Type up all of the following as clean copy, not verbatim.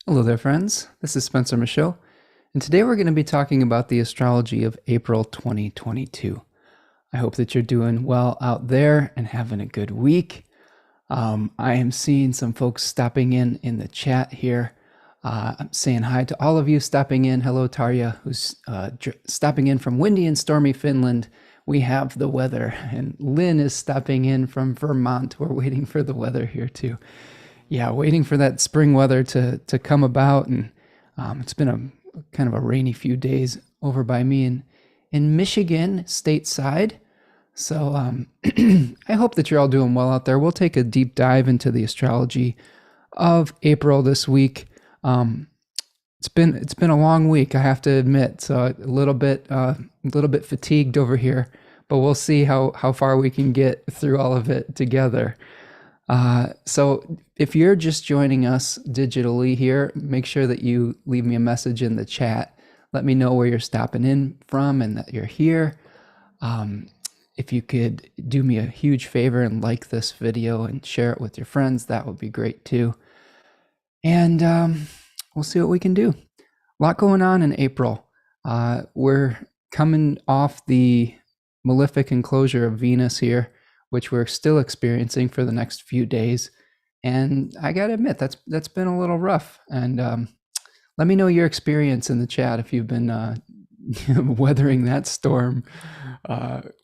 Hello there, friends. This is Spencer Michaud, and today we're going to be talking about the astrology of April 2022. I hope that you're doing well out there and having a good week. I am seeing some folks stopping in the chat here. I'm saying hi to all of you stopping in. Hello, Tarja, who's stopping in from windy and stormy Finland. We have the weather, and Lynn is stopping in from Vermont. We're waiting for the weather here too. Yeah, waiting for that spring weather to come about, and it's been a kind of a rainy few days over by me in Michigan, stateside. So I hope that you're all doing well out there. We'll take a deep dive into the astrology of April this week. It's been a long week, I have to admit, so a little bit fatigued over here, but we'll see how far we can get through all of it together. So if you're just joining us digitally here, make sure that you leave me a message in the chat. Let me know where you're stopping in from and that you're here. If you could do me a huge favor and like this video and share it with your friends, that would be great too. And we'll see what we can do. A lot going on in April. We're coming off the Malefic enclosure of Venus here, which we're still experiencing for the next few days. And I gotta admit, that's been a little rough. And let me know your experience in the chat if you've been weathering that storm.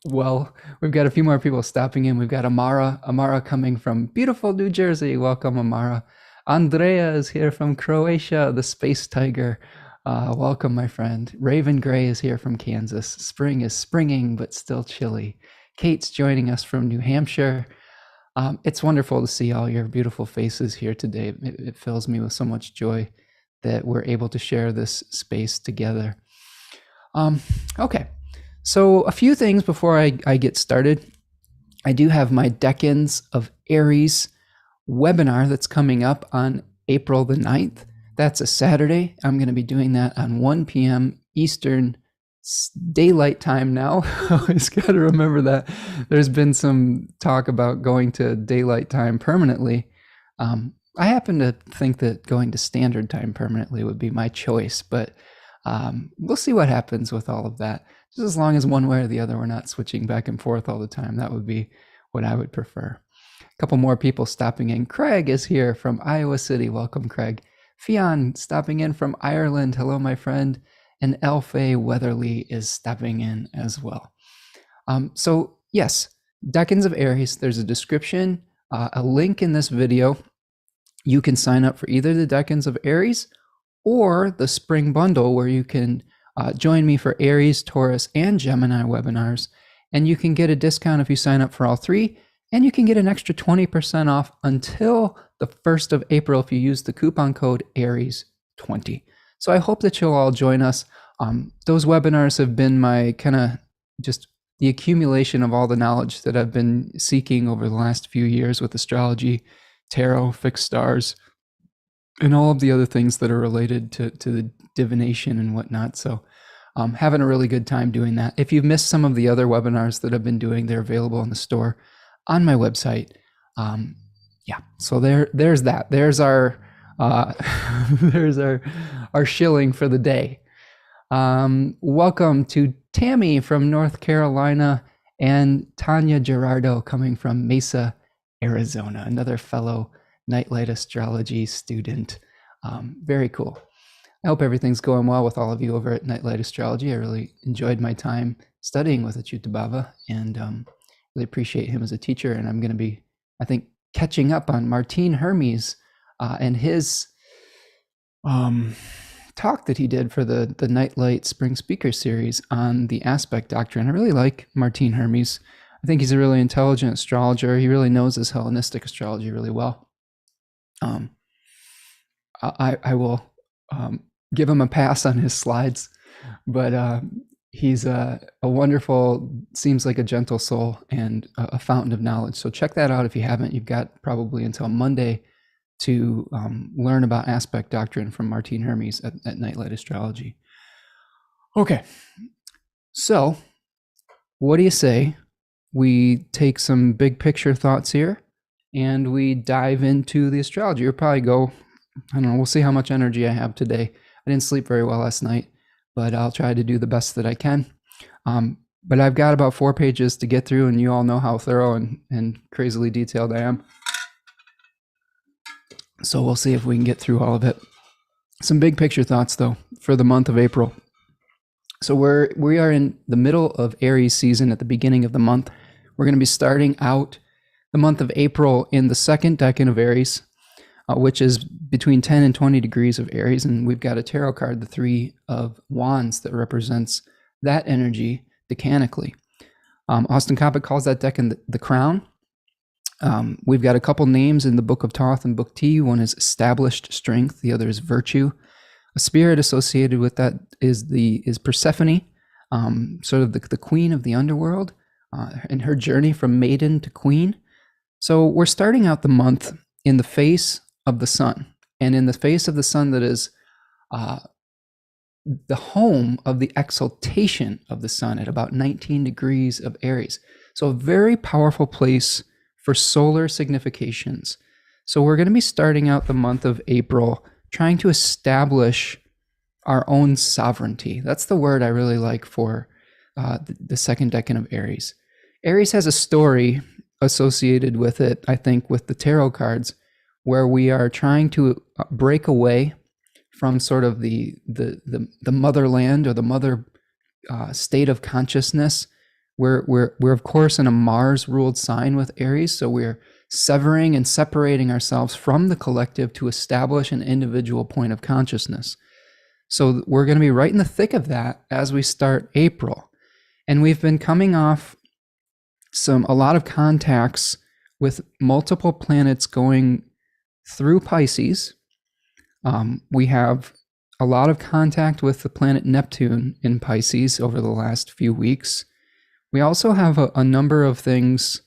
Well, we've got a few more people stopping in. We've got Amara coming from beautiful New Jersey. Welcome, Amara. Andrea is here from Croatia, the space tiger. Welcome, my friend. Raven Gray is here from Kansas. Spring is springing, but still chilly. Kate's joining us from New Hampshire. It's wonderful to see all your beautiful faces here today. It fills me with so much joy that we're able to share this space together. Okay, so a few things before I get started. I do have my Decans of Aries webinar that's coming up on April the 9th. That's a Saturday. I'm going to be doing that on 1 p.m. Eastern daylight time now. I always got to remember that. There's been some talk about going to daylight time permanently. I happen to think that going to standard time permanently would be my choice, but we'll see what happens with all of that. Just as long as one way or the other, we're not switching back and forth all the time. That would be what I would prefer. A couple more people stopping in. Craig is here from Iowa City. Welcome, Craig. Fionn stopping in from Ireland. Hello, my friend. And Elfay Weatherly is stepping in as well. So yes, Decans of Aries, there's a description, a link in this video. You can sign up for either the Decans of Aries or the Spring Bundle, where you can join me for Aries, Taurus, and Gemini webinars. And you can get a discount if you sign up for all three, and you can get an extra 20% off until the 1st of April if you use the coupon code ARIES20. So I hope that you'll all join us. Those webinars have been my kind of just the accumulation of all the knowledge that I've been seeking over the last few years with astrology, tarot, fixed stars, and all of the other things that are related to the divination and whatnot. So having a really good time doing that. If you've missed some of the other webinars that I've been doing, they're available in the store on my website. Yeah, so there's that. There's our there's our shilling for the day. Welcome to Tammy from North Carolina and Tanya Gerardo coming from Mesa, Arizona, another fellow Nightlight Astrology student. Very cool. I hope everything's going well with all of you over at Nightlight Astrology. I really enjoyed my time studying with Achyuta Baba and really appreciate him as a teacher. And I'm going to be, I think, catching up on Martine Hermes and his talk that he did for the Nightlight Spring Speaker Series on the aspect doctrine. I really like Martine Hermes. I think he's a really intelligent astrologer. He really knows his Hellenistic astrology really well. I will give him a pass on his slides, but he's a wonderful, seems like a gentle soul and a fountain of knowledge. So check that out if you haven't. You've got probably until Monday to learn about aspect doctrine from Martine Hermes at Nightlight Astrology. Okay, so what do you say we take some big picture thoughts here and we dive into the astrology? You'll probably go I don't know. We'll see how much energy I have today. I didn't sleep very well last night, but I'll try to do the best that I can. But I've got about 4 pages to get through, and you all know how thorough and crazily detailed I am. So we'll see if we can get through all of it. Some big picture thoughts, though, for the month of April. So we are in the middle of Aries season at the beginning of the month. We're going to be starting out the month of April in the second decan of Aries, which is between 10 and 20 degrees of Aries. And we've got a tarot card, the Three of Wands, that represents that energy decanically. Austin Coppock calls that decan the crown. We've got a couple names in the Book of Thoth and Book T. One is established strength. The other is virtue. A spirit associated with that is Persephone, sort of the queen of the underworld, and her journey from maiden to queen. So we're starting out the month in the face of the sun, and in the face of the sun that is the home of the exaltation of the sun at about 19 degrees of Aries. So a very powerful place for solar significations. So we're going to be starting out the month of April trying to establish our own sovereignty. That's the word I really like for the second decan of Aries. Aries has a story associated with it, I think, with the tarot cards, where we are trying to break away from sort of the motherland or the mother state of consciousness. We're of course in a Mars-ruled sign with Aries, so we're severing and separating ourselves from the collective to establish an individual point of consciousness. So we're going to be right in the thick of that as we start April. And we've been coming off a lot of contacts with multiple planets going through Pisces. We have a lot of contact with the planet Neptune in Pisces over the last few weeks. We also have a number of things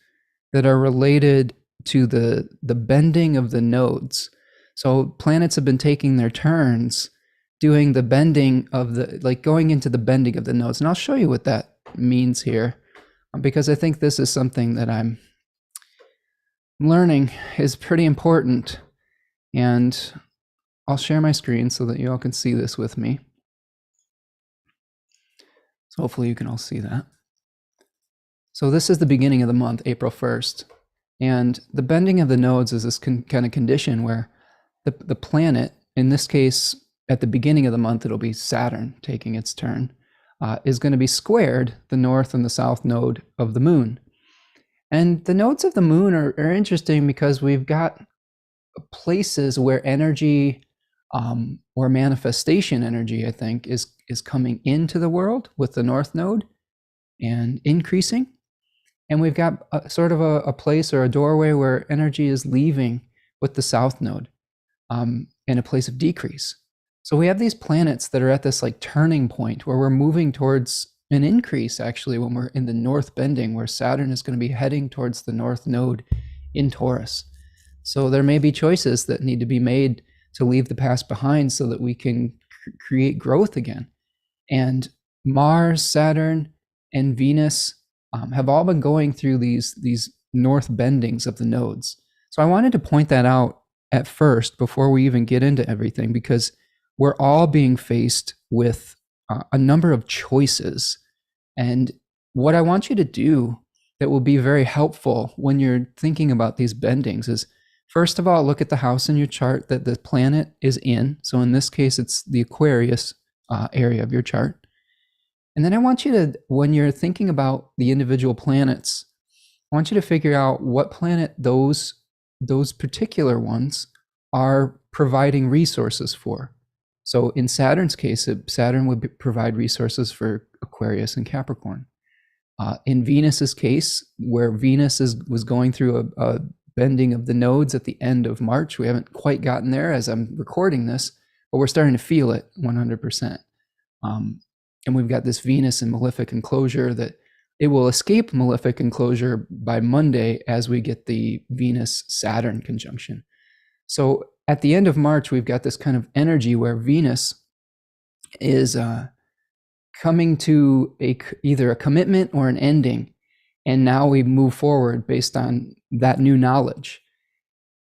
that are related to the bending of the nodes. So planets have been taking their turns doing the bending of going into the bending of the nodes. And I'll show you what that means here, because I think this is something that I'm learning is pretty important. And I'll share my screen so that you all can see this with me. So hopefully you can all see that. So this is the beginning of the month, April 1st. And the bending of the nodes is this kind of condition where the planet, in this case, at the beginning of the month, it'll be Saturn taking its turn, is going to be squared the north and the south node of the moon. And the nodes of the moon are interesting because we've got places where energy or manifestation energy, I think, is coming into the world with the north node and increasing. And we've got sort of a place or a doorway where energy is leaving with the south node in a place of decrease. So we have these planets that are at this like turning point where we're moving towards an increase, actually, when we're in the north bending, where Saturn is going to be heading towards the north node in Taurus. So there may be choices that need to be made to leave the past behind so that we can create growth again. And Mars, Saturn, and Venus have all been going through these north bendings of the nodes. So I wanted to point that out at first before we even get into everything, because we're all being faced with a number of choices. And what I want you to do that will be very helpful when you're thinking about these bendings is, first of all, look at the house in your chart that the planet is in. So in this case, it's the Aquarius area of your chart. And then I want you to, when you're thinking about the individual planets, I want you to figure out what planet those particular ones are providing resources for. So in Saturn's case, Saturn would provide resources for Aquarius and Capricorn. In Venus's case, where Venus was going through a bending of the nodes at the end of March, we haven't quite gotten there as I'm recording this, but we're starting to feel it 100%. And we've got this Venus in Malefic enclosure that it will escape Malefic enclosure by Monday as we get the Venus-Saturn conjunction. So at the end of March, we've got this kind of energy where Venus is coming to either a commitment or an ending. And now we move forward based on that new knowledge.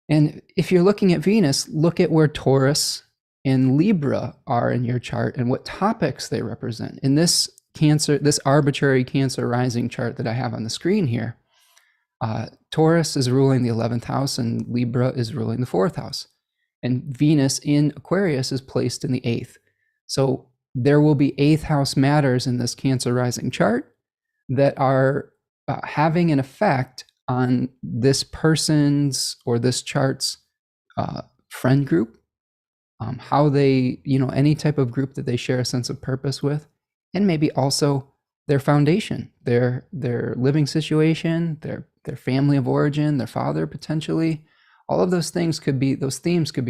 And if you're looking at Venus, look at where Taurus and Libra are in your chart and what topics they represent. In this arbitrary Cancer rising chart that I have on the screen here, Taurus is ruling the 11th house and Libra is ruling the 4th house. And Venus in Aquarius is placed in the 8th. So there will be 8th house matters in this Cancer rising chart that are having an effect on this person's or this chart's friend group, how they, any type of group that they share a sense of purpose with, and maybe also their foundation, their living situation, their family of origin, their father potentially. All of those themes could be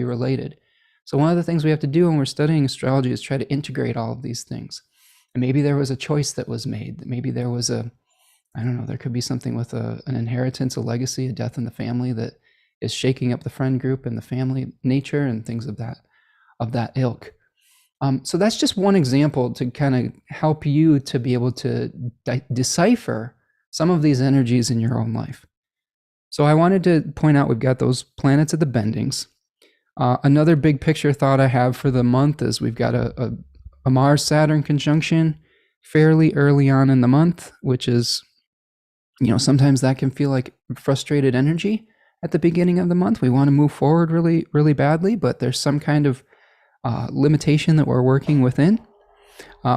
related. So one of the things we have to do when we're studying astrology is try to integrate all of these things. And maybe there was a choice that was made. Maybe there was there could be something with an inheritance, a legacy, a death in the family that is shaking up the friend group and the family nature and things of that ilk. So that's just one example to kind of help you to be able to decipher some of these energies in your own life. So I wanted to point out we've got those planets at the bendings. Another big picture thought I have for the month is we've got a Mars-Saturn conjunction fairly early on in the month, which is, sometimes that can feel like frustrated energy at the beginning of the month. We want to move forward really, really badly, but there's some kind of limitation that we're working within.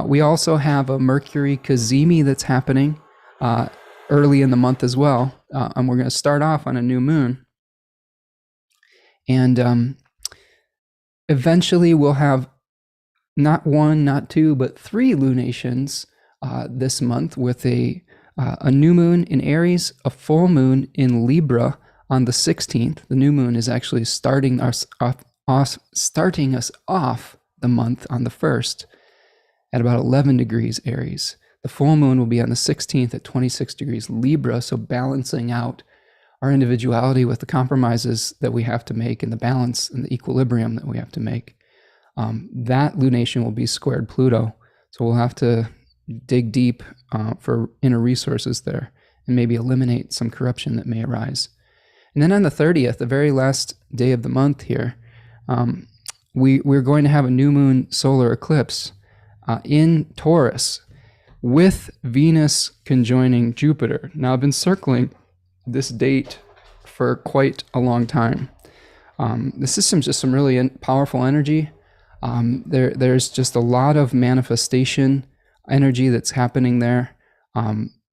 We also have a Mercury cazimi that's happening early in the month as well. And we're going to start off on a new moon. And eventually we'll have not one, not two, but 3 lunations this month with a new moon in Aries, a full moon in Libra on the 16th. The new moon is actually starting us off the month on the 1st at about 11 degrees Aries. The full moon will be on the 16th at 26 degrees Libra, so balancing out our individuality with the compromises that we have to make and the balance and the equilibrium that we have to make. That lunation will be squared Pluto, so we'll have to dig deep for inner resources there and maybe eliminate some corruption that may arise. And then on the 30th, the very last day of the month here, we're going to have a new moon solar eclipse in Taurus with Venus conjoining Jupiter. Now, I've been circling this date for quite a long time. This is some really powerful energy. There's just a lot of manifestation energy that's happening there.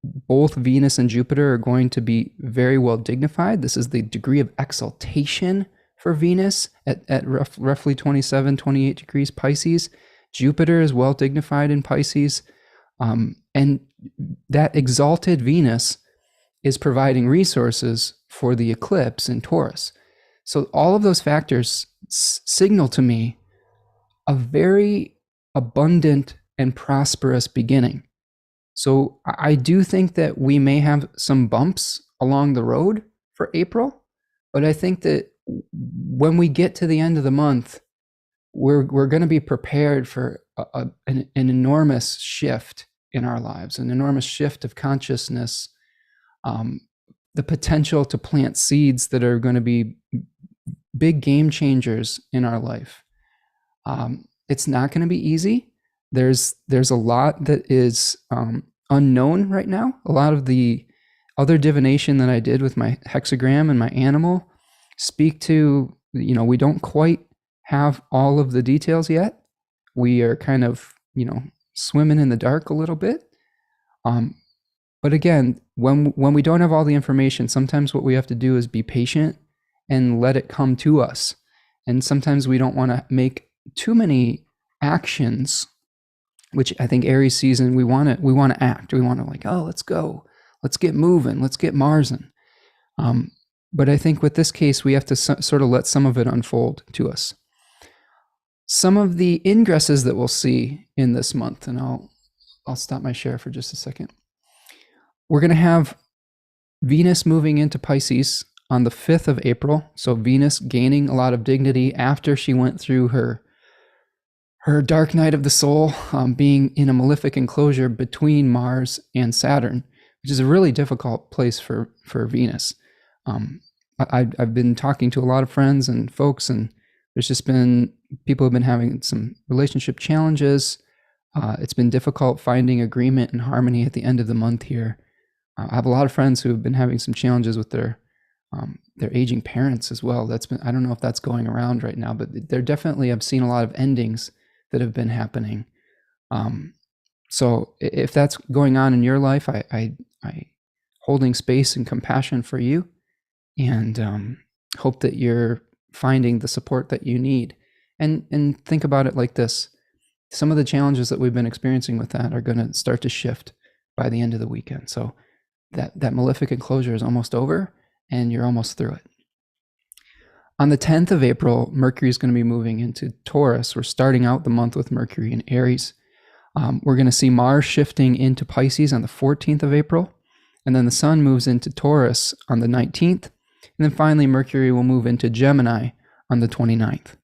Both Venus and Jupiter are going to be very well dignified. This is the degree of exaltation for Venus at roughly 27, 28 degrees Pisces. Jupiter is well dignified in Pisces. And that exalted Venus is providing resources for the eclipse in Taurus. So all of those factors signal to me a very abundant and prosperous beginning. So I do think that we may have some bumps along the road for April, but I think that when we get to the end of the month, we're going to be prepared for an enormous shift in our lives, an enormous shift of consciousness, the potential to plant seeds that are going to be big game changers in our life. It's not going to be easy. There's a lot that is unknown right now. A lot of the other divination that I did with my hexagram and my animal speak to, we don't quite have all of the details yet. We are kind of, swimming in the dark a little bit. But again, when we don't have all the information, sometimes what we have to do is be patient and let it come to us. And sometimes we don't want to make too many actions, which I think Aries season, we want to act. We want to let's go, let's get moving, let's get Marsin. But I think with this case, we have to sort of let some of it unfold to us. Some of the ingresses that we'll see in this month, and I'll stop my share for just a second. We're going to have Venus moving into Pisces on the 5th of April. So Venus gaining a lot of dignity after she went through her dark night of the soul, being in a malefic enclosure between Mars and Saturn, which is a really difficult place for Venus. I've been talking to a lot of friends and folks, and there's just been people have been having some relationship challenges. It's been difficult finding agreement and harmony at the end of the month here. I have a lot of friends who have been having some challenges with their aging parents as well. I don't know if that's going around right now, but there definitely, I've seen a lot of endings that have been happening. So if that's going on in your life, I holding space and compassion for you, and hope that you're finding the support that you need. And think about it like this. Some of the challenges that we've been experiencing with that are going to start to shift by the end of the weekend. So that malefic enclosure is almost over, and you're almost through it. On the 10th of April, Mercury is going to be moving into Taurus. We're starting out the month with Mercury in Aries. We're going to see Mars shifting into Pisces on the 14th of April, and then the Sun moves into Taurus on the 19th, and then finally Mercury will move into Gemini on the 29th.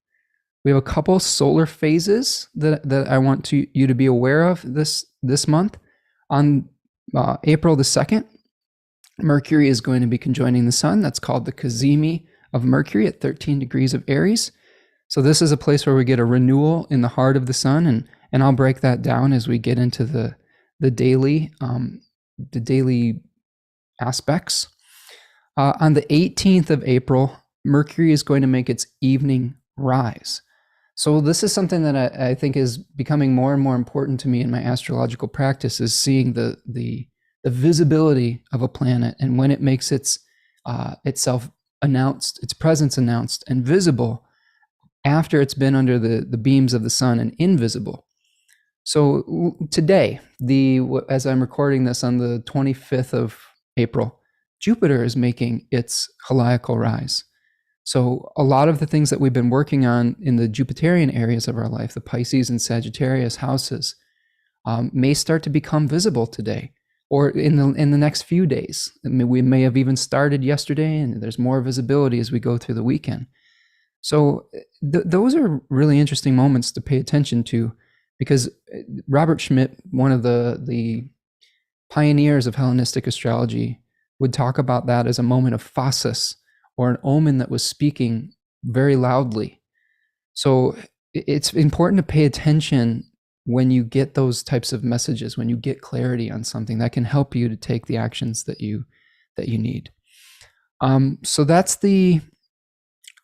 We have a couple solar phases that I want you to be aware of this month. On April the 2nd, Mercury is going to be conjoining the Sun. That's called the Cazimi of Mercury at 13 degrees of Aries. So this is a place where we get a renewal in the heart of the Sun, and I'll break that down as we get into the daily aspects. On the 18th of April, Mercury is going to make its evening rise. So this is something that I think is becoming more and more important to me in my astrological practice, is seeing the visibility of a planet, and when it makes itself announced, its presence announced and visible after it's been under the beams of the sun and invisible. So today, as I'm recording this on the 25th of April, Jupiter is making its heliacal rise. So a lot of the things that we've been working on in the Jupiterian areas of our life, the Pisces and Sagittarius houses, may start to become visible today, or in the next few days. I mean, we may have even started yesterday, and there's more visibility as we go through the weekend. So those are really interesting moments to pay attention to, because Robert Schmidt, one of the pioneers of Hellenistic astrology, would talk about that as a moment of phasis, or an omen that was speaking very loudly. So it's important to pay attention when you get those types of messages, when you get clarity on something that can help you to take the actions that you need. So that's the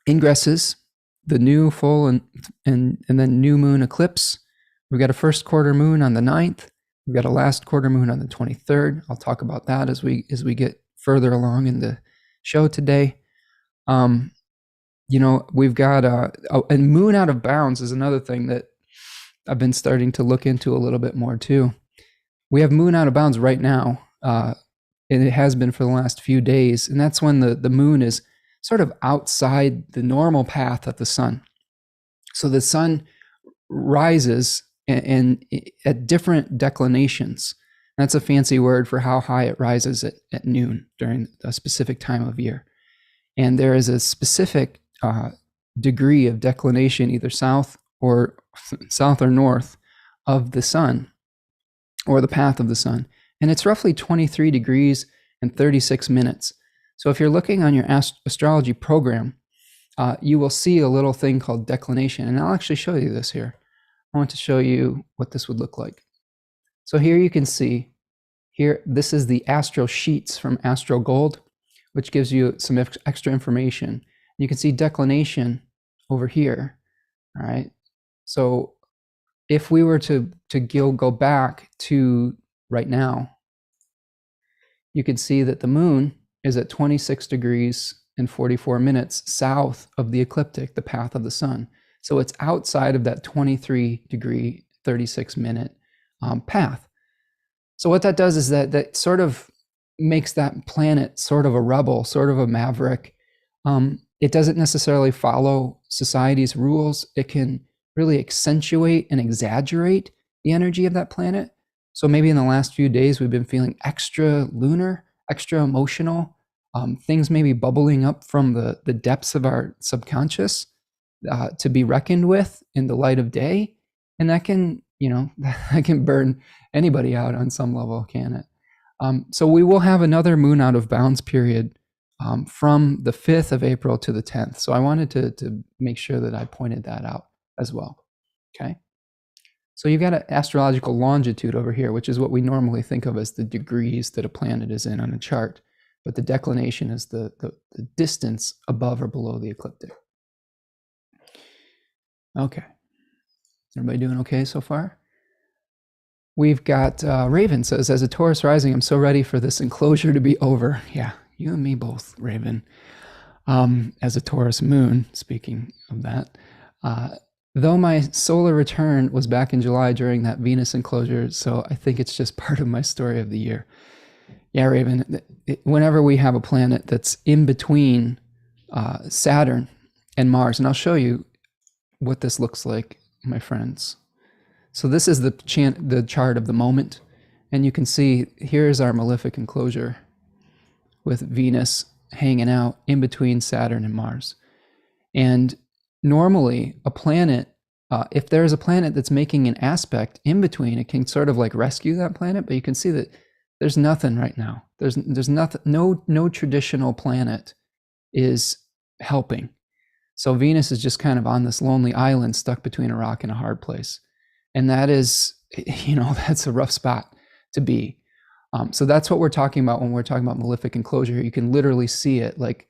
ingresses, the new full and then new moon eclipse. We've got a first quarter moon on the 9th. We've got a last quarter moon on the 23rd. I'll talk about that as we get further along in the show today. We've got a moon out of bounds is another thing that I've been starting to look into a little bit more too. We have moon out of bounds right now, and it has been for the last few days, and that's when the moon is sort of outside the normal path of the sun. So the sun rises and at different declinations. That's a fancy word for how high it rises at noon during a specific time of year. And there is a specific degree of declination, either south or north of the sun, or the path of the sun. And it's roughly 23 degrees and 36 minutes. So if you're looking on your astrology program, you will see a little thing called declination. And I'll actually show you this here. I want to show you what this would look like. So here you can see, this is the astro sheets from Astro Gold, which gives you some extra information. You can see declination over here, all right? So if we were to go back to right now, you can see that the moon is at 26 degrees and 44 minutes south of the ecliptic, the path of the sun. So it's outside of that 23 degree, 36 minute path. So what that does is that sort of makes that planet sort of a rebel, sort of a maverick. It doesn't necessarily follow society's rules. It can really accentuate and exaggerate the energy of that planet. So maybe in the last few days, we've been feeling extra lunar, extra emotional, things maybe bubbling up from the depths of our subconscious to be reckoned with in the light of day. And that can, that can burn anybody out on some level, can it? So we will have another moon out of bounds period from the 5th of April to the 10th. So I wanted to make sure that I pointed that out as well. Okay. So you've got an astrological longitude over here, which is what we normally think of as the degrees that a planet is in on a chart. But the declination is the distance above or below the ecliptic. Okay. Everybody doing okay so far? We've got Raven says, as a Taurus rising, I'm so ready for this enclosure to be over. Yeah, you and me both, Raven. As a Taurus moon, speaking of that, though my solar return was back in July during that Venus enclosure, so I think it's just part of my story of the year. Yeah, Raven, whenever we have a planet that's in between Saturn and Mars, and I'll show you what this looks like, my friends. So this is the chart of the moment, and you can see here's our Malefic enclosure with Venus hanging out in between Saturn and Mars. And normally a planet, if there's a planet that's making an aspect in between, it can sort of like rescue that planet, but you can see that there's nothing right now. There's nothing, no traditional planet is helping. So Venus is just kind of on this lonely island stuck between a rock and a hard place. And that is, that's a rough spot to be. So that's what we're talking about when we're talking about malefic enclosure. You can literally see it. Like,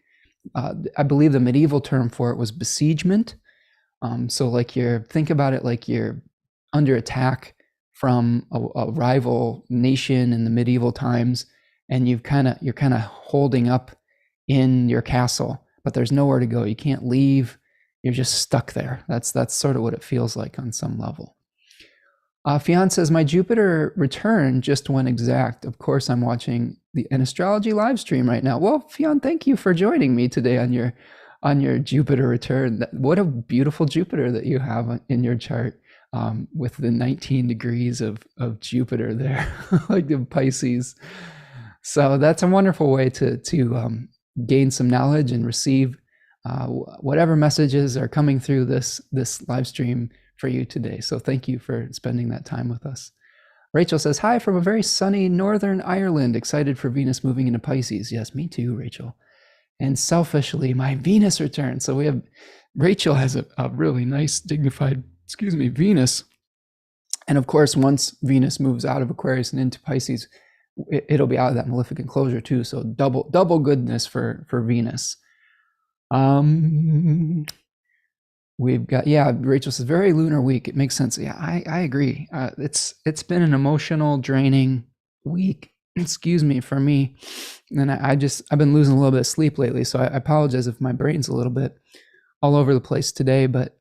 I believe the medieval term for it was besiegement. So like think about it like you're under attack from a rival nation in the medieval times, and you're kind of holding up in your castle, but there's nowhere to go. You can't leave. You're just stuck there. That's sort of what it feels like on some level. Fionn says, my Jupiter return just went exact. Of course, I'm watching an astrology live stream right now. Well, Fionn, thank you for joining me today on your Jupiter return. What a beautiful Jupiter that you have in your chart, with the 19 degrees of Jupiter there, like the Pisces. So that's a wonderful way to gain some knowledge and receive whatever messages are coming through this live stream for you today. So thank you for spending that time with us. Rachel says, hi from a very sunny Northern Ireland, excited for Venus moving into Pisces. Yes, me too, Rachel. And selfishly, my Venus return. So Rachel has a really nice, dignified, Venus. And of course, once Venus moves out of Aquarius and into Pisces, it'll be out of that malefic enclosure too. So double goodness for Venus. We've got, Rachel says, very lunar week. It makes sense. Yeah, I agree. It's been an emotional, draining week, for me. And I've been losing a little bit of sleep lately. So I apologize if my brain's a little bit all over the place today. But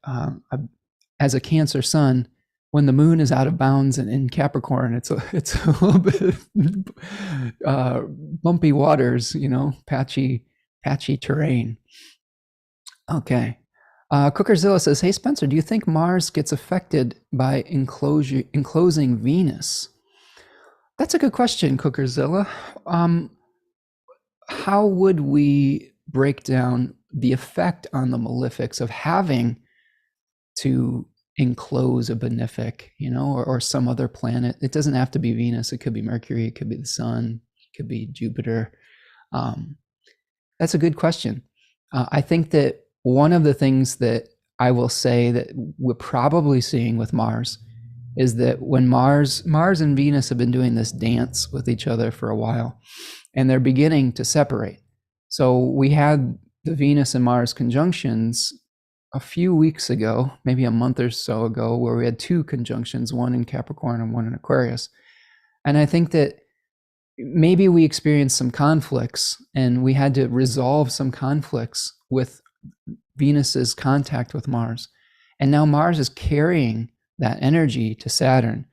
as a Cancer sun, when the moon is out of bounds and in Capricorn, it's a little bit bumpy waters, patchy terrain. Okay. Cookerzilla says, hey, Spencer, do you think Mars gets affected by enclosing Venus? That's a good question, Cookerzilla. How would we break down the effect on the malefics of having to enclose a benefic, or some other planet? It doesn't have to be Venus. It could be Mercury. It could be the sun. It could be Jupiter. That's a good question. I think that one of the things that I will say that we're probably seeing with Mars is that when Mars and Venus have been doing this dance with each other for a while, and they're beginning to separate. So we had the Venus and Mars conjunctions a few weeks ago, maybe a month or so ago, where we had two conjunctions, one in Capricorn and one in Aquarius. And I think that maybe we experienced some conflicts, and we had to resolve some conflicts with Venus's contact with Mars. And now Mars is carrying that energy to Saturn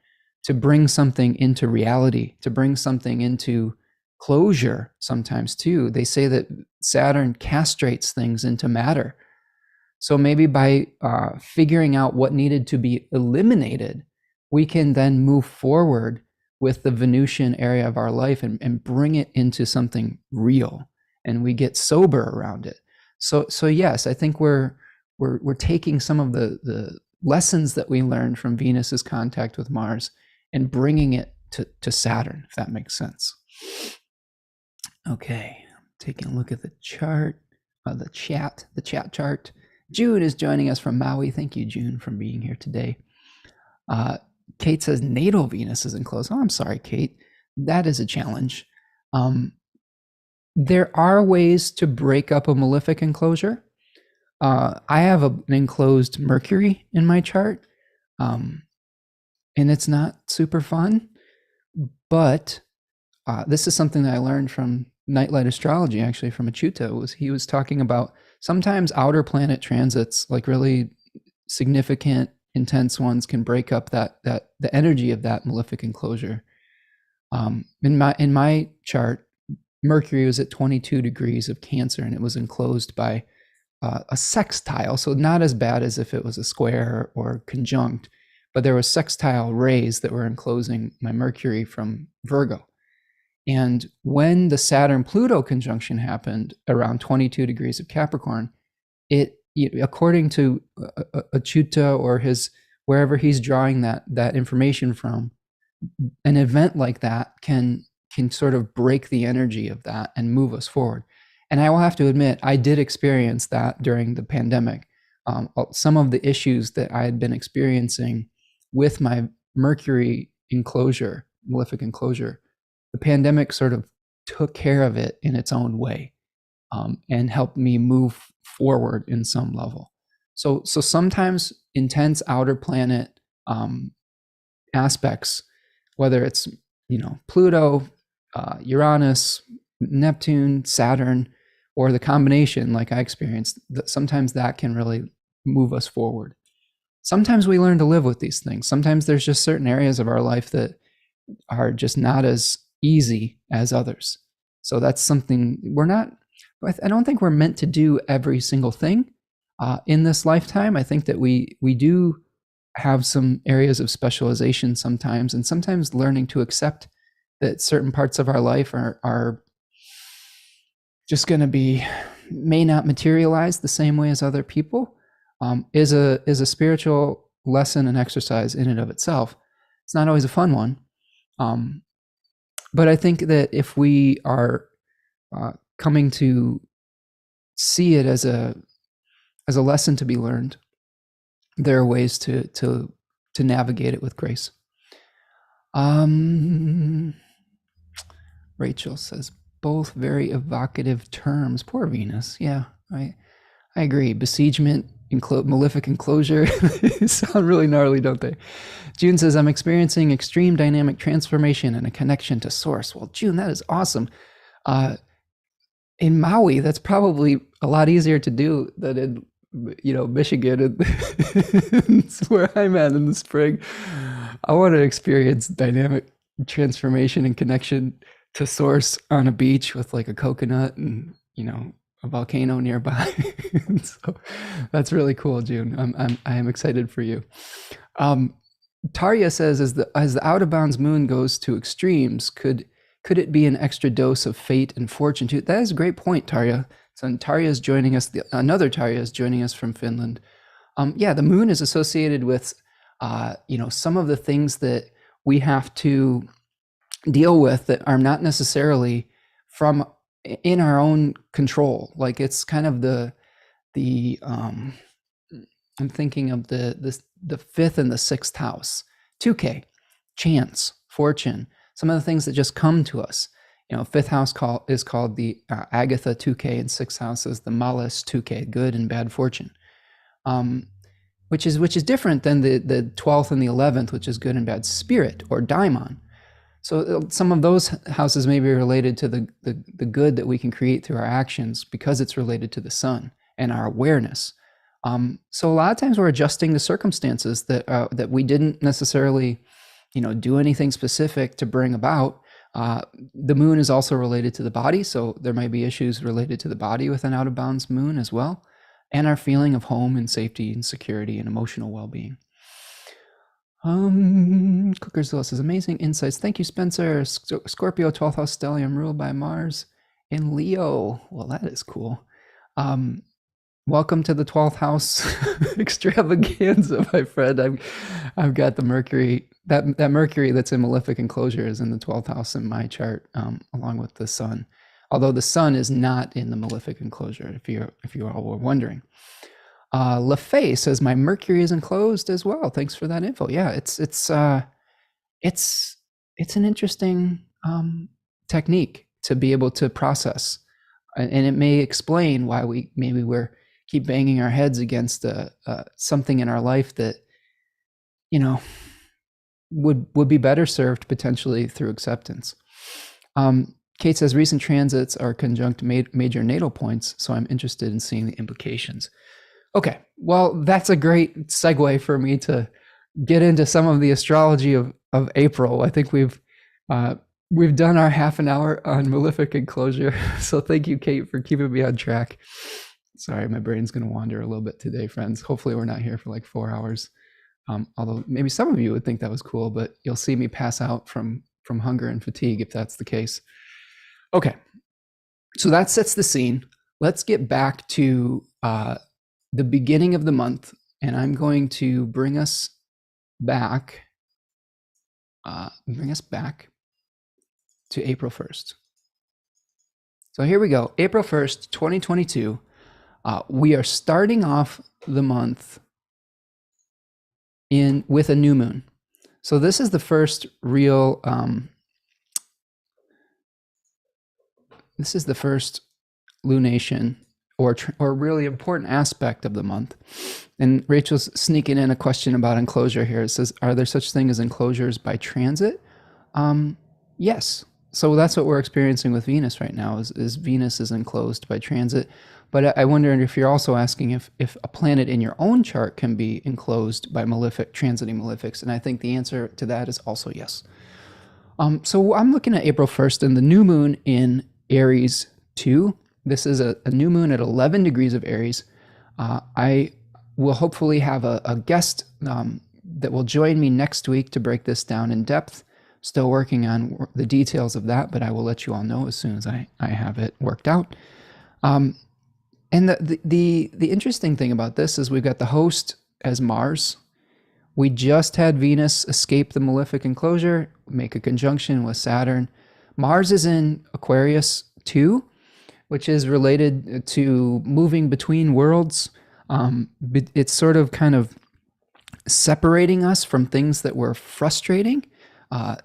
to bring something into reality, to bring something into closure sometimes too. They say that Saturn castrates things into matter. So maybe by figuring out what needed to be eliminated, we can then move forward with the Venusian area of our life and bring it into something real, and we get sober around it. So yes, I think we're taking some of the lessons that we learned from Venus's contact with Mars and bringing it to Saturn, if that makes sense. Okay, taking a look at the chart, the chat chart. June is joining us from Maui. Thank you, June, for being here today. Kate says natal Venus is enclosed. Oh, I'm sorry, Kate. That is a challenge. There are ways to break up a malefic enclosure. I have an enclosed Mercury in my chart, and it's not super fun, but this is something that I learned from Nightlight Astrology, actually, from Achuta. He was talking about sometimes outer planet transits, like really significant, intense ones, can break up the energy of that malefic enclosure. In my chart, Mercury was at 22 degrees of Cancer, and it was enclosed by a sextile, so not as bad as if it was a square or conjunct, but there were sextile rays that were enclosing my Mercury from Virgo. And when the Saturn-Pluto conjunction happened around 22 degrees of Capricorn, it, according to Achuta or wherever he's drawing that information from, an event like that can sort of break the energy of that and move us forward. And I will have to admit, I did experience that during the pandemic. Some of the issues that I had been experiencing with my Mercury enclosure, malefic enclosure, the pandemic sort of took care of it in its own way, and helped me move forward in some level. So sometimes intense outer planet aspects, whether it's Pluto, Uranus, Neptune, Saturn, or the combination like I experienced, sometimes that can really move us forward. Sometimes we learn to live with these things. Sometimes there's just certain areas of our life that are just not as easy as others. So that's something I don't think we're meant to do every single thing in this lifetime. I think that we do have some areas of specialization sometimes, and sometimes learning to accept that certain parts of our life are just going to may not materialize the same way as other people, is a spiritual lesson and exercise in and of itself. It's not always a fun one. But I think that if we are coming to see it as a lesson to be learned, there are ways to navigate it with grace. Rachel says both very evocative terms. Poor Venus. Yeah, I agree. Besiegement, malefic enclosure sound really gnarly, don't they? June says, I'm experiencing extreme dynamic transformation and a connection to source. Well, June, that is awesome. In Maui, that's probably a lot easier to do than in Michigan. It's where I'm at in the spring. I want to experience dynamic transformation and connection to source on a beach with like a coconut and a volcano nearby. So that's really cool, June. I am excited for you. Tarya says, as the out of bounds moon goes to extremes, could it be an extra dose of fate and fortune too? That is a great point, Tarya. So Tarya is joining us. Another Tarya is joining us from Finland. Yeah, the moon is associated with some of the things that we have to deal with that are not necessarily in our own control. Like it's kind of I'm thinking of the fifth and the sixth house, 2K, chance, fortune, some of the things that just come to us. Fifth house is called the Agatha 2K, and sixth house is the Malas 2K, good and bad fortune, which is different than the 12th and the 11th, which is good and bad spirit or daimon. So some of those houses may be related to the good that we can create through our actions because it's related to the sun and our awareness. So a lot of times we're adjusting to circumstances that we didn't necessarily, do anything specific to bring about. The moon is also related to the body, so there might be issues related to the body with an out of bounds moon as well, and our feeling of home and safety and security and emotional well-being. Cookersville says, amazing insights. Thank you, Spencer. Scorpio 12th house stellium ruled by Mars in Leo. Well, that is cool. Welcome to the 12th house extravaganza, my friend. I've got the Mercury, that Mercury that's in malefic enclosure is in the 12th house in my chart, along with the sun. although the sun is not in the malefic enclosure, if you all were wondering. LaFay says my Mercury is enclosed as well. Thanks for that info. Yeah, it's an interesting technique to be able to process, and it may explain why we're keep banging our heads against something in our life that, you know, would be better served potentially through acceptance. Kate says recent transits are conjunct major natal points, so I'm interested in seeing the implications. Okay, well, that's a great segue for me to get into some of the astrology of April. I think we've done our half an hour on malefic enclosure, so thank you, Kate, for keeping me on track. Sorry, my brain's going to wander a little bit today, friends. Hopefully we're not here for like 4 hours. Although maybe some of you would think that was cool, but you'll see me pass out from hunger and fatigue if that's the case. Okay, so that sets the scene. Let's get back to the beginning of the month, and I'm going to bring us back to April 1st. So here we go, April 1st, 2022. We are starting off the month with a new moon. So this is the first real this is the first lunation or really important aspect of the month. And Rachel's sneaking in a question about enclosure here. It says, are there such thing as enclosures by transit? Yes. So that's what we're experiencing with Venus right now, is Venus is enclosed by transit. But I wonder if you're also asking if a planet in your own chart can be enclosed by transiting malefics. And I think the answer to that is also yes. So I'm looking at April 1st and the new moon in Aries 2. This is a new moon at 11 degrees of Aries. I will hopefully have a guest that will join me next week to break this down in depth. Still working on the details of that, but I will let you all know as soon as I have it worked out. And the interesting thing about this is we've got the host as Mars. We just had Venus escape the malefic enclosure, make a conjunction with Saturn. Mars is in Aquarius 2, which is related to moving between worlds. It's sort of kind of separating us from things that were frustrating.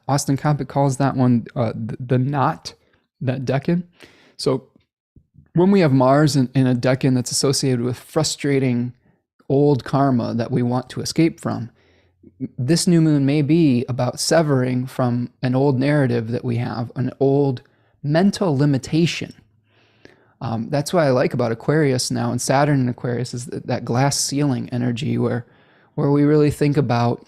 Austin Coppock calls that one the knot, that decan. So when we have Mars in a decan that's associated with frustrating old karma that we want to escape from, this new moon may be about severing from an old narrative that we have, an old mental limitation. That's what I like about Aquarius now, and Saturn in Aquarius is that glass ceiling energy where we really think about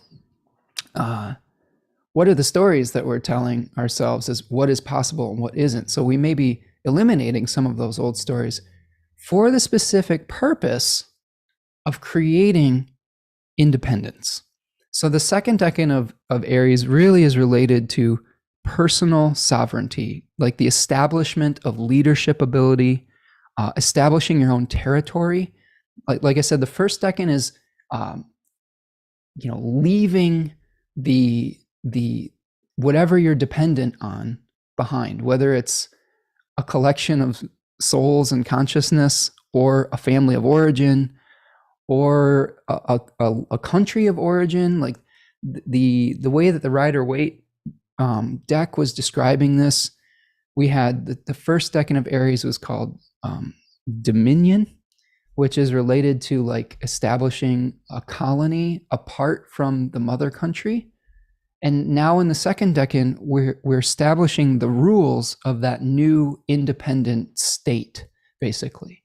what are the stories that we're telling ourselves as what is possible and what isn't. So we may be eliminating some of those old stories for the specific purpose of creating independence. So the second decan of Aries really is related to personal sovereignty, like the establishment of leadership ability, establishing your own territory. Like I said, the first decan is, leaving the whatever you're dependent on behind, whether it's a collection of souls and consciousness, or a family of origin, or a country of origin. Like the way that the Rider-Waite deck was describing this, we had the first decan of Aries was called Dominion, which is related to like establishing a colony apart from the mother country. And now in the second decan, we're establishing the rules of that new independent state, basically.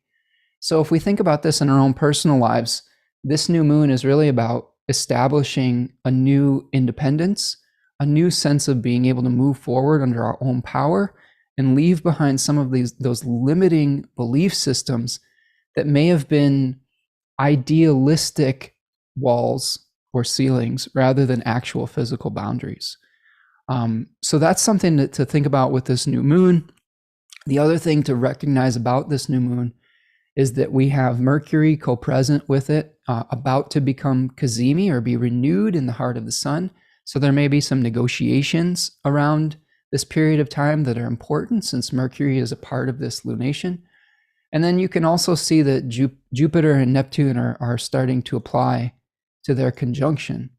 So if we think about this in our own personal lives, this new moon is really about establishing a new independence, a new sense of being able to move forward under our own power and leave behind some of those limiting belief systems that may have been idealistic walls or ceilings rather than actual physical boundaries. So that's something to think about with this new moon. The other thing to recognize about this new moon is that we have Mercury co-present with it, about to become Cazimi or be renewed in the heart of the sun. So there may be some negotiations around this period of time that are important, since Mercury is a part of this lunation. And then you can also see that Jupiter and Neptune are starting to apply to their conjunction.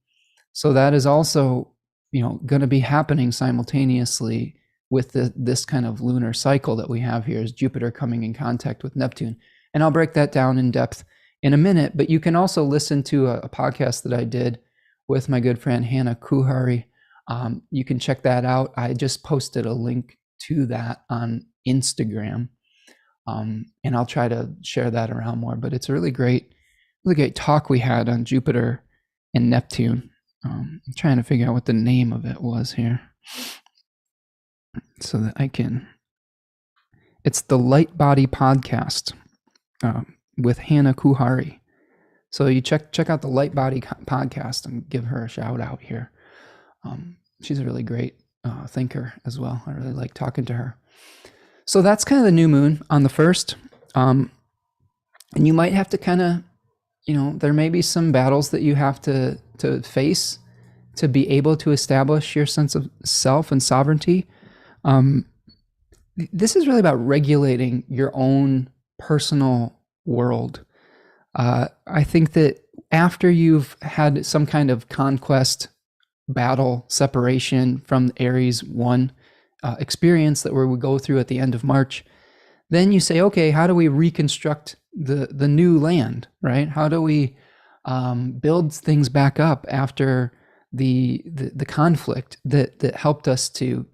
So that is also, going to be happening simultaneously with this kind of lunar cycle that we have here, is Jupiter coming in contact with Neptune. And I'll break that down in depth in a minute, but you can also listen to a podcast that I did with my good friend Hannah Kuhari. You can check that out. I just posted a link to that on Instagram. And I'll try to share that around more, but it's a really great talk we had on Jupiter and Neptune. I'm trying to figure out what the name of it was here so that I can. It's the Light Body Podcast with Hannah Kuhari. So you check out the Light Body Podcast and give her a shout out here. She's a really great thinker as well. I really like talking to her. So that's kind of the new moon on the 1st. And you might have to kind of, there may be some battles that you have to face to be able to establish your sense of self and sovereignty. This is really about regulating your own personal world. I think that after you've had some kind of conquest, battle, separation from Aries 1, experience that we go through at the end of March, then you say, okay, how do we reconstruct the new land, right? How do we build things back up after the conflict that helped us to,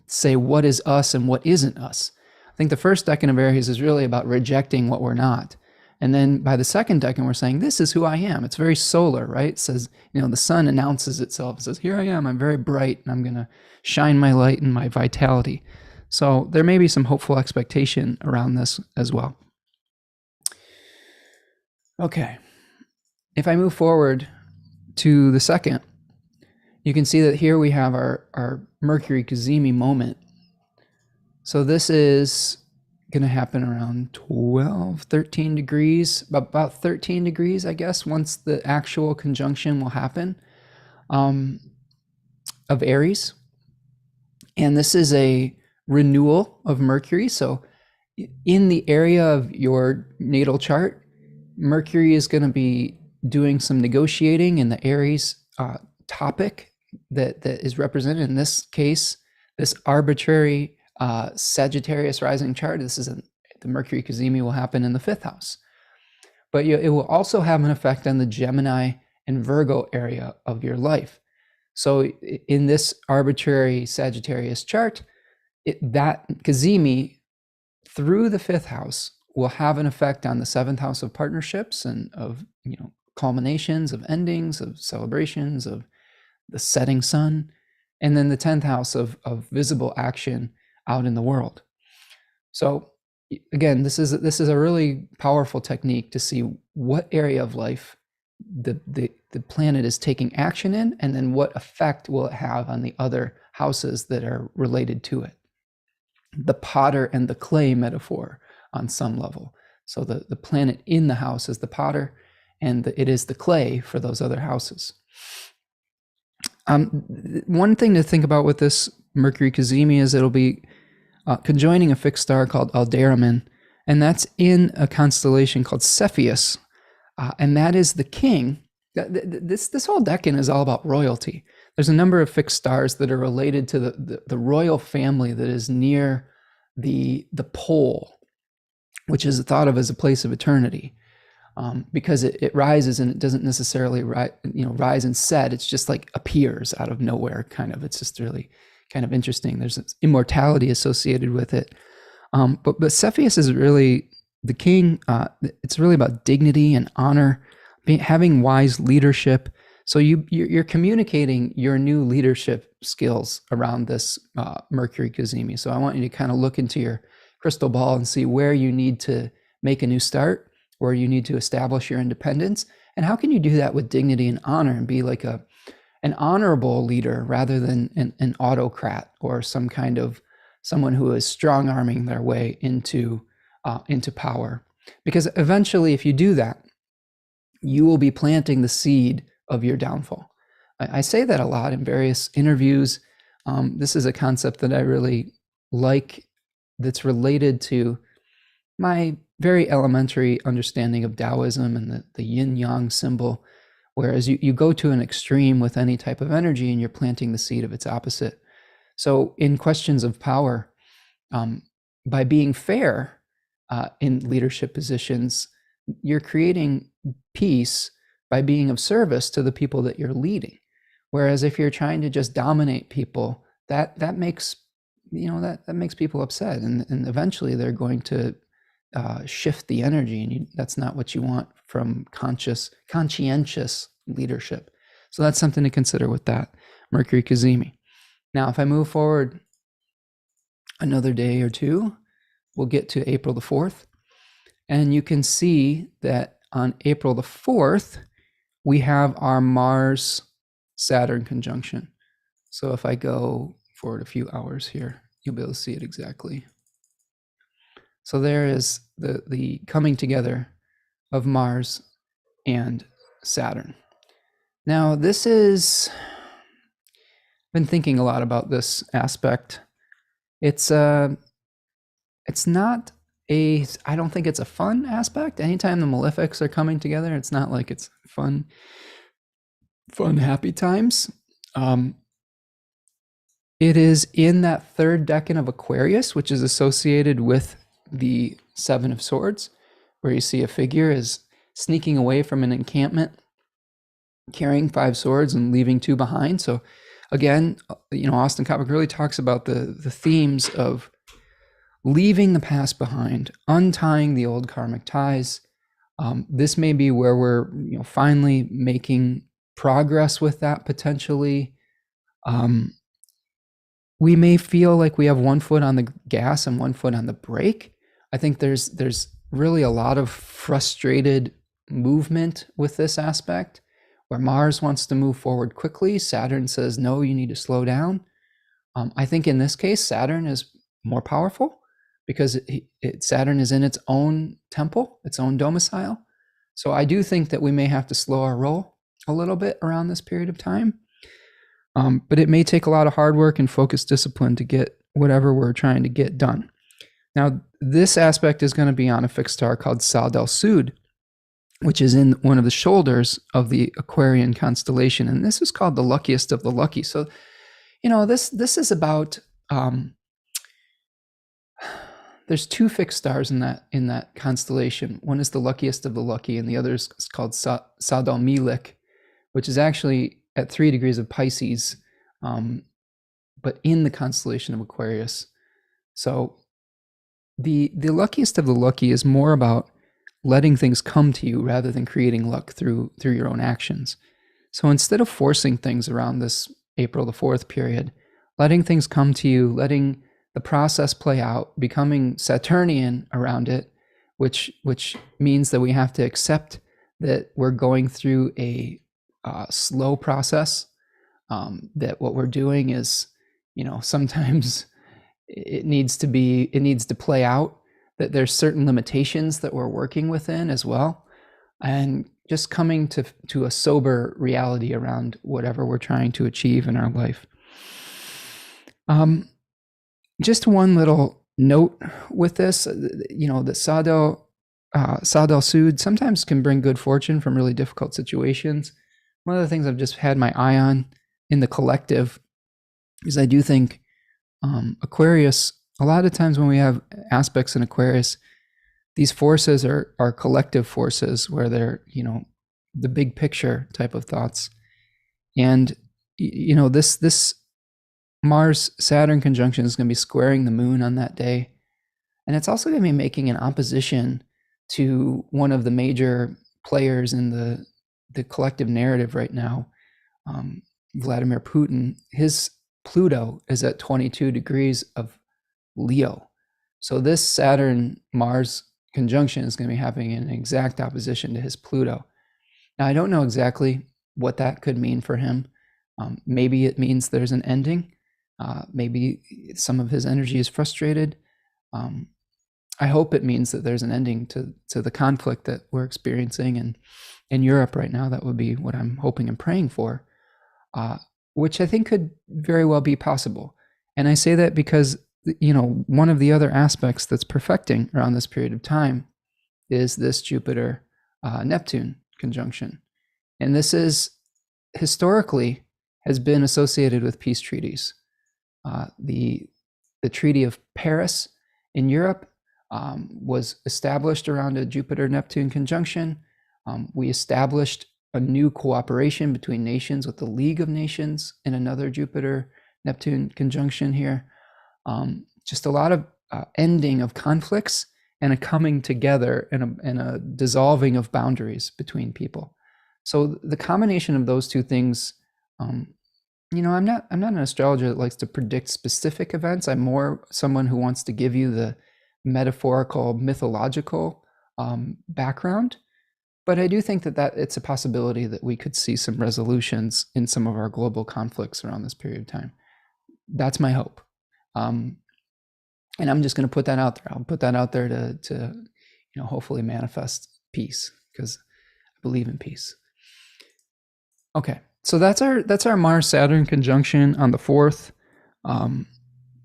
say what is us and what isn't us? I think the first decan of Aries is really about rejecting what we're not. And then by the second decan, we're saying, this is who I am. It's very solar, right? It says, the sun announces itself. It says, here I am. I'm very bright, and I'm going to shine my light and my vitality. So there may be some hopeful expectation around this as well. Okay. If I move forward to the 2nd, you can see that here we have our Mercury cazimi moment. So this is going to happen around 13 degrees, about 13 degrees, I guess, once the actual conjunction will happen of Aries. And this is a renewal of Mercury. So in the area of your natal chart, Mercury is going to be doing some negotiating in the Aries topic that is represented in this case, this arbitrary Sagittarius rising chart. This is the Mercury cazimi will happen in the 5th house. But it will also have an effect on the Gemini and Virgo area of your life. So in this arbitrary Sagittarius chart, that cazimi through the 5th house will have an effect on the 7th house of partnerships and of culminations, of endings, of celebrations, of the setting sun, and then the 10th house of visible action out in the world. So again, this is a really powerful technique to see what area of life the planet is taking action in, and then what effect will it have on the other houses that are related to it. The potter and the clay metaphor on some level. So the planet in the house is the potter, and it is the clay for those other houses. One thing to think about with this Mercury cazimi is it'll be conjoining a fixed star called Alderaan, and that's in a constellation called Cepheus, and that is the king. This whole decan is all about royalty. There's a number of fixed stars that are related to the royal family that is near the pole, which is thought of as a place of eternity, because it rises and it doesn't necessarily rise and set. It's just like appears out of nowhere, kind of. It's just really kind of interesting. There's immortality associated with it. But Cepheus is really the king. It's really about dignity and honor, having wise leadership. So you're communicating your new leadership skills around this Mercury cazimi. So I want you to kind of look into your crystal ball and see where you need to make a new start, where you need to establish your independence, and how can you do that with dignity and honor and be like an honorable leader rather than an autocrat or some kind of someone who is strong-arming their way into power. Because eventually, if you do that, you will be planting the seed of your downfall. I say that a lot in various interviews. This is a concept that I really like, that's related to my very elementary understanding of Taoism and the yin-yang symbol, whereas you go to an extreme with any type of energy and you're planting the seed of its opposite. So in questions of power, by being fair in leadership positions, you're creating peace by being of service to the people that you're leading. Whereas if you're trying to just dominate people, that makes that makes people upset, and eventually they're going to shift the energy, and that's not what you want from conscientious leadership. So that's something to consider with that Mercury Cazimi. Now, if I move forward another day or two, we'll get to April the 4th, and you can see that on April the 4th, we have our Mars-Saturn conjunction. So if I go forward a few hours here, you'll be able to see it exactly. So there is the coming together of Mars and Saturn. Now, this is, I've been thinking a lot about this aspect. It's not I don't think it's a fun aspect. Anytime the malefics are coming together, it's not like it's fun, happy times. It is in that third decan of Aquarius, which is associated with the Seven of Swords, where you see a figure is sneaking away from an encampment, carrying 5 swords and leaving 2 behind. So again, Austin Coppock really talks about the themes of leaving the past behind, untying the old karmic ties. This may be where we're finally making progress with that potentially. We may feel like we have one foot on the gas and one foot on the brake. I think there's really a lot of frustrated movement with this aspect, where Mars wants to move forward quickly. Saturn says, no, you need to slow down. I think in this case, Saturn is more powerful because Saturn is in its own temple, its own domicile. So I do think that we may have to slow our roll a little bit around this period of time. But it may take a lot of hard work and focused discipline to get whatever we're trying to get done. Now, this aspect is going to be on a fixed star called Sal del Sud, which is in one of the shoulders of the Aquarian constellation. And this is called the luckiest of the lucky. So, this is about, there's 2 fixed stars in that constellation. One is the luckiest of the lucky, and the other is called Sal del Milik, which is actually at 3 degrees of Pisces, but in the constellation of Aquarius. So the luckiest of the lucky is more about letting things come to you rather than creating luck through your own actions. So instead of forcing things around this April the 4th period, letting things come to you, letting the process play out, becoming Saturnian around it, which means that we have to accept that we're going through a slow process, that what we're doing is, sometimes it needs to play out, that there's certain limitations that we're working within as well, and just coming to a sober reality around whatever we're trying to achieve in our life. Just one little note with this, that Sal del Sud sometimes can bring good fortune from really difficult situations. One of the things I've just had my eye on in the collective is I do think Aquarius, a lot of times when we have aspects in Aquarius, these forces are collective forces where they're, the big picture type of thoughts. And, this Mars-Saturn conjunction is going to be squaring the moon on that day. And it's also going to be making an opposition to one of the major players in the collective narrative right now, Vladimir Putin. His Pluto is at 22 degrees of Leo. So this Saturn-Mars conjunction is going to be happening in an exact opposition to his Pluto. Now, I don't know exactly what that could mean for him. Maybe it means there's an ending. Maybe some of his energy is frustrated. I hope it means that there's an ending to the conflict that we're experiencing in Europe right now. That would be what I'm hoping and praying for. which I think could very well be possible. And I say that because, one of the other aspects that's perfecting around this period of time is this Jupiter-Neptune conjunction. And this is historically has been associated with peace treaties. The Treaty of Paris in Europe was established around a Jupiter-Neptune conjunction. We established a new cooperation between nations with the League of Nations in another Jupiter-Neptune conjunction here. Just a lot of ending of conflicts and a coming together and a dissolving of boundaries between people. So the combination of those two things, I'm not an astrologer that likes to predict specific events. I'm more someone who wants to give you the metaphorical, mythological background. But I do think that it's a possibility that we could see some resolutions in some of our global conflicts around this period of time. That's my hope. And I'm just going to put that out there. I'll put that out there to hopefully manifest peace, because I believe in peace. Okay, so that's our Mars-Saturn conjunction on the 4th.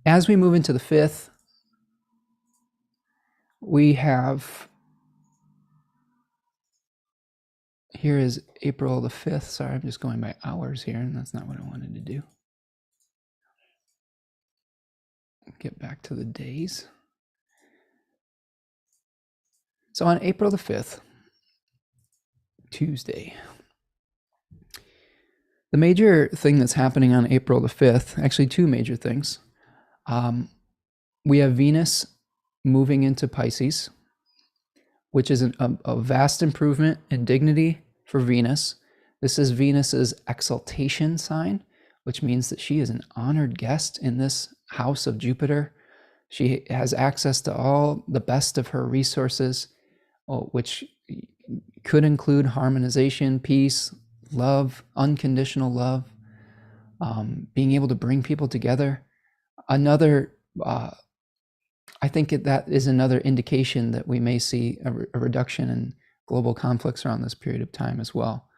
As we move into the 5th, we have, here is April the 5th. Sorry, I'm just going by hours here, and that's not what I wanted to do. Get back to the days. So on April the 5th, Tuesday, the major thing that's happening on April the 5th, actually two major things. We have Venus moving into Pisces, which is a vast improvement in dignity for Venus. This is Venus's exaltation sign, which means that she is an honored guest in this house of Jupiter. She has access to all the best of her resources, which could include harmonization, peace, love, unconditional love, being able to bring people together. I think that is another indication that we may see a reduction in global conflicts around this period of time as well.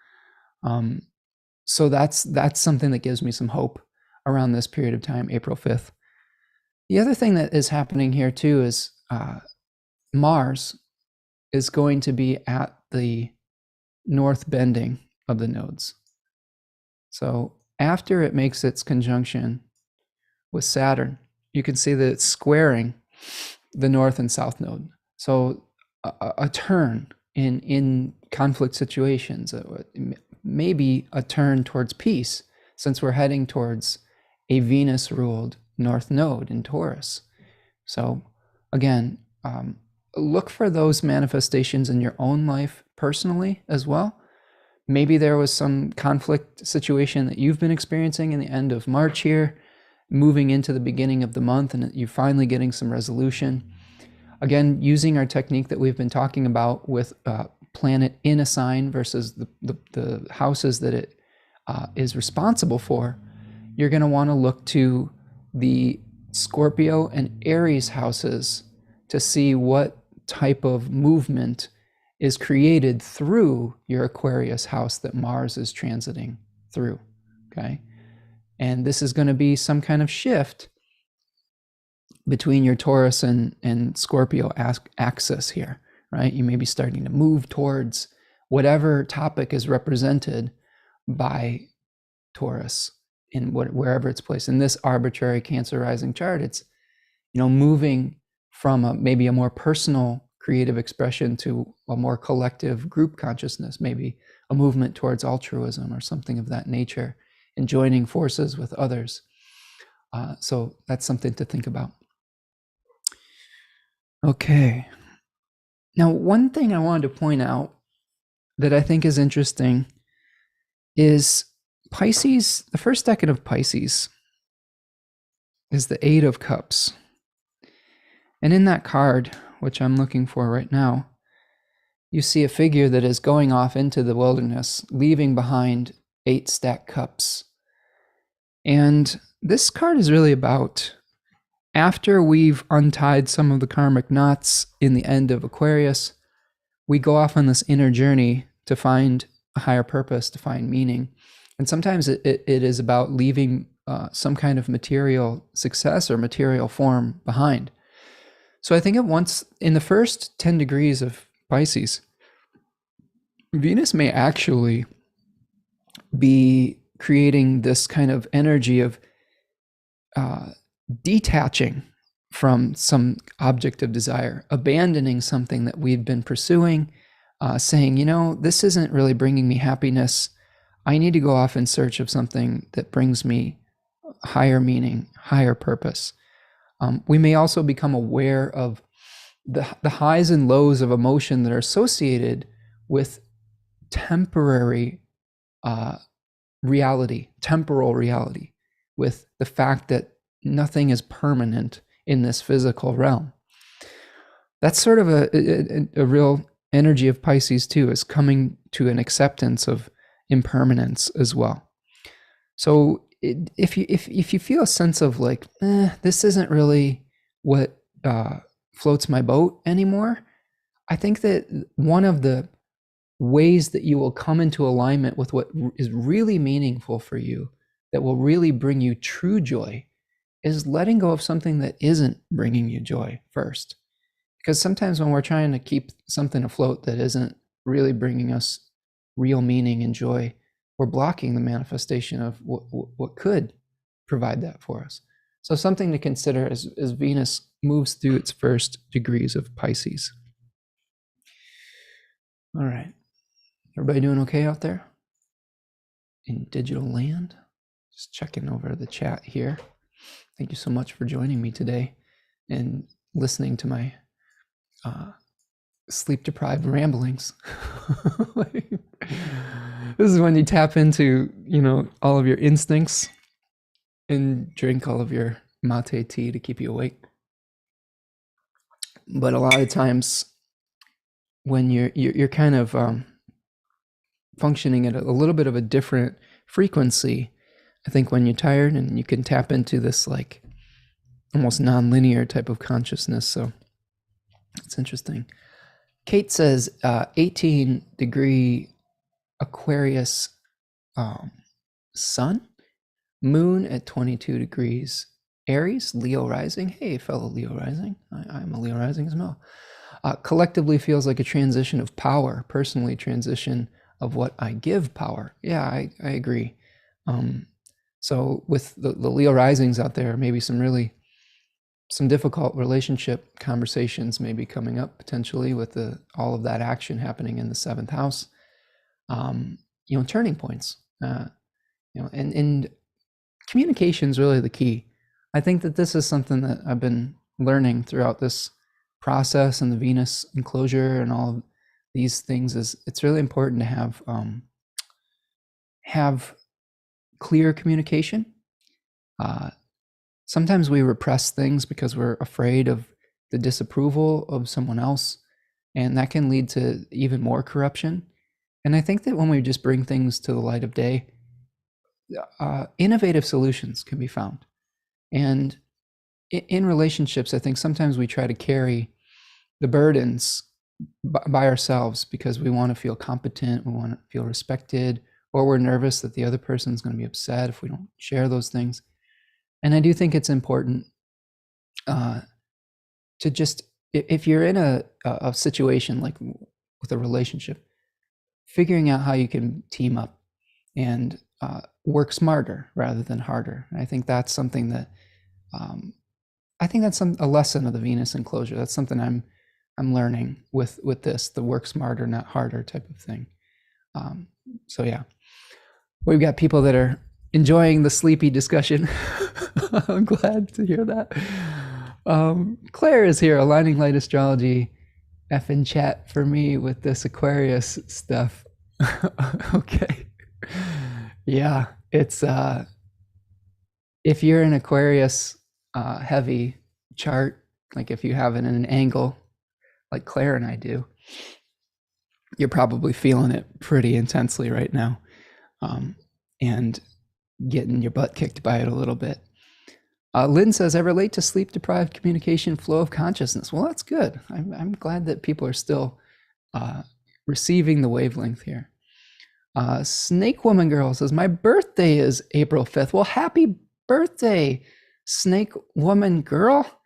So that's something that gives me some hope around this period of time, April 5th. The other thing that is happening here too is Mars is going to be at the north bending of the nodes. So after it makes its conjunction with Saturn, you can see that it's squaring the north and south node. So a turn in conflict situations, maybe a turn towards peace, since we're heading towards a Venus-ruled north node in Taurus. So again, look for those manifestations in your own life personally as well. Maybe there was some conflict situation that you've been experiencing in the end of March here, moving into the beginning of the month, and you're finally getting some resolution. Again, using our technique that we've been talking about with planet in a sign versus the houses that it is responsible for, you're going to want to look to the Scorpio and Aries houses to see what type of movement is created through your Aquarius house that Mars is transiting through, okay? And this is going to be some kind of shift between your Taurus and Scorpio axis here, right? You may be starting to move towards whatever topic is represented by Taurus in wherever it's placed. In this arbitrary Cancer rising chart, it's moving from maybe a more personal creative expression to a more collective group consciousness, maybe a movement towards altruism or something of that nature, and joining forces with others. So that's something to think about. Okay. Now, one thing I wanted to point out that I think is interesting is Pisces, the first decan of Pisces is the Eight of Cups. And in that card, which I'm looking for right now, you see a figure that is going off into the wilderness, leaving behind 8 stacked cups. And this card is really about, after we've untied some of the karmic knots in the end of Aquarius, we go off on this inner journey to find a higher purpose, to find meaning. And sometimes it is about leaving some kind of material success or material form behind. So I think in the first 10 degrees of Pisces, Venus may actually be creating this kind of energy of detaching from some object of desire, abandoning something that we've been pursuing, saying, this isn't really bringing me happiness. I need to go off in search of something that brings me higher meaning, higher purpose. We may also become aware of the highs and lows of emotion that are associated with temporary reality, temporal reality, with the fact that nothing is permanent in this physical realm. That's sort of a real energy of Pisces too, is coming to an acceptance of impermanence as well. So if you feel a sense of like, this isn't really what floats my boat anymore, I think that one of the ways that you will come into alignment with what is really meaningful for you, that will really bring you true joy, is letting go of something that isn't bringing you joy first. Because sometimes when we're trying to keep something afloat that isn't really bringing us real meaning and joy, we're blocking the manifestation of what could provide that for us. So something to consider as Venus moves through its first degrees of Pisces. All right. Everybody doing okay out there in digital land? Just checking over the chat here. Thank you so much for joining me today and listening to my sleep-deprived ramblings. This is when you tap into, all of your instincts and drink all of your mate tea to keep you awake. But a lot of times when you're kind of functioning at a little bit of a different frequency, I think when you're tired, and you can tap into this like almost non-linear type of consciousness. So it's interesting. Kate says 18-degree Aquarius sun, moon at 22 degrees Aries, Leo rising. Hey, fellow Leo rising. I'm a Leo rising as well. Collectively feels like a transition of power, personally transition of what I give power. Yeah, I agree. So with the Leo risings out there, maybe some difficult relationship conversations may be coming up potentially with all of that action happening in the 7th house. Turning points, and communication is really the key. I think that this is something that I've been learning throughout this process and the Venus enclosure and all of these things. Is it's really important to have clear communication. Sometimes we repress things because we're afraid of the disapproval of someone else, and that can lead to even more corruption. And I think that when we just bring things to the light of day, innovative solutions can be found. And in relationships, I think sometimes we try to carry the burdens by ourselves because we want to feel competent, we want to feel respected, or we're nervous that the other person's going to be upset if we don't share those things. And I do think it's important to just, if you're in a situation like with a relationship, figuring out how you can team up and work smarter rather than harder. And I think that's something that a lesson of the Venus enclosure. That's something I'm learning with this, the work smarter, not harder type of thing. So yeah, we've got people that are enjoying the sleepy discussion. I'm glad to hear that. Claire is here, aligning light astrology. F in chat for me with this Aquarius stuff. Okay. Yeah, it's if you're an Aquarius heavy chart, like if you have it in an angle like Claire and I do, you're probably feeling it pretty intensely right now, and getting your butt kicked by it a little bit. Lynn says, I relate to sleep-deprived communication, flow of consciousness. Well, that's good. I'm glad that people are still receiving the wavelength here. Snake Woman Girl says, my birthday is April 5th. Well, happy birthday, Snake Woman Girl.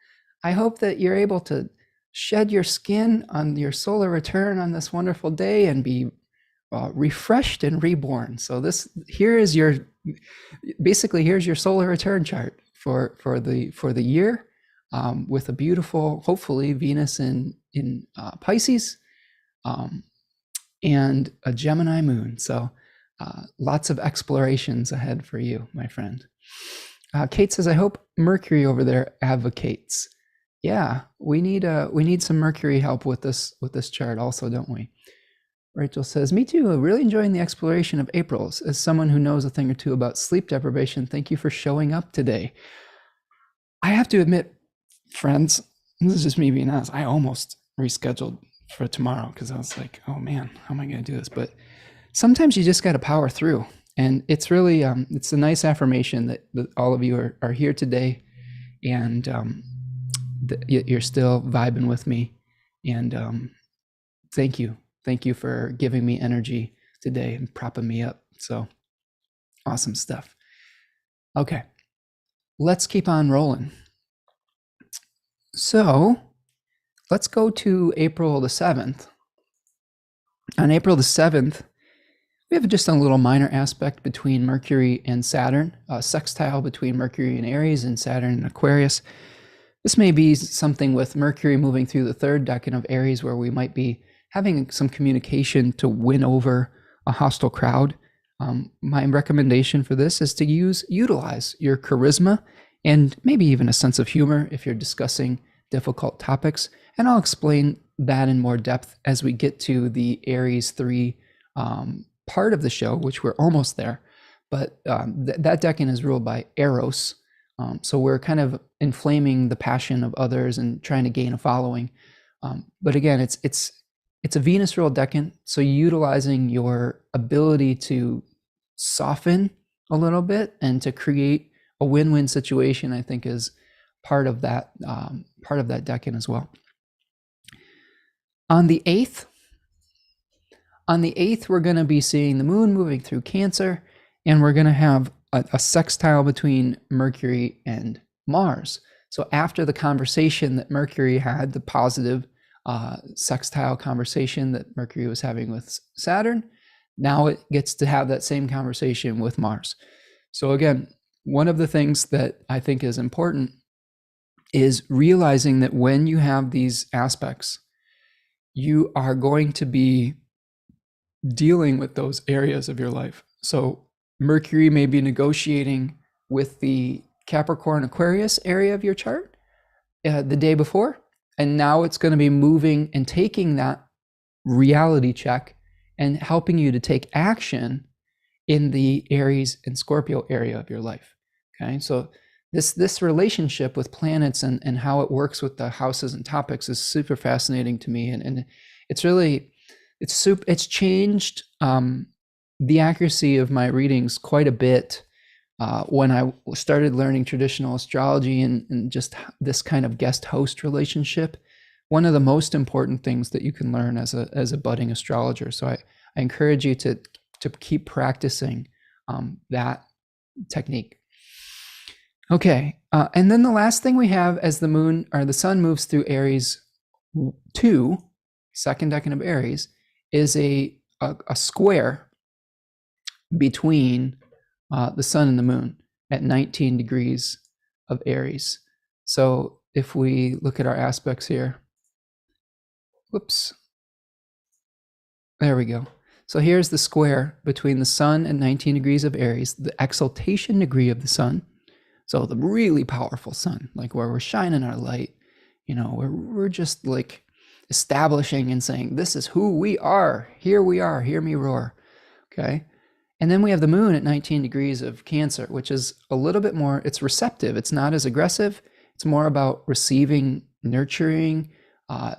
I hope that you're able to shed your skin on your solar return on this wonderful day and be refreshed and reborn. So here's your solar return chart for the year, with a beautiful, hopefully, Venus in Pisces, and a Gemini moon. So lots of explorations ahead for you, my friend. Kate says, I hope Mercury over there advocates. Yeah, we need some Mercury help with this chart also, don't we? Rachel says, me too, really enjoying the exploration of April. As someone who knows a thing or two about sleep deprivation, thank you for showing up today. I have to admit, friends, this is just me being honest, I almost rescheduled for tomorrow because I was like, oh man, how am I going to do this? But sometimes you just got to power through. And it's really, it's a nice affirmation that all of you are here today, and you're still vibing with me. And thank you. Thank you for giving me energy today and propping me up. So awesome stuff. Okay, let's keep on rolling. So let's go to April the 7th. On April the 7th, we have just a little minor aspect between Mercury and Saturn, a sextile between Mercury and Aries and Saturn and Aquarius. This may be something with Mercury moving through the third decan of Aries, where we might be having some communication to win over a hostile crowd. My recommendation for this is to utilize your charisma and maybe even a sense of humor if you're discussing difficult topics. And I'll explain that in more depth as we get to the Aries 3 part of the show, which we're almost there. But that decan is ruled by Eros. So we're kind of inflaming the passion of others and trying to gain a following. But again, it's a Venus ruled decan, so utilizing your ability to soften a little bit and to create a win-win situation, I think, is part of that decan as well. On the 8th, we're going to be seeing the moon moving through Cancer, and we're going to have a sextile between Mercury and Mars. So after the conversation that Mercury had, the positive sextile conversation that Mercury was having with Saturn, now it gets to have that same conversation with Mars. So again, one of the things that I think is important is realizing that when you have these aspects, you are going to be dealing with those areas of your life. So Mercury may be negotiating with the Capricorn Aquarius area of your chart the day before, and now it's going to be moving and taking that reality check and helping you to take action in the Aries and Scorpio area of your life. Okay, so this relationship with planets and how it works with the houses and topics is super fascinating to me, and it's changed the accuracy of my readings quite a bit when I started learning traditional astrology and just this kind of guest host relationship. One of the most important things that you can learn as a budding astrologer. So I encourage you to keep practicing that technique. Okay, and then the last thing we have as the sun moves through Aries 2, second decan of Aries, is a square between the sun and the moon at 19 degrees of Aries. So if we look at our aspects here, whoops, there we go. So here's the square between the sun at 19 degrees of Aries, the exaltation degree of the sun. So the really powerful sun, like where we're shining our light, we're just like establishing and saying, this is who we are, hear me roar. Okay. And then we have the moon at 19 degrees of Cancer, which is a little bit more, it's receptive. It's not as aggressive. It's more about receiving, nurturing.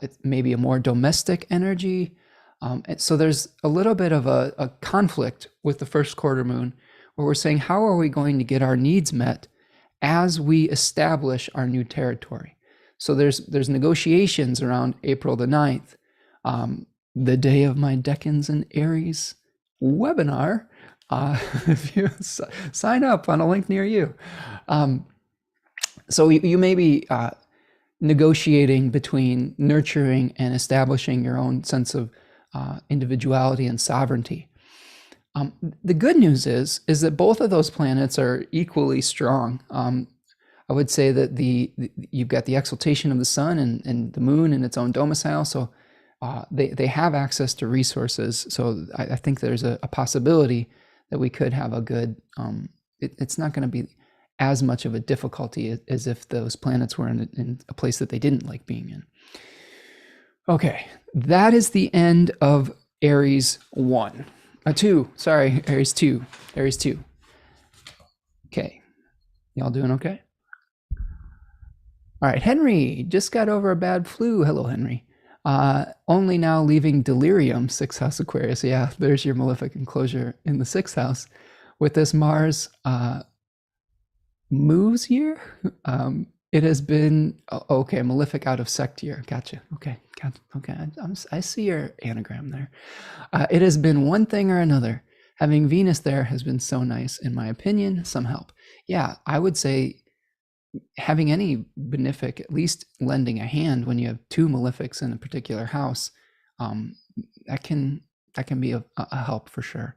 It's maybe a more domestic energy. And so there's a little bit of a conflict with the first quarter moon, where we're saying, how are we going to get our needs met as we establish our new territory? So there's negotiations around April the 9th, the day of my decans in Aries. webinar. If you sign up on a link near you. So you may be negotiating between nurturing and establishing your own sense of individuality and sovereignty. The good news is that both of those planets are equally strong. I would say that you've got the exaltation of the sun and the moon in its own domicile, so they have access to resources. So I think there's a possibility that we could have a good. It's not going to be as much of a difficulty as if those planets were in a place that they didn't like being in. Okay, that is the end of Aries 1. 2, sorry, Aries 2. Aries 2. Okay, y'all doing okay? All right, Henry just got over a bad flu. Hello, Henry. Only now leaving delirium, 6th house Aquarius. Yeah, there's your malefic enclosure in the 6th house. With this Mars moves year, it has been, okay, malefic out of sect year. Gotcha. Okay. I see your anagram there. It has been one thing or another. Having Venus there has been so nice, in my opinion, some help. Yeah, I would say having any benefic, at least lending a hand when you have 2 malefics in a particular house, that can be a help for sure.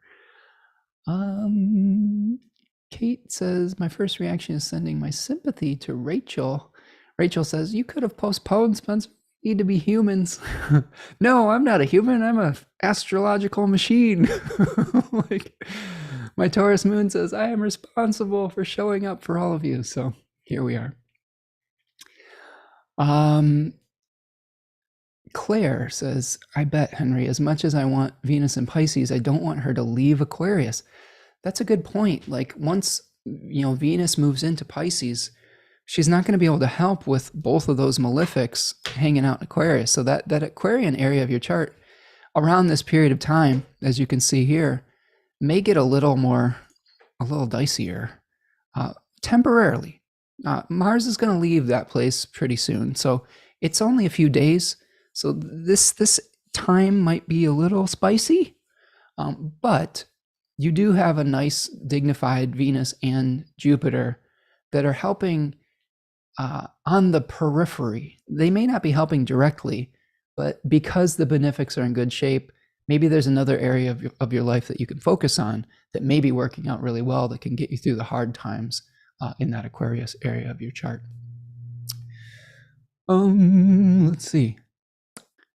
Kate says, my first reaction is sending my sympathy to Rachel. Rachel says, you could have postponed, Spencer. Need to be humans. No, I'm not a human. I'm a astrological machine. Like my Taurus moon says, I am responsible for showing up for all of you. So here we are. Claire says, I bet, Henry, as much as I want Venus in Pisces, I don't want her to leave Aquarius. That's a good point. Like once, Venus moves into Pisces, she's not going to be able to help with both of those malefics hanging out in Aquarius. So that Aquarian area of your chart around this period of time, as you can see here, may get a little dicier temporarily. Mars is going to leave that place pretty soon. So it's only a few days. So this time might be a little spicy, but you do have a nice dignified Venus and Jupiter that are helping on the periphery. They may not be helping directly, but because the benefics are in good shape, maybe there's another area of your life that you can focus on that may be working out really well that can get you through the hard times in that Aquarius area of your chart. Let's see.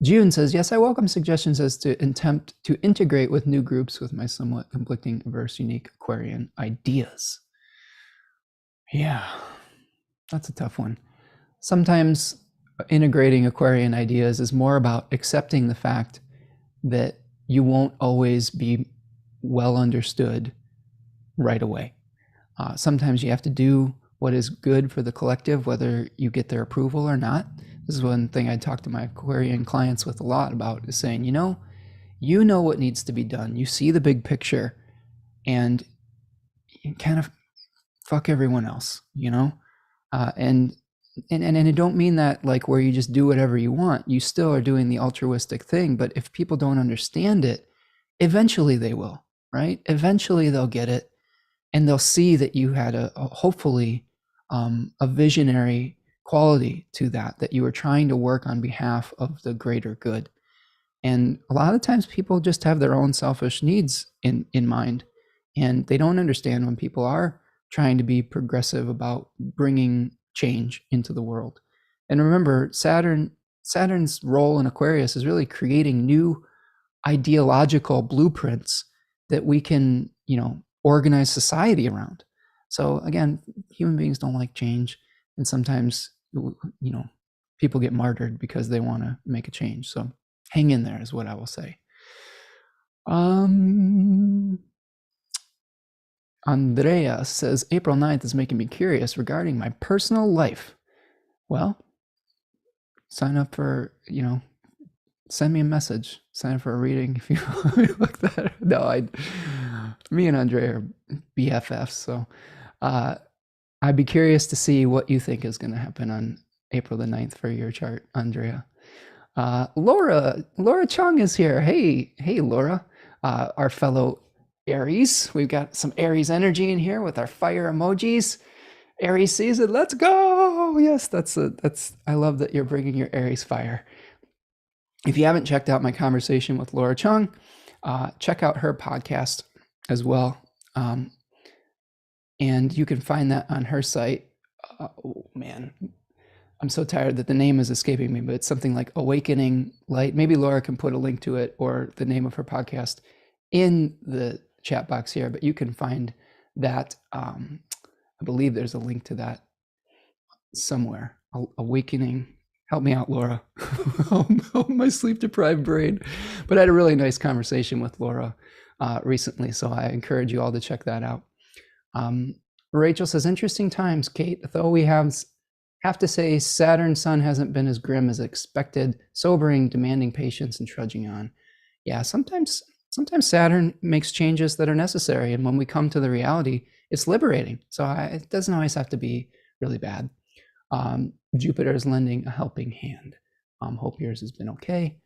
June says, yes, I welcome suggestions as to attempt to integrate with new groups with my somewhat conflicting, averse, unique Aquarian ideas. Yeah, that's a tough one. Sometimes integrating Aquarian ideas is more about accepting the fact that you won't always be well understood right away. Sometimes you have to do what is good for the collective, whether you get their approval or not. This is one thing I talk to my Aquarian clients with a lot about, is saying, you know what needs to be done. You see the big picture and you kind of fuck everyone else, and I don't mean that like where you just do whatever you want. You still are doing the altruistic thing, but if people don't understand it, eventually they will, right? Eventually they'll get it, and they'll see that you had hopefully a visionary quality to that you were trying to work on behalf of the greater good. And a lot of times people just have their own selfish needs in mind, and they don't understand when people are trying to be progressive about bringing change into the world. And remember, Saturn's role in Aquarius is really creating new ideological blueprints that we can, organize society around. So again, human beings don't like change, and sometimes, people get martyred because they want to make a change. So hang in there is what I will say. Andrea says, April 9th is making me curious regarding my personal life. Well, sign up for, send me a message. Sign up for a reading if you want me to look that. No, me and Andrea are BFFs. So I'd be curious to see what you think is going to happen on April the 9th for your chart, Andrea. Laura Chung is here. Hey, Laura. our fellow Aries. We've got some Aries energy in here with our fire emojis. Aries season, let's go! Yes, that's I love that you're bringing your Aries fire. If you haven't checked out my conversation with Laura Chung, check out her podcast as well. And you can find that on her site. Oh man, I'm so tired that the name is escaping me, but it's something like Awakening Light. Maybe Laura can put a link to it or the name of her podcast in the chat box here, but you can find that. I believe there's a link to that somewhere. Awakening. Help me out, Laura. Help my sleep-deprived brain. But I had a really nice conversation with Laura recently, so I encourage you all to check that out. Rachel says, interesting times, Kate. Though we have to say Saturn sun hasn't been as grim as expected, sobering, demanding patience, and trudging on. Yeah, sometimes Saturn makes changes that are necessary, and when we come to the reality, it's liberating. So it doesn't always have to be really bad. Jupiter is lending a helping hand. Hope yours has been okay.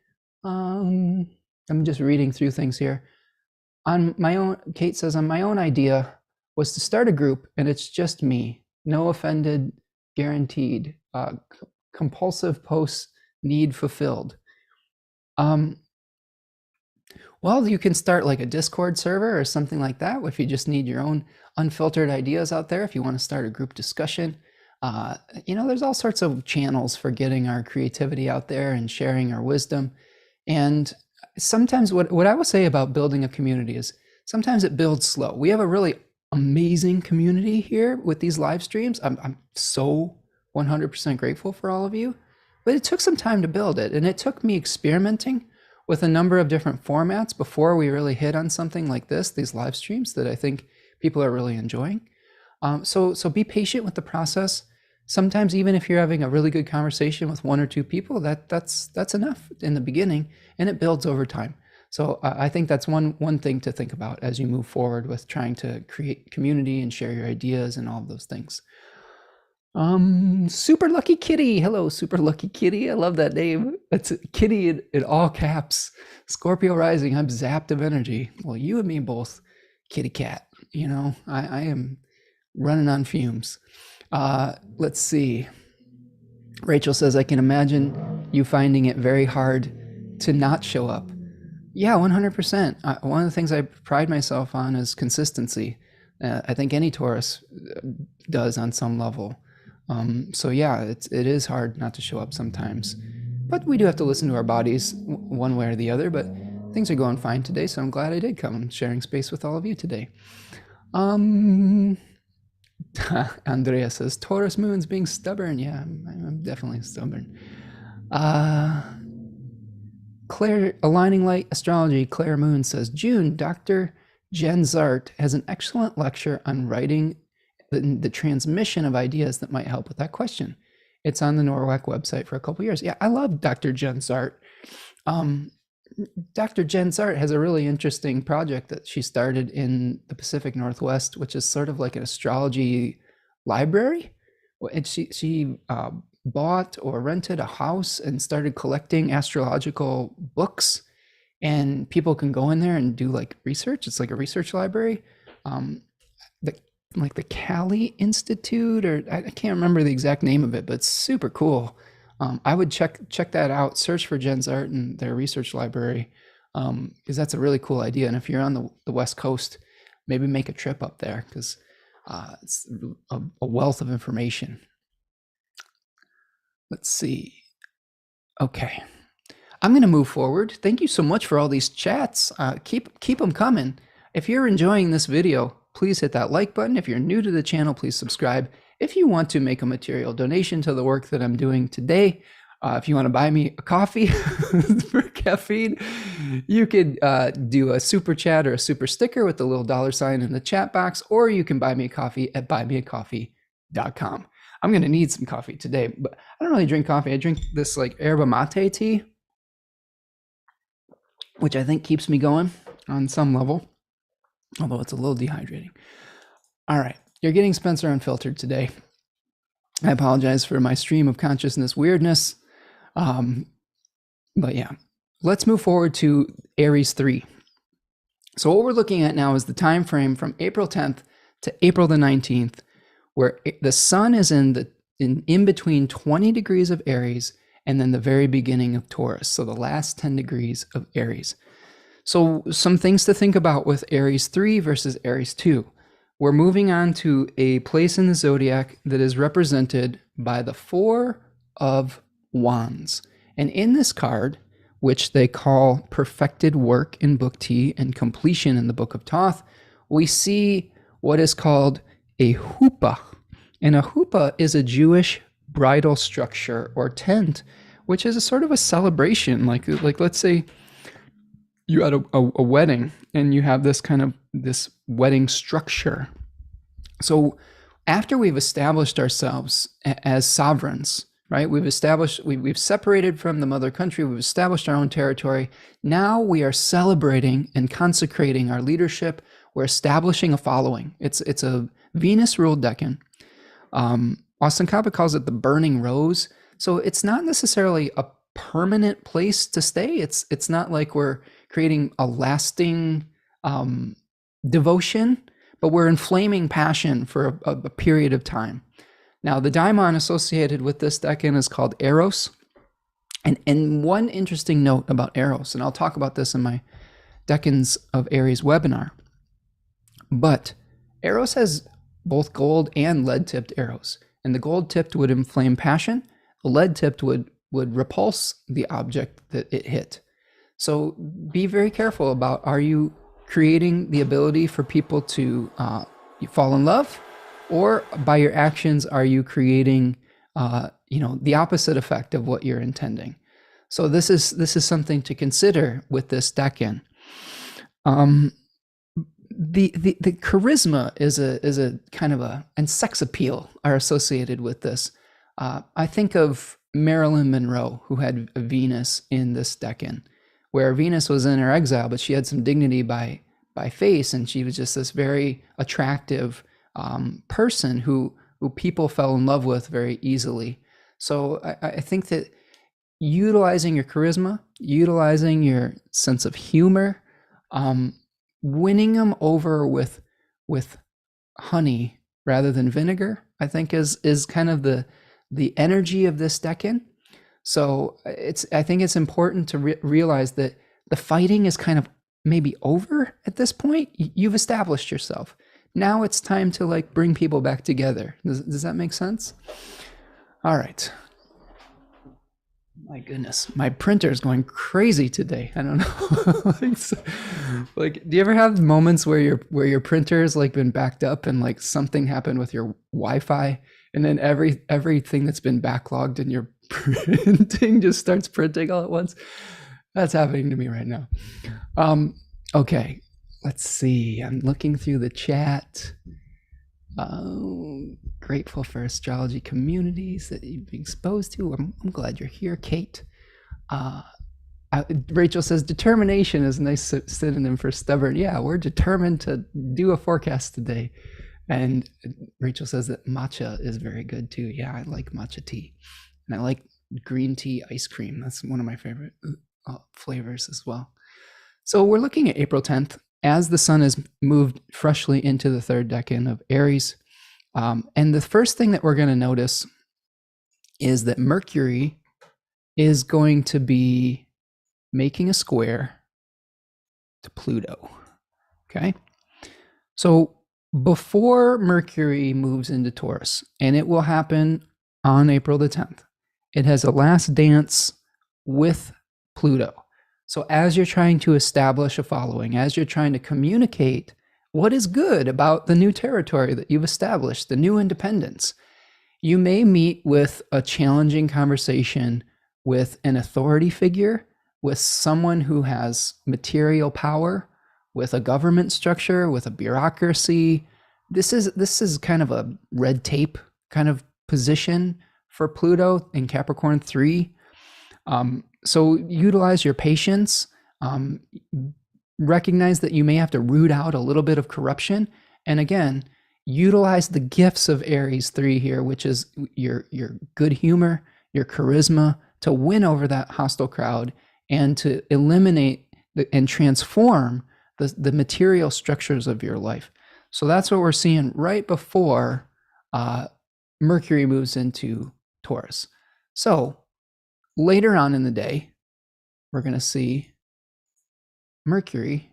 I'm just reading through things here. On my own, Kate says, on my own idea was to start a group, and it's just me. No offended, guaranteed. Compulsive posts need fulfilled. Well, you can start like a Discord server or something like that if you just need your own unfiltered ideas out there. If you want to start a group discussion, there's all sorts of channels for getting our creativity out there and sharing our wisdom. And sometimes what I will say about building a community is sometimes it builds slow. We have a really amazing community here with these live streams. I'm so 100% grateful for all of you, but it took some time to build it. And it took me experimenting with a number of different formats before we really hit on something like this, these live streams that I think people are really enjoying. So be patient with the process. Sometimes even if you're having a really good conversation with one or two people, that's enough in the beginning, and it builds over time. So I think that's one thing to think about as you move forward with trying to create community and share your ideas and all of those things. Super Lucky Kitty. Hello, Super Lucky Kitty. I love that name. That's Kitty in all caps. Scorpio rising. I'm zapped of energy. Well, you and me both, kitty cat. I am running on fumes. Let's see. Rachel says, I can imagine you finding it very hard to not show up. Yeah, 100%. One of the things I pride myself on is consistency. I think any Taurus does on some level. So yeah, it is hard not to show up sometimes, but we do have to listen to our bodies one way or the other, but things are going fine today. So I'm glad I did come. I'm sharing space with all of you today. Andrea says, Taurus moon's being stubborn. Yeah, I'm definitely stubborn. Claire, Aligning Light Astrology, Claire Moon says, June, Dr. Jen Zart has an excellent lecture on writing the transmission of ideas that might help with that question. It's on the NORWAC website for a couple years. Yeah, I love Dr. Jen Zart. Dr. Jen Zart has a really interesting project that she started in the Pacific Northwest, which is sort of like an astrology library. And she bought or rented a house and started collecting astrological books, and people can go in there and do like research. It's like a research library. The Cali Institute, or I can't remember the exact name of it, but it's super cool. I would check that out. Search for Jen Zart and their research library, because that's a really cool idea. And if you're on the West Coast, maybe make a trip up there, because it's a wealth of information. Let's see. Okay, I'm going to move forward. Thank you so much for all these chats. Keep them coming. If you're enjoying this video, please hit that like button. If you're new to the channel, please subscribe. If you want to make a material donation to the work that I'm doing today, if you want to buy me a coffee for caffeine, you could do a super chat or a super sticker with the little $ in the chat box, or you can buy me a coffee at buymeacoffee.com. I'm going to need some coffee today, but I don't really drink coffee. I drink this like yerba mate tea, which I think keeps me going on some level, although it's a little dehydrating. All right, you're getting Spencer Unfiltered today. I apologize for my stream of consciousness weirdness. But yeah, let's move forward to Aries 3. So what we're looking at now is the time frame from April 10th to April the 19th, where the sun is in between 20 degrees of Aries and then the very beginning of Taurus, so the last 10 degrees of Aries. So some things to think about with Aries 3 versus Aries 2. We're moving on to a place in the zodiac that is represented by the Four of Wands. And in this card, which they call perfected work in Book T and completion in the Book of Thoth, we see what is called a huppah. And a huppah is a Jewish bridal structure or tent, which is a sort of a celebration. Like let's say you had a wedding and you have this wedding structure. So after we've established ourselves as sovereigns, right? We've separated from the mother country. We've established our own territory. Now we are celebrating and consecrating our leadership. We're establishing a following. It's a Venus-ruled decan. Austin Coppock calls it the burning rose. So it's not necessarily a permanent place to stay. It's not like we're creating a lasting devotion, but we're inflaming passion for a period of time. Now, the daimon associated with this decan is called Eros. And one interesting note about Eros, and I'll talk about this in my Decans of Aries webinar, but Eros has both gold and lead-tipped arrows. And the gold-tipped would inflame passion. The lead-tipped would repulse the object that it hit. So be very careful about, are you creating the ability for people to fall in love? Or by your actions, are you creating the opposite effect of what you're intending? So this is something to consider with this decan. The charisma is a kind of and sex appeal are associated with this. I think of Marilyn Monroe, who had a Venus in this decan, where Venus was in her exile, but she had some dignity by face, and she was just this very attractive person who people fell in love with very easily. So I think that utilizing your charisma, utilizing your sense of humor, winning them over with honey rather than vinegar, I think is kind of the energy of this decan. So I think it's important to realize that the fighting is kind of maybe over at this point. You've established yourself. Now it's time to bring people back together. Does that make sense? All right. My goodness, my printer is going crazy today. I don't know. Do you ever have moments where your printer's been backed up and something happened with your Wi-Fi, and then everything that's been backlogged in your printing just starts printing all at once? That's happening to me right now. Okay, let's see. I'm looking through the chat. Grateful for astrology communities that you've been exposed to. I'm glad you're here, Kate. Rachel says determination is a nice synonym for stubborn. Yeah, we're determined to do a forecast today. And Rachel says that matcha is very good too. Yeah, I like matcha tea. And I like green tea ice cream. That's one of my favorite flavors as well. So we're looking at April 10th as the sun has moved freshly into the third decan of Aries. And the first thing that we're going to notice is that Mercury is going to be making a square to Pluto. Okay. So before Mercury moves into Taurus, and it will happen on April the 10th, it has a last dance with Pluto. So as you're trying to establish a following, as you're trying to communicate what is good about the new territory that you've established, the new independence, you may meet with a challenging conversation with an authority figure, with someone who has material power, with a government structure, with a bureaucracy. This is kind of a red tape kind of position for Pluto in Capricorn 3. So utilize your patience. Recognize that you may have to root out a little bit of corruption. And again, utilize the gifts of Aries 3 here, which is your good humor, your charisma, to win over that hostile crowd and to eliminate and transform the material structures of your life. So that's what we're seeing right before Mercury moves into Taurus. So later on in the day, we're going to see Mercury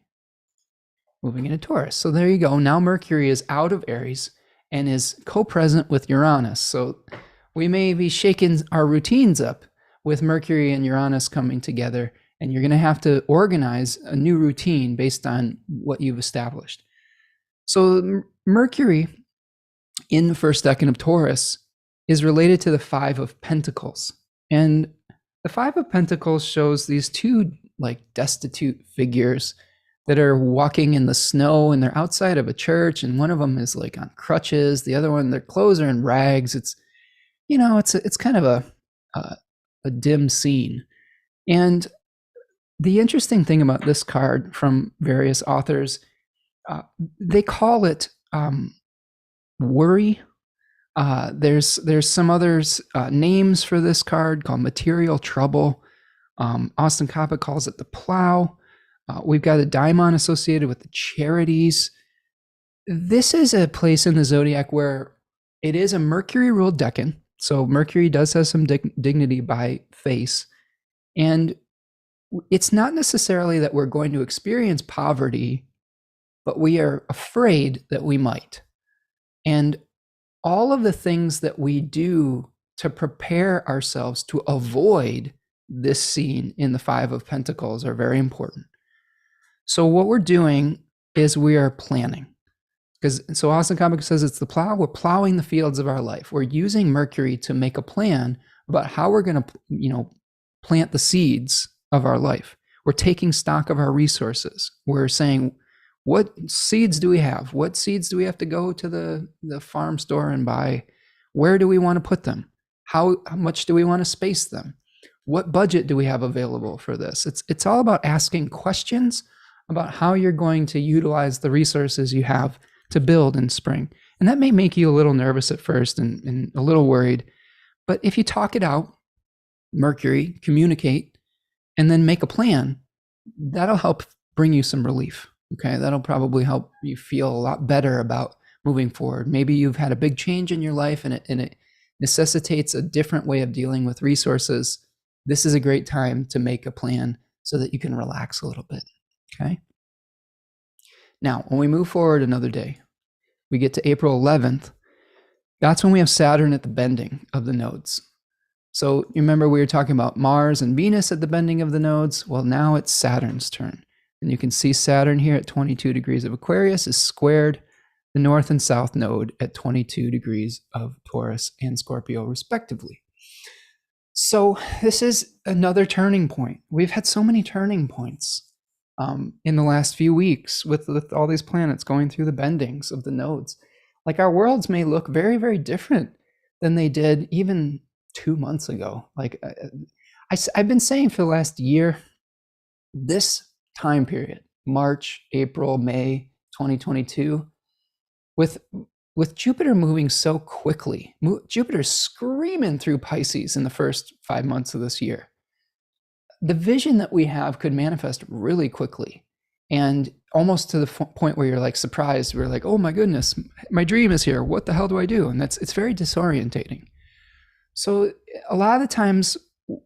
moving into Taurus. So there you go. Now Mercury is out of Aries and is co-present with Uranus. So we may be shaking our routines up with Mercury and Uranus coming together, and you're going to have to organize a new routine based on what you've established. So Mercury in the first decan of Taurus is related to the Five of Pentacles. And the Five of Pentacles shows these two like destitute figures that are walking in the snow, and they're outside of a church, and one of them is like on crutches, the other one, their clothes are in rags. It's, you know, it's kind of a dim scene. And the interesting thing about this card from various authors, they call it worry. There's some others names for this card called material trouble. Austin Coppock calls it the plow. We've got a daimon associated with the charities. This is a place in the zodiac where it is a Mercury ruled decan. So Mercury does have some dignity by face. And it's not necessarily that we're going to experience poverty, but we are afraid that we might. And all of the things that we do to prepare ourselves to avoid this scene in the Five of Pentacles are very important. So what we're doing is we are planning. So Austin Coppock says it's the plow. We're plowing the fields of our life. We're using Mercury to make a plan about how we're going to, plant the seeds of our life. We're taking stock of our resources. We're saying, what seeds do we have? What seeds do we have to go to the farm store and buy? Where do we want to put them? How much do we want to space them? What budget do we have available for this? It's all about asking questions about how you're going to utilize the resources you have to build in spring. And that may make you a little nervous at first and a little worried. But if you talk it out, Mercury, communicate, and then make a plan, that'll help bring you some relief. Okay, that'll probably help you feel a lot better about moving forward. Maybe you've had a big change in your life and it necessitates a different way of dealing with resources. This is a great time to make a plan so that you can relax a little bit. Okay. Now, when we move forward another day, we get to April 11th. That's when we have Saturn at the bending of the nodes. So you remember we were talking about Mars and Venus at the bending of the nodes. Well, now it's Saturn's turn. And you can see Saturn here at 22 degrees of Aquarius is squared the north and south node at 22 degrees of Taurus and Scorpio, respectively. So this is another turning point. We've had so many turning points in the last few weeks with all these planets going through the bendings of the nodes. Like our worlds may look very, very different than they did even 2 months ago. Like I've been saying for the last year, this time period, March, April, May 2022, with Jupiter moving so quickly, Jupiter's screaming through Pisces in the first 5 months of this year. The vision that we have could manifest really quickly, and almost to the point where you're like surprised. We're like, oh my goodness, my dream is here. What the hell do I do? And it's very disorientating. So a lot of the times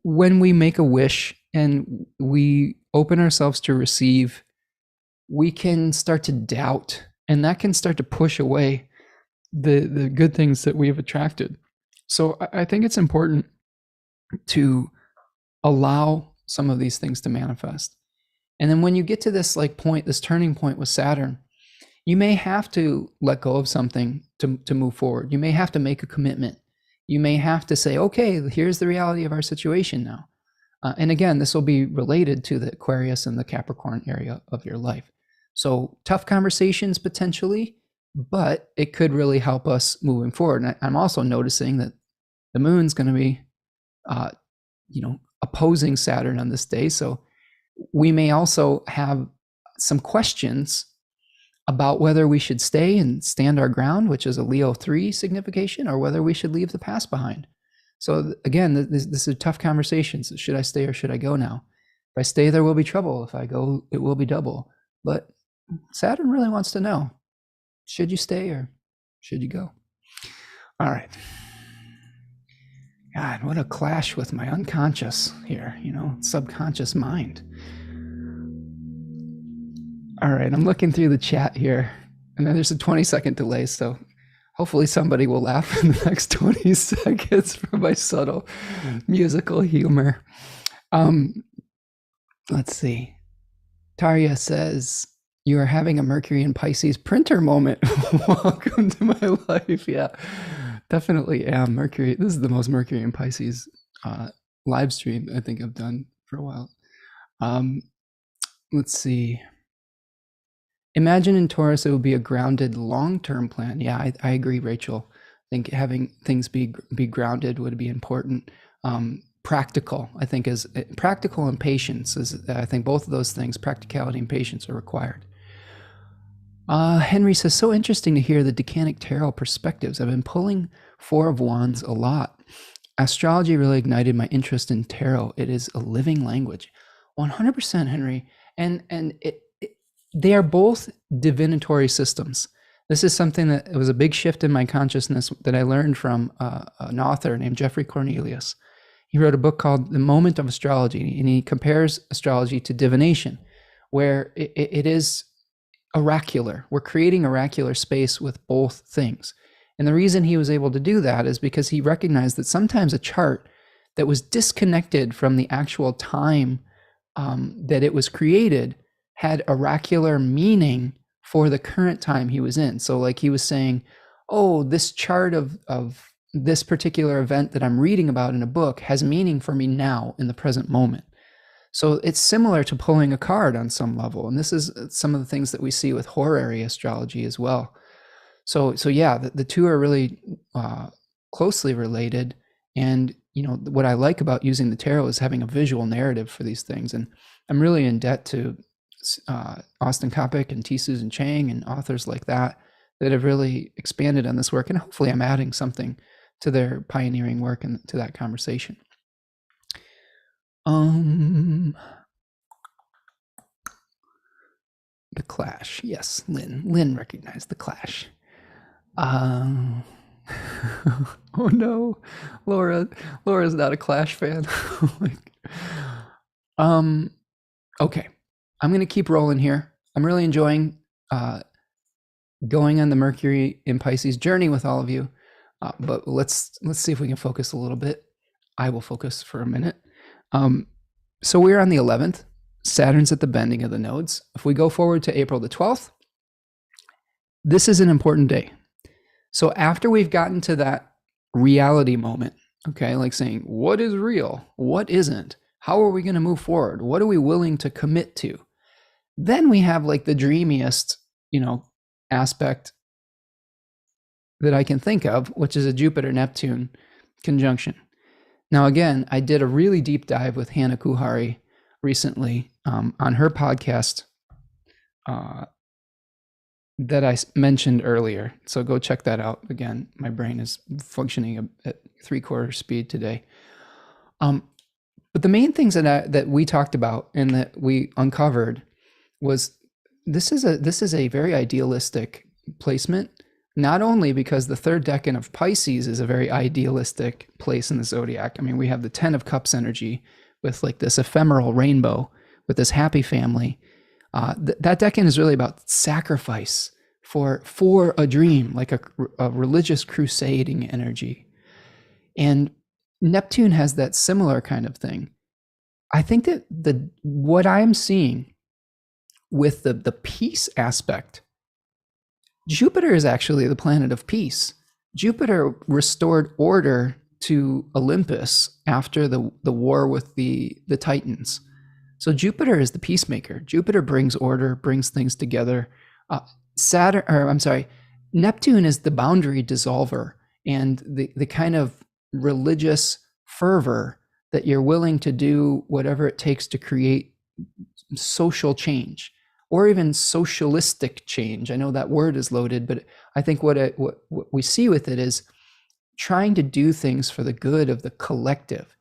when we make a wish and we open ourselves to receive, we can start to doubt, and that can start to push away the good things that we've attracted. So I think it's important to allow some of these things to manifest. And then when you get to this point, this turning point with Saturn, you may have to let go of something to move forward. You may have to make a commitment. You may have to say, okay, here's the reality of our situation now. And again, this will be related to the Aquarius and the Capricorn area of your life. So tough conversations potentially, but it could really help us moving forward. And I'm also noticing that the moon's going to be, opposing Saturn on this day. So we may also have some questions about whether we should stay and stand our ground, which is a Leo 3 signification, or whether we should leave the past behind. So again, this is tough conversations. Should I stay or should I go now? If I stay, there will be trouble. If I go, it will be double. But Saturn really wants to know, should you stay or should you go? All right. God, what a clash with my unconscious here, subconscious mind. All right, I'm looking through the chat here, and then there's a 20-second delay, so hopefully somebody will laugh in the next 20 seconds for my subtle musical humor. Let's see. Tarya says, you are having a Mercury and Pisces printer moment. Welcome to my life. Yeah, definitely am. Mercury. This is the most Mercury and Pisces live stream I think I've done for a while. Let's see. Imagine in Taurus, it would be a grounded long-term plan. Yeah, I agree, Rachel. I think having things be grounded would be important. Practical, I think, is practical, and patience is, I think both of those things, practicality and patience, are required. Henry says, so interesting to hear the Decanic Tarot perspectives. I've been pulling Four of Wands a lot. Astrology really ignited my interest in tarot. It is a living language. 100%, Henry. And they are both divinatory systems. This is something that was a big shift in my consciousness that I learned from an author named Jeffrey Cornelius. He wrote a book called The Moment of Astrology, and he compares astrology to divination, where it is oracular. We're creating oracular space with both things. And the reason he was able to do that is because he recognized that sometimes a chart that was disconnected from the actual time that it was created had oracular meaning for the current time he was in. So like he was saying, oh, this chart of this particular event that I'm reading about in a book has meaning for me now in the present moment. So it's similar to pulling a card on some level. And this is some of the things that we see with horary astrology as well. So yeah, the two are really closely related. And, what I like about using the tarot is having a visual narrative for these things. And I'm really in debt to Austin Coppock and T. Susan Chang and authors like that have really expanded on this work. And hopefully I'm adding something to their pioneering work and to that conversation. The Clash. Yes, Lynn recognized the Clash. Oh no, Laura's not a Clash fan. Okay, I'm gonna keep rolling here. I'm really enjoying going on the Mercury in Pisces journey with all of you. But let's see if we can focus a little bit. I will focus for a minute. So we're on the 11th. Saturn's at the bending of the nodes. If we go forward to April the 12th, this is an important day. So after we've gotten to that reality moment, okay, like saying, what is real? What isn't? How are we going to move forward? What are we willing to commit to? Then we have like the dreamiest, aspect that I can think of, which is a Jupiter-Neptune conjunction. Now, again, I did a really deep dive with Hannah Kuhari recently on her podcast that I mentioned earlier. So go check that out. Again, my brain is functioning at 3/4 speed today. But the main things that we talked about and that we uncovered was this is a very idealistic placement. Not only because the third decan of Pisces is a very idealistic place in the zodiac. I mean, we have the 10 of Cups energy with like this ephemeral rainbow with this happy family. That decan is really about sacrifice for a dream, like a religious crusading energy. And Neptune has that similar kind of thing. I think that what I'm seeing with the peace aspect, Jupiter is actually the planet of peace. Jupiter restored order to Olympus after the war with the Titans. So Jupiter is the peacemaker. Jupiter brings order, brings things together. Neptune is the boundary dissolver and the kind of religious fervor that you're willing to do whatever it takes to create social change. Or even socialistic change. I know that word is loaded, but I think what we see with it is trying to do things for the good of the collective.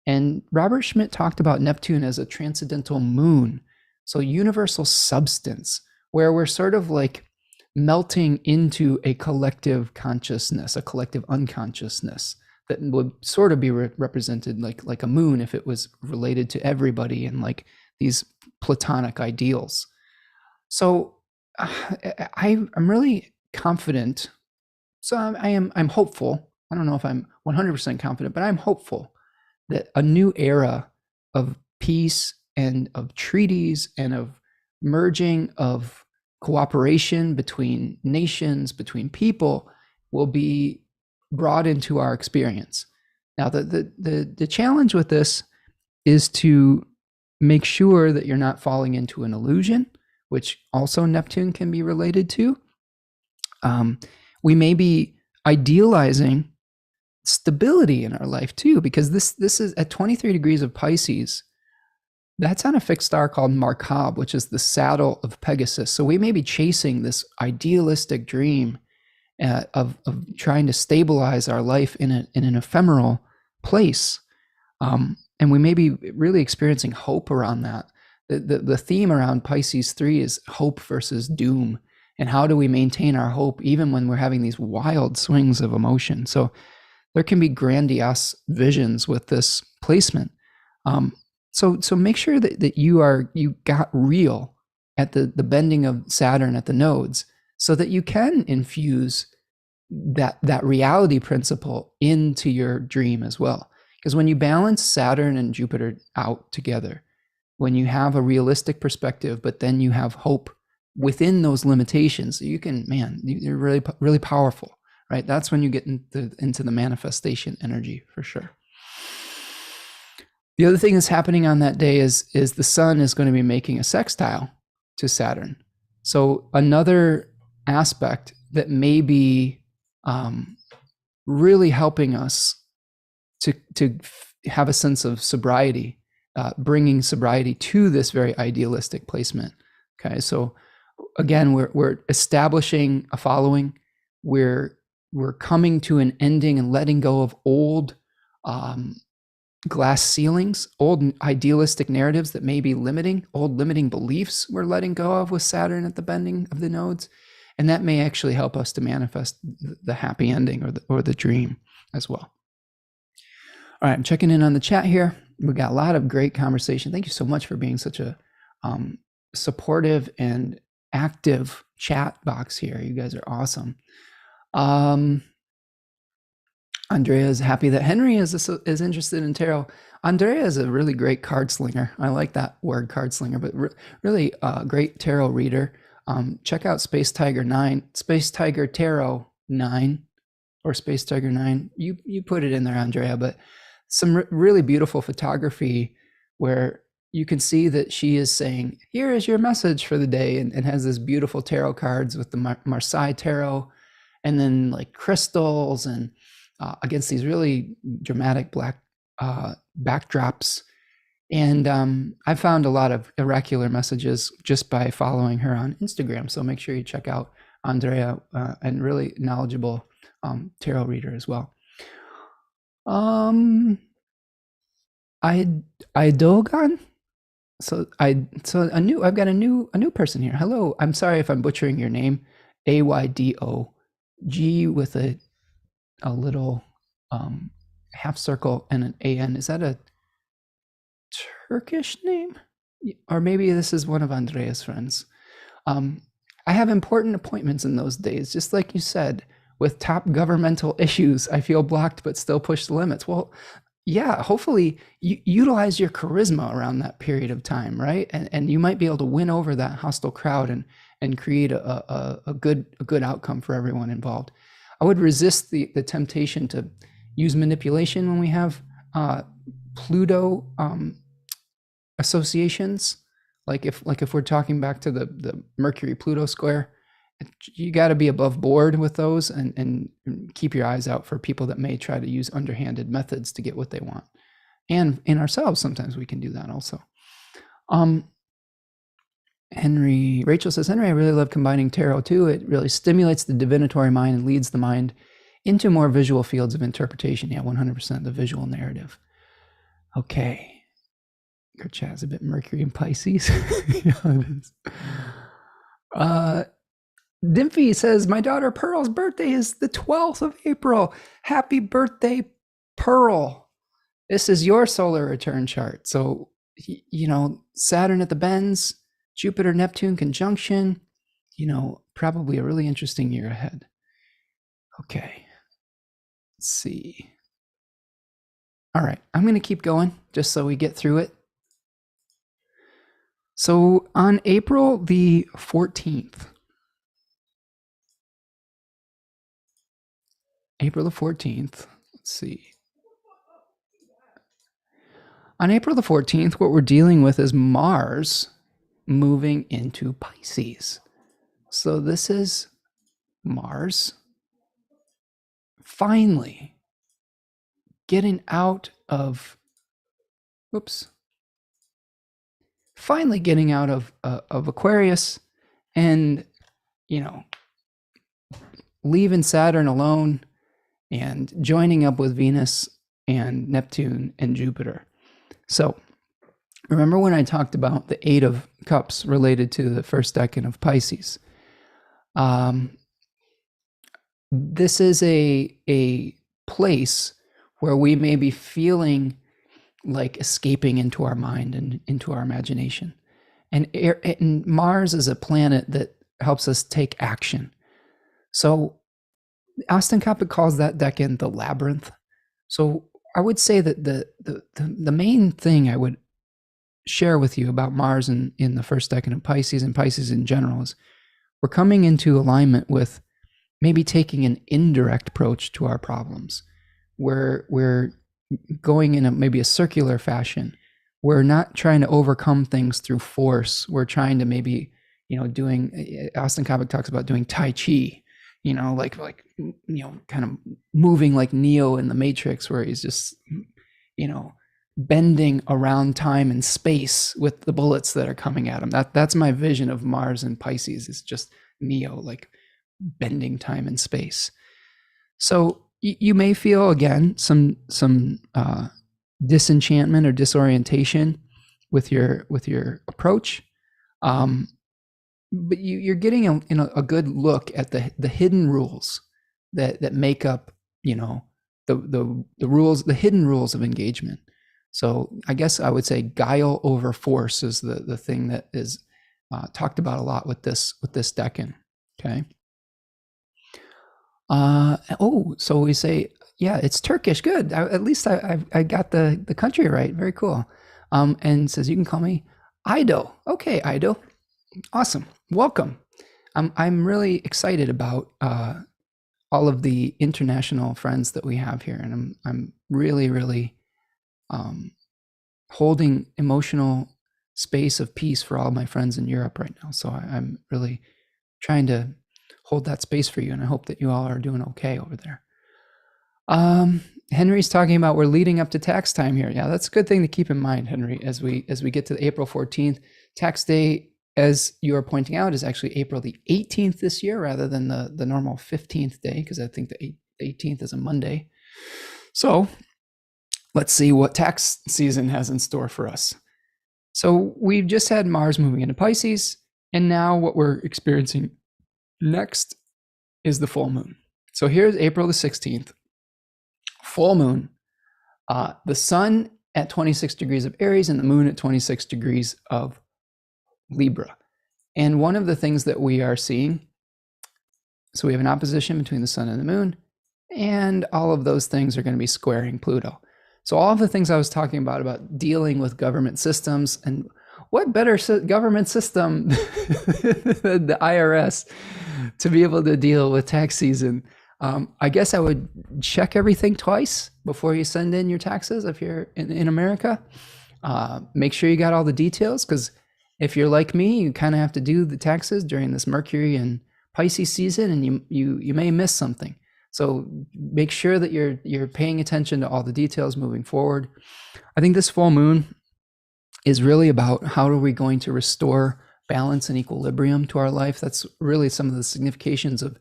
And Robert Schmidt talked about Neptune as a transcendental moon, so universal substance, where we're sort of like melting into a collective consciousness, a collective unconsciousness that would sort of be represented like a moon if it was related to everybody and like these platonic ideals. So I'm really confident. So I'm hopeful. I don't know if I'm 100% confident, but I'm hopeful that a new era of peace and of treaties and of merging of cooperation between nations, between people, will be brought into our experience. Now, the challenge with this is to make sure that you're not falling into an illusion, which also Neptune can be related to. We may be idealizing stability in our life too, because this is at 23 degrees of Pisces. That's on a fixed star called Markab, which is the saddle of Pegasus. So we may be chasing this idealistic dream of trying to stabilize our life in an ephemeral place. And we may be really experiencing hope around that. The theme around Pisces 3 is hope versus doom. And how do we maintain our hope even when we're having these wild swings of emotion? So there can be grandiose visions with this placement. So make sure that you got real at the bending of Saturn at the nodes, so that you can infuse that reality principle into your dream as well. Because when you balance Saturn and Jupiter out together, when you have a realistic perspective, but then you have hope within those limitations, you can, you're really, really powerful, right? That's when you get into the manifestation energy for sure. The other thing that's happening on that day is the sun is going to be making a sextile to Saturn. So another aspect that may be really helping us to have a sense of sobriety, bringing sobriety to this very idealistic placement. Okay, so again, we're establishing a following. We're coming to an ending and letting go of old glass ceilings, old idealistic narratives that may be limiting, old limiting beliefs we're letting go of with Saturn at the bending of the nodes. And that may actually help us to manifest the happy ending or the dream as well. All right, I'm checking in on the chat here. We got a lot of great conversation. Thank you so much for being such a supportive and active chat box here. You guys are awesome. Andrea is happy that Henry is interested in tarot. Andrea is a really great card slinger. I like that word, card slinger, but really great tarot reader. Check out Space Tiger 9, Space Tiger Tarot 9, or Space Tiger 9. You put it in there, Andrea, but some really beautiful photography where you can see that she is saying, here is your message for the day, and has this beautiful tarot cards with the Marseille Tarot, and then like crystals and against these really dramatic black backdrops. And I found a lot of oracular messages just by following her on Instagram. So make sure you check out Andrea, and really knowledgeable tarot reader as well. Idogan. I've got a new person here. Hello. I'm sorry if I'm butchering your name. AYDO G with a little half circle and an AN. Is that a Turkish name? Or maybe this is one of Andrea's friends. I have important appointments in those days, just like you said, with top governmental issues. I feel blocked but still push the limits. Well, yeah, hopefully you utilize your charisma around that period of time, right? And you might be able to win over that hostile crowd and create a good outcome for everyone involved. I would resist the temptation to use manipulation when we have Pluto associations. Like if we're talking back to the Mercury Pluto square, you got to be above board with those and keep your eyes out for people that may try to use underhanded methods to get what they want. And in ourselves, sometimes we can do that also. Rachel says, Henry, I really love combining tarot too. It really stimulates the divinatory mind and leads the mind into more visual fields of interpretation. Yeah, 100% the visual narrative. Okay. Your chat is a bit Mercury and Pisces. Yeah, it is. Dimphy says, my daughter Pearl's birthday is the 12th of April. Happy birthday, Pearl. This is your solar return chart. So, Saturn at the bends, Jupiter-Neptune conjunction, probably a really interesting year ahead. Okay. Let's see. All right. I'm going to keep going just so we get through it. So on April the 14th, let's see. On April the 14th, what we're dealing with is Mars moving into Pisces. So this is Mars finally getting out of, Aquarius and, leaving Saturn alone and joining up with Venus and Neptune and Jupiter. So remember when I talked about the Eight of Cups related to the first decan of Pisces? This is a place where we may be feeling like escaping into our mind and into our imagination. And Mars is a planet that helps us take action. So Austin Coppock calls that decan the labyrinth. So I would say that the main thing I would share with you about Mars in the first decan of Pisces and Pisces in general is we're coming into alignment with maybe taking an indirect approach to our problems. We're going in maybe a circular fashion. We're not trying to overcome things through force. We're trying to maybe, doing, Austin Coppock talks about doing Tai Chi, kind of moving like Neo in the Matrix, where he's just, bending around time and space with the bullets that are coming at him. That's my vision of Mars and Pisces, is just Neo, like bending time and space. So you may feel again some disenchantment or disorientation with your approach, but you're getting a good look at the hidden rules that make up the rules, the hidden rules of engagement. So I guess I would say guile over force is the thing that is talked about a lot with this decan. Okay. So we say, yeah, it's Turkish. Good. At least I got the country right. Very cool. And says, you can call me Ido. Okay, Ido. Awesome. Welcome. I'm really excited about all of the international friends that we have here, and I'm really, really holding emotional space of peace for all my friends in Europe right now. So I'm really trying to hold that space for you, and I hope that you all are doing okay over there. Henry's talking about we're leading up to tax time here. Yeah, that's a good thing to keep in mind, Henry, as we get to April 14th. Tax day, as you are pointing out, is actually April the 18th this year rather than the normal 15th day, because I think the 18th is a Monday. So let's see what tax season has in store for us. So we've just had Mars moving into Pisces, and now what we're experiencing next is the full moon. So here's April the 16th, full moon, the sun at 26 degrees of Aries and the moon at 26 degrees of Libra. And one of the things that we are seeing, so we have an opposition between the sun and the moon, and all of those things are going to be squaring Pluto. So all of the things I was talking about dealing with government systems, and what better government system than the IRS to be able to deal with tax season. I guess I would check everything twice before you send in your taxes if you're in America. Make sure you got all the details, because if you're like me, you kind of have to do the taxes during this Mercury and Pisces season, and you may miss something. So make sure that you're paying attention to all the details moving forward. I think this full moon is really about how are we going to restore balance and equilibrium to our life. That's really some of the significations of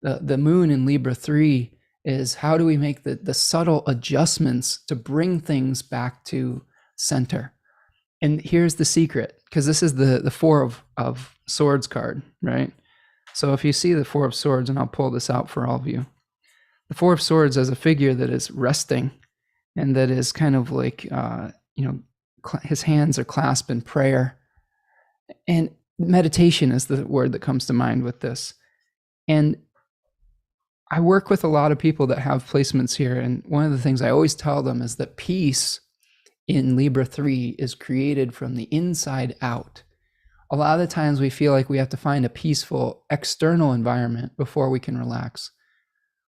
the moon in Libra 3, is how do we make the subtle adjustments to bring things back to center. And here's the secret, because this is the four of Swords card, right? So if you see the Four of Swords, and I'll pull this out for all of you, the Four of Swords as a figure that is resting and that is kind of like, his hands are clasped in prayer. And meditation is the word that comes to mind with this. And I work with a lot of people that have placements here. And one of the things I always tell them is that peace in Libra 3 is created from the inside out. A lot of the times we feel like we have to find a peaceful external environment before we can relax.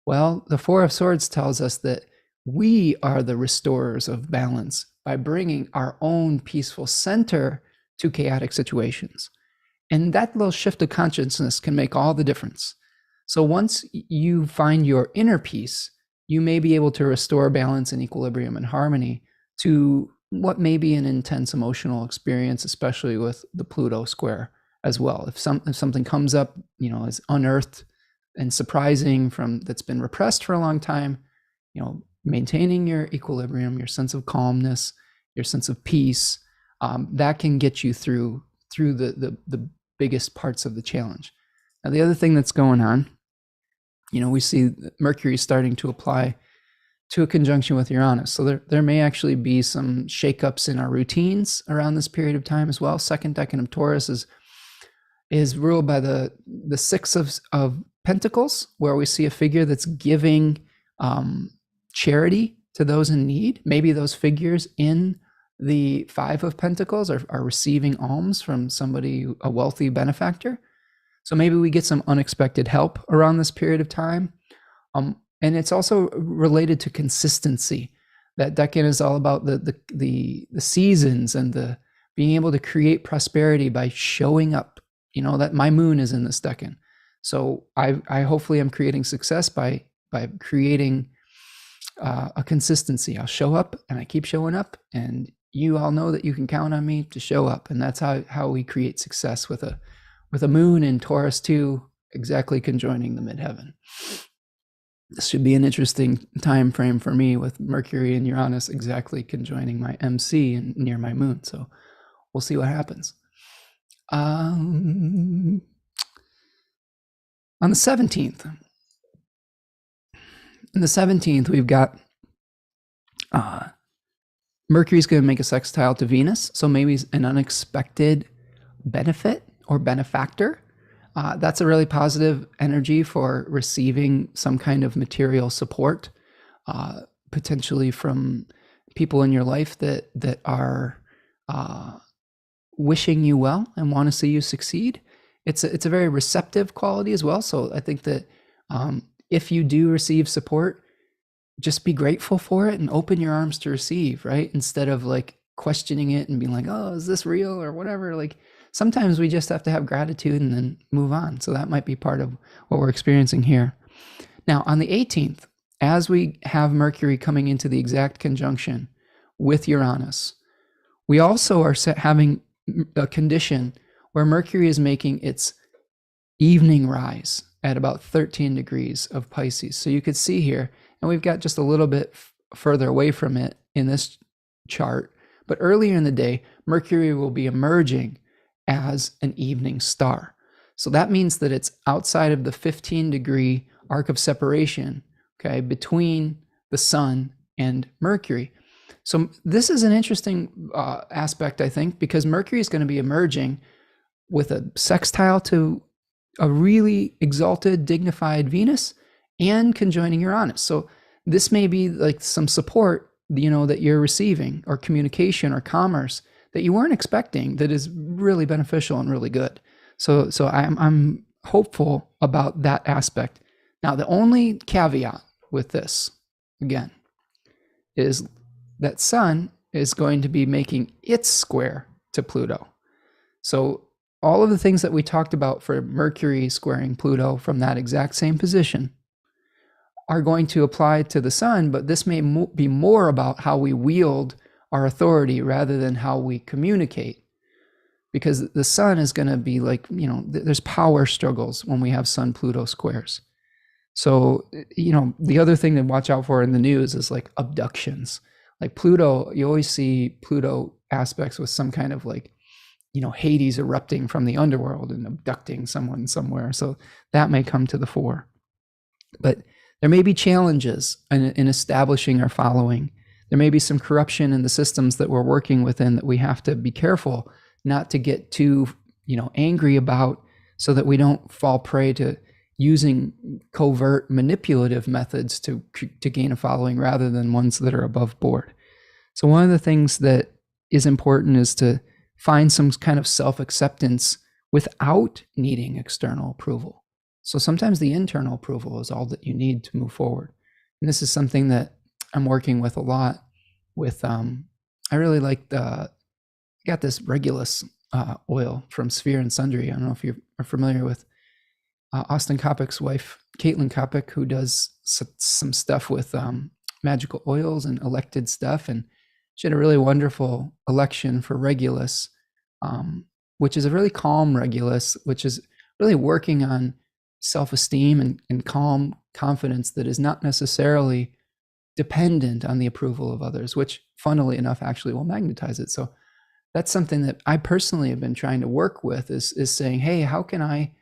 Well, the Four of Swords tells us that we are the restorers of balance by bringing our own peaceful center to chaotic situations. And that little shift of consciousness can make all the difference. So once you find your inner peace, you may be able to restore balance and equilibrium and harmony to what may be an intense emotional experience, especially with the Pluto square as well. If something comes up, is unearthed and surprising that's been repressed for a long time, maintaining your equilibrium, your sense of calmness, your sense of peace, that can get you through the biggest parts of the challenge. Now, the other thing that's going on, we see Mercury starting to apply to a conjunction with Uranus. So there may actually be some shakeups in our routines around this period of time as well. Second decan of Taurus is ruled by the Six of Pentacles, where we see a figure that's giving charity to those in need. Maybe those figures in the Five of Pentacles are receiving alms from somebody, a wealthy benefactor. So maybe we get some unexpected help around this period of time. And it's also related to consistency. That decan is all about the seasons and the being able to create prosperity by showing up. That my moon is in this decan. So I hopefully am creating success by creating a consistency. I'll show up and I keep showing up, and you all know that you can count on me to show up. And that's how we create success with a moon in Taurus 2 exactly conjoining the midheaven. This should be an interesting time frame for me with Mercury and Uranus exactly conjoining my MC and near my moon. So we'll see what happens. On the 17th, we've got Mercury's going to make a sextile to Venus. So maybe an unexpected benefit or benefactor. That's a really positive energy for receiving some kind of material support, potentially from people in your life that are wishing you well and want to see you succeed. It's a very receptive quality as well. So I think that if you do receive support, just be grateful for it and open your arms to receive, right? Instead of like questioning it and being like, oh, is this real or whatever? Like, sometimes we just have to have gratitude and then move on. So that might be part of what we're experiencing here. Now, on the 18th, as we have Mercury coming into the exact conjunction with Uranus, we also are having a condition where Mercury is making its evening rise at about 13 degrees of Pisces. So you could see here, and we've got just a little bit further away from it in this chart, but earlier in the day, Mercury will be emerging as an evening star. So that means that it's outside of the 15-degree arc of separation, okay, between the sun and Mercury. So this is an interesting aspect, I think, because Mercury is going to be emerging with a sextile to a really exalted, dignified Venus and conjoining Uranus. So this may be like some support, that you're receiving, or communication or commerce that you weren't expecting, that is really beneficial and really good. So I'm hopeful about that aspect. Now, the only caveat with this, again, is that Sun is going to be making its square to Pluto. So all of the things that we talked about for Mercury squaring Pluto from that exact same position are going to apply to the Sun, but this may be more about how we wield our authority rather than how we communicate, because the Sun is going to be like, there's power struggles when we have Sun-Pluto squares. So, the other thing to watch out for in the news is like abductions. Like Pluto, you always see Pluto aspects with some kind of like Hades erupting from the underworld and abducting someone somewhere. So that may come to the fore. But there may be challenges in establishing our following. There may be some corruption in the systems that we're working within that we have to be careful not to get too, angry about, so that we don't fall prey to using covert manipulative methods to gain a following rather than ones that are above board. So one of the things that is important is to find some kind of self-acceptance without needing external approval. So sometimes the internal approval is all that you need to move forward. And this is something that I'm working with a lot with, I really like got this Regulus oil from Sphere and Sundry. I don't know if you are familiar with Austin Kopic's wife, Caitlin Kopic, who does some stuff with magical oils and elected stuff. And she had a really wonderful election for Regulus, which is a really calm Regulus, which is really working on self-esteem and calm confidence that is not necessarily dependent on the approval of others, which funnily enough actually will magnetize it. So that's something that I personally have been trying to work with is saying, hey, how can I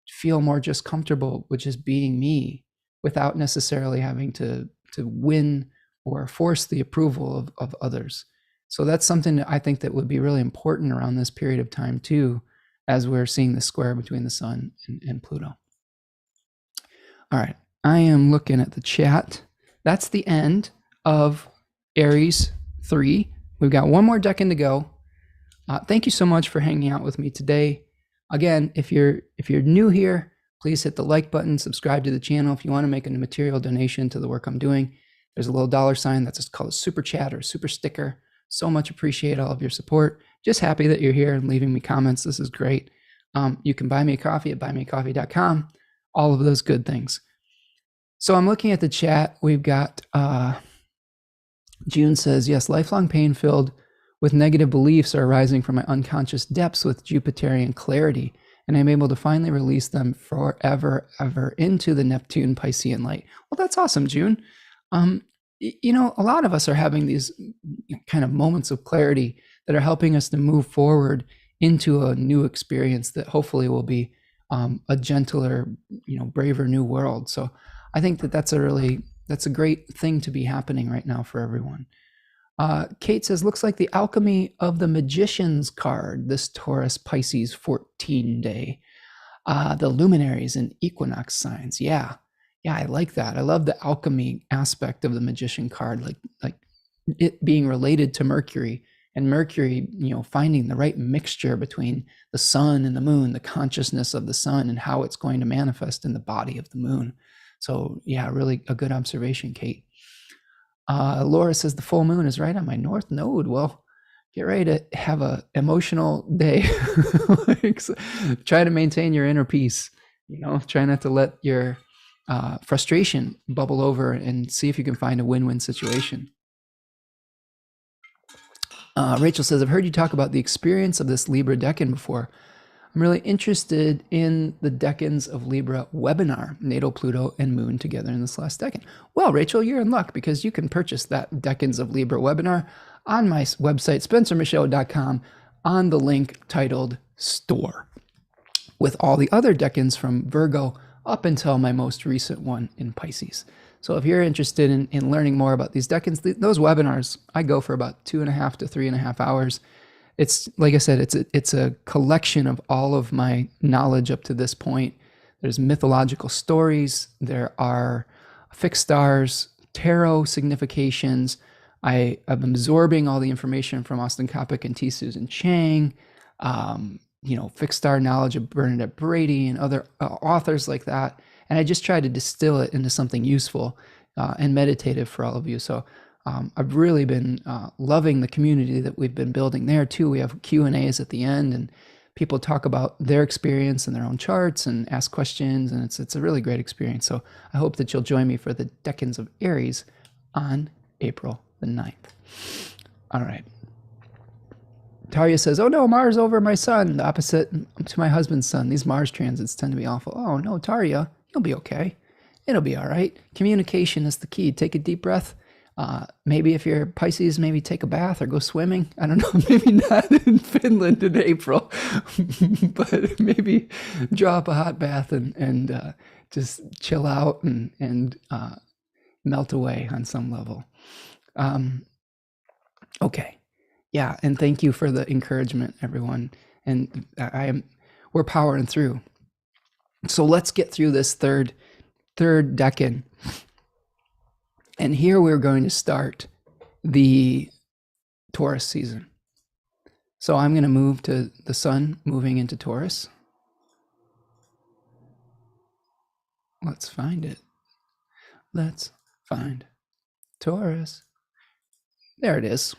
feel more just comfortable with just being me without necessarily having to win or force the approval of others. So that's something that I think that would be really important around this period of time too, as we're seeing the square between the sun and Pluto. All right, I am looking at the chat. That's the end of Aries 3. We've got one more decan to go. Thank you so much for hanging out with me today. Again, if you're new here, please hit the like button, subscribe to the channel. If you want to make a material donation to the work I'm doing, there's a little $sign that's just called a super chat or super sticker. So much appreciate all of your support. Just happy that you're here and leaving me comments. This is great. You can buy me a coffee at buymeacoffee.com. All of those good things. So I'm looking at the chat. We've got June says, yes, lifelong pain filled with negative beliefs are arising from my unconscious depths with Jupiterian clarity, and I'm able to finally release them forever, ever into the Neptune Piscean light. Well, that's awesome, June. A lot of us are having these kind of moments of clarity that are helping us to move forward into a new experience that hopefully will be a gentler, braver new world. So I think that's a great thing to be happening right now for everyone. Kate says, looks like the alchemy of the magician's card, this Taurus Pisces 14 day, the luminaries and equinox signs. Yeah, I like that. I love the alchemy aspect of the magician card, like it being related to Mercury, and Mercury, finding the right mixture between the sun and the moon, the consciousness of the sun and how it's going to manifest in the body of the moon. So yeah, really a good observation, Kate. Laura says the full moon is right on my north node. Well, get ready to have a emotional day. Try to maintain your inner peace. Try not to let your frustration bubble over, and see if you can find a win-win situation. Rachel says, I've heard you talk about the experience of this Libra decan before. I'm really interested in the Decans of Libra webinar, Natal Pluto and Moon together in this last decan. Well, Rachel, you're in luck because you can purchase that Decans of Libra webinar on my website, spencermichaud.com, on the link titled Store, with all the other decans from Virgo up until my most recent one in Pisces. So if you're interested in learning more about these decans, those webinars, I go for about 2.5 to 3.5 hours. It's like I said, it's a collection of all of my knowledge up to this point. There's mythological stories. There are fixed stars, tarot significations. I'm absorbing all the information from Austin Kopic and T. Susan Chang, fixed star knowledge of Bernadette Brady and other authors like that. And I just try to distill it into something useful and meditative for all of you. So I've really been loving the community that we've been building there too. We have Q&As at the end, and people talk about their experience and their own charts and ask questions, and it's a really great experience. So I hope that you'll join me for the Decans of Aries on April the 9th. All right. Taria says, oh no, Mars over my sun, the opposite to my husband's sun. These Mars transits tend to be awful. Oh no, Taria, you'll be okay. It'll be all right. Communication is the key. Take a deep breath. Maybe if you're Pisces, maybe take a bath or go swimming. I don't know, maybe not in Finland in April, but maybe draw up a hot bath and just chill out and melt away on some level. Okay. Yeah. And thank you for the encouragement, everyone. And we're powering through. So let's get through this third decan. And here we're going to start the Taurus season. So I'm going to move to the sun moving into Taurus. Let's find it. Let's find Taurus. There it is.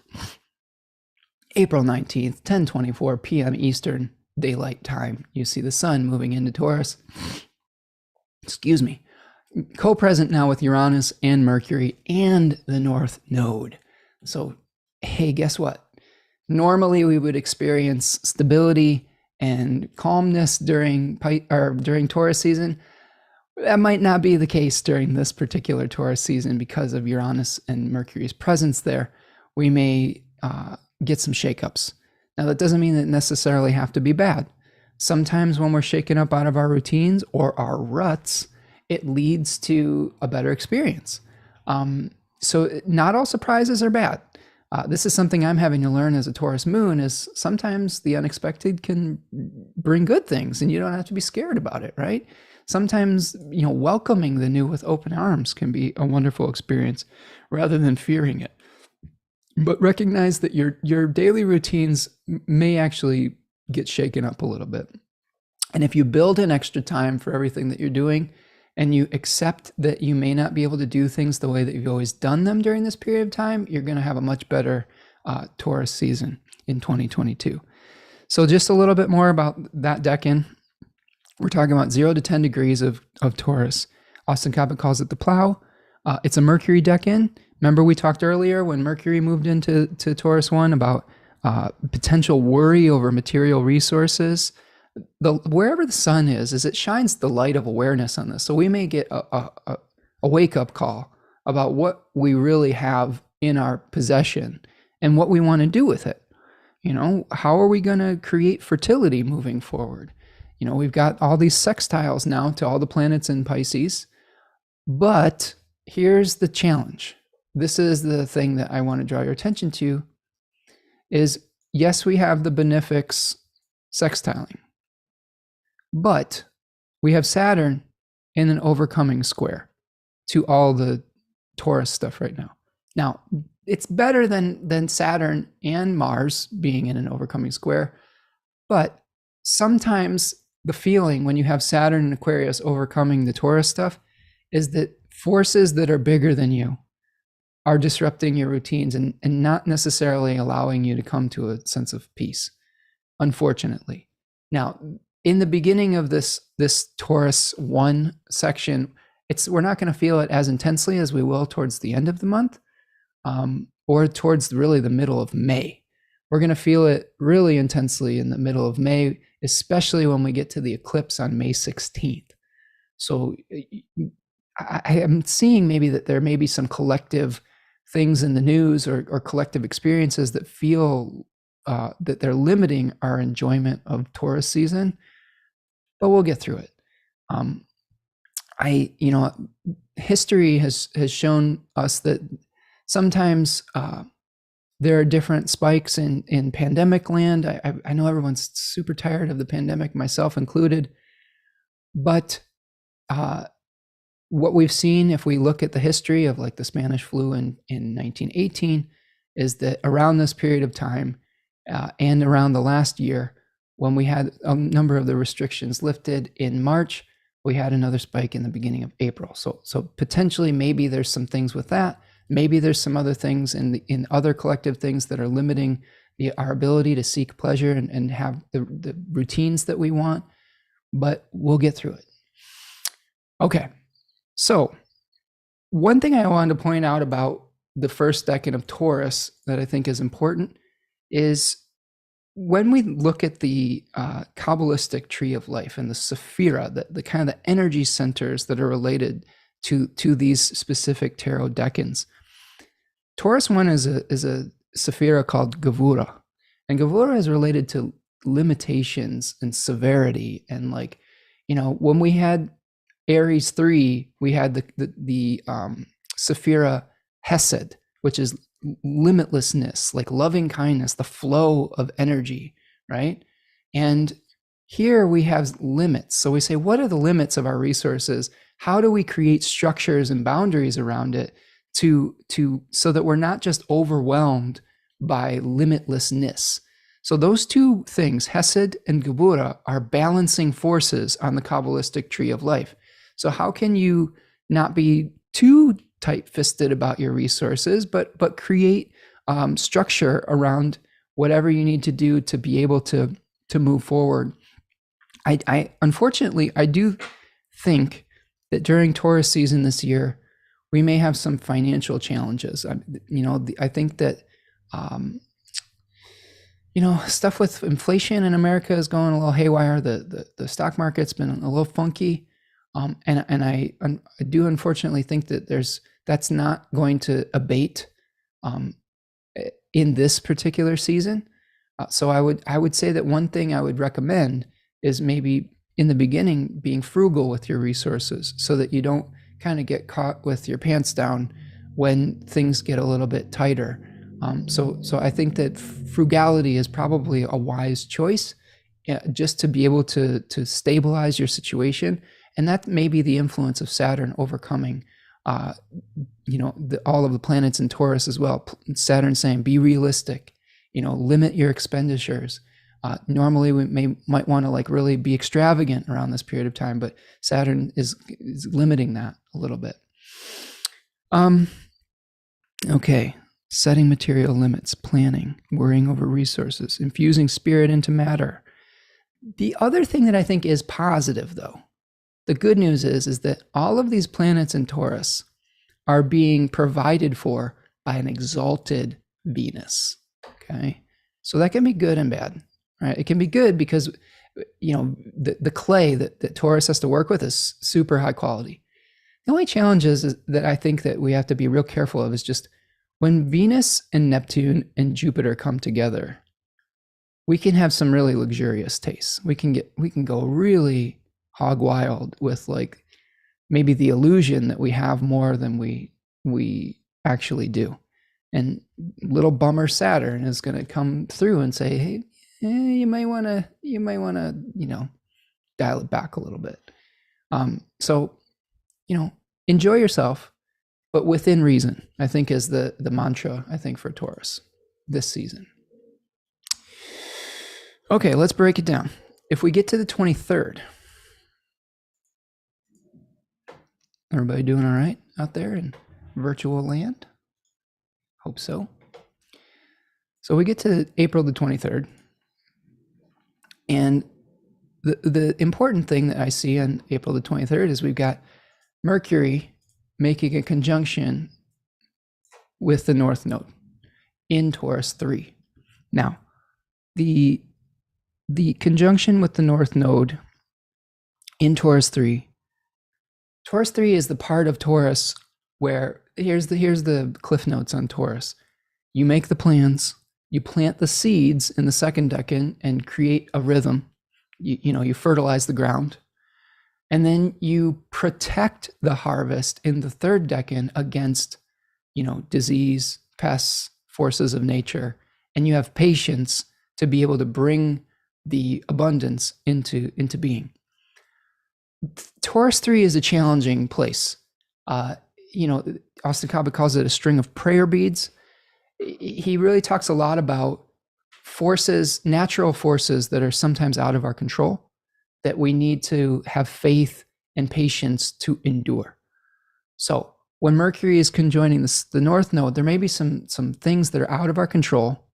April 19th, 10:24 p.m. Eastern Daylight Time. You see the sun moving into Taurus. Excuse me. Co-present now with Uranus and Mercury and the North Node. So, hey, guess what? Normally we would experience stability and calmness during Taurus season. That might not be the case during this particular Taurus season because of Uranus and Mercury's presence there. We may get some shakeups. Now, that doesn't mean it necessarily have to be bad. Sometimes when we're shaken up out of our routines or our ruts, it leads to a better experience. So not all surprises are bad. This is something I'm having to learn as a Taurus moon, is sometimes the unexpected can bring good things and you don't have to be scared about it, right? Sometimes, welcoming the new with open arms can be a wonderful experience rather than fearing it. But recognize that your daily routines may actually get shaken up a little bit. And if you build in extra time for everything that you're doing, and you accept that you may not be able to do things the way that you've always done them during this period of time, you're going to have a much better Taurus season in 2022. So just a little bit more about that decan. We're talking about 0 to 10 degrees of Taurus. Austin Coppock calls it the plow. It's a Mercury decan. Remember we talked earlier when Mercury moved into Taurus 1 about potential worry over material resources. Wherever the sun is it shines the light of awareness on this. So we may get a wake-up call about what we really have in our possession and what we want to do with it. How are we going to create fertility moving forward? We've got all these sextiles now to all the planets in Pisces, but here's the challenge. This is the thing that I want to draw your attention to is, yes, we have the benefics sextiling, but we have Saturn in an overcoming square to all the Taurus stuff right now. Now, it's better than Saturn and Mars being in an overcoming square, but sometimes the feeling when you have Saturn and Aquarius overcoming the Taurus stuff is that forces that are bigger than you are disrupting your routines and not necessarily allowing you to come to a sense of peace, unfortunately. Now, in the beginning of this Taurus 1 section, we're not going to feel it as intensely as we will towards the end of the month, or towards really the middle of May. We're going to feel it really intensely in the middle of May, especially when we get to the eclipse on May 16th. So I am seeing maybe that there may be some collective things in the news or collective experiences that feel that they're limiting our enjoyment of Taurus season, but we'll get through it. History has shown us that sometimes there are different spikes in pandemic land. I know everyone's super tired of the pandemic, myself included, but what we've seen, if we look at the history of like the Spanish flu in 1918, is that around this period of time and around the last year, when we had a number of the restrictions lifted in March, we had another spike in the beginning of April. So potentially maybe there's some things with that. Maybe there's some other things in other collective things that are limiting our ability to seek pleasure and have the routines that we want, but we'll get through it. Okay. So one thing I wanted to point out about the first decan of Taurus that I think is important is when we look at the Kabbalistic tree of life and the Sephira, the kind of the energy centers that are related to these specific tarot decans, Taurus 1 is a Sephira called Gavura. And Gavura is related to limitations and severity. And like, when we had Aries 3, we had the Sephira Hesed, which is limitlessness, like loving kindness, the flow of energy, right? And here we have limits. So we say, what are the limits of our resources? How do we create structures and boundaries around it so that we're not just overwhelmed by limitlessness? So those two things, Hesed and Gebura, are balancing forces on the Kabbalistic tree of life. So how can you not be too tight-fisted about your resources, but create structure around whatever you need to do to be able to move forward? I unfortunately, I do think that during Taurus season this year, we may have some financial challenges. I think that, stuff with inflation in America is going a little haywire. The stock market's been a little funky. And I do unfortunately think that that's not going to abate in this particular season. So I would say that one thing I would recommend is maybe in the beginning being frugal with your resources so that you don't kind of get caught with your pants down when things get a little bit tighter. So I think that frugality is probably a wise choice, just to be able to stabilize your situation. And that may be the influence of Saturn overcoming, all of the planets in Taurus as well. Saturn saying, be realistic, limit your expenditures. Normally we might want to like really be extravagant around this period of time, but Saturn is limiting that a little bit. Okay. Setting material limits, planning, worrying over resources, infusing spirit into matter. The other thing that I think is positive, though, the good news is that all of these planets in Taurus are being provided for by an exalted Venus. Okay, so that can be good and bad, right? It can be good because the clay that Taurus has to work with is super high quality. The only challenge is that I think that we have to be real careful of is just when Venus and Neptune and Jupiter come together, we can have some really luxurious tastes. We can go really hog wild with like maybe the illusion that we have more than we actually do. And little bummer Saturn is going to come through and say, hey, you might want to, dial it back a little bit. So, enjoy yourself, but within reason, I think is the mantra, I think, for Taurus this season. Okay, let's break it down. If we get to the 23rd, everybody doing all right out there in virtual land? Hope so. So we get to April the 23rd, and the important thing that I see on April the 23rd is we've got Mercury making a conjunction with the North Node in Taurus 3. Now, the conjunction with the North Node in Taurus 3. Taurus 3 is the part of Taurus where here's the cliff notes on Taurus. You make the plans, you plant the seeds in the second decan and create a rhythm. You fertilize the ground. And then you protect the harvest in the third decan against, disease, pests, forces of nature. And you have patience to be able to bring the abundance into being. Taurus 3 is a challenging place. Austin Cabot calls it a string of prayer beads. He really talks a lot about forces, natural forces that are sometimes out of our control, that we need to have faith and patience to endure. So when Mercury is conjoining the North Node, there may be some things that are out of our control.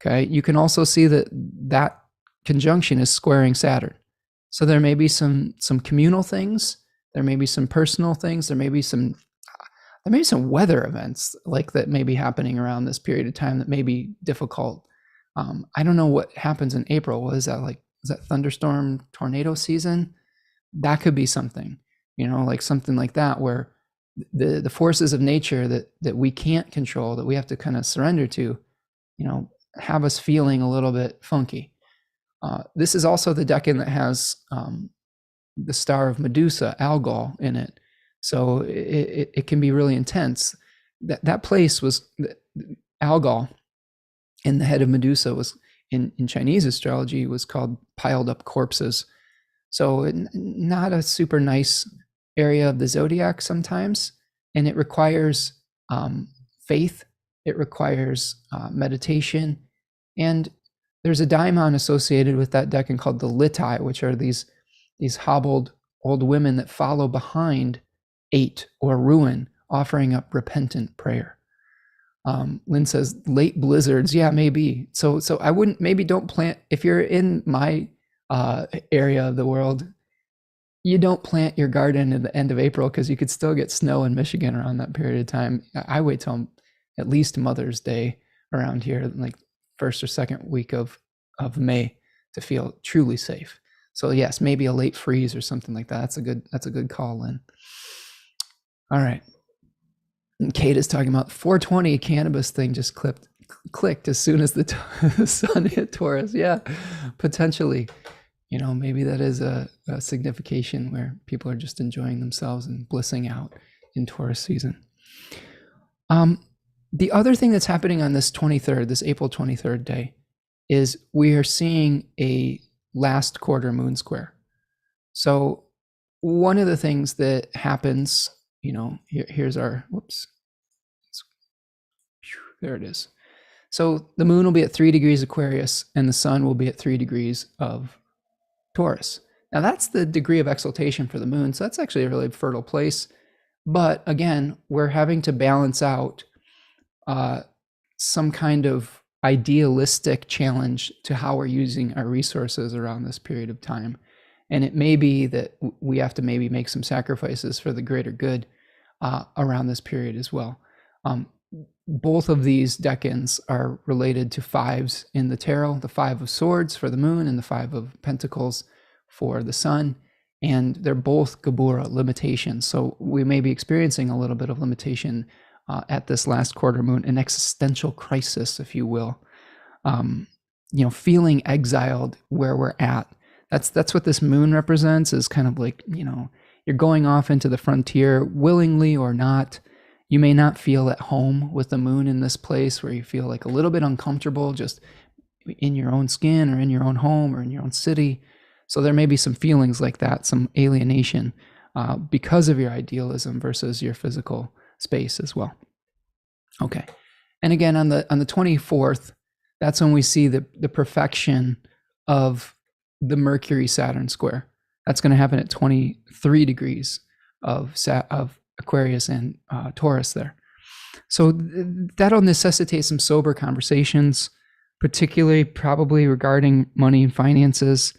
Okay, you can also see that conjunction is squaring Saturn. So there may be some communal things, there may be some personal things, there may be some weather events like that may be happening around this period of time that may be difficult. I don't know what happens in April. What is that like? Is that thunderstorm, tornado season? That could be something, like something like that, where the forces of nature that we can't control, that we have to kind of surrender to, have us feeling a little bit funky. This is also the decan that has the star of Medusa, Algol, in it. So it can be really intense. That place was, Algol, in the head of Medusa, was in Chinese astrology was called piled up corpses. So not a super nice area of the zodiac sometimes. And it requires faith. It requires meditation. And there's a daimon associated with that decan called the litai, which are these hobbled old women that follow behind Eight or Ruin, offering up repentant prayer. Lynn says late blizzards. Yeah, maybe. So I wouldn't, maybe don't plant, if you're in my area of the world, you don't plant your garden at the end of April, because you could still get snow in Michigan around that period of time. I wait till at least Mother's Day around here, like first or second week of May, to feel truly safe. So yes, maybe a late freeze or something like that. That's a good call, Lynn. All right. And Kate is talking about 420 cannabis thing just clicked as soon as the sun hit Taurus. Yeah, potentially. Maybe that is a signification where people are just enjoying themselves and blissing out in Taurus season. The other thing that's happening on this April 23rd day, is we are seeing a last quarter moon square. So one of the things that happens, here's our, whoops, there it is. So the moon will be at 3 degrees Aquarius and the sun will be at 3 degrees of Taurus. Now that's the degree of exaltation for the moon. So that's actually a really fertile place. But again, we're having to balance out some kind of idealistic challenge to how we're using our resources around this period of time. And it may be that we have to maybe make some sacrifices for the greater good around this period as well. Both of these decans are related to fives in the tarot, the 5 of swords for the moon and the 5 of pentacles for the sun. And they're both Gabura, limitations. So we may be experiencing a little bit of limitation at this last quarter moon, an existential crisis, if you will. Feeling exiled where we're at. That's what this moon represents, is kind of like, you're going off into the frontier willingly or not. You may not feel at home with the moon in this place, where you feel like a little bit uncomfortable just in your own skin or in your own home or in your own city. So there may be some feelings like that, some alienation because of your idealism versus your physical space as well. Okay. And again, on the 24th, that's when we see the perfection of the Mercury-Saturn square. That's going to happen at 23 degrees of Aquarius and Taurus there. So that'll necessitate some sober conversations, particularly probably regarding money and finances.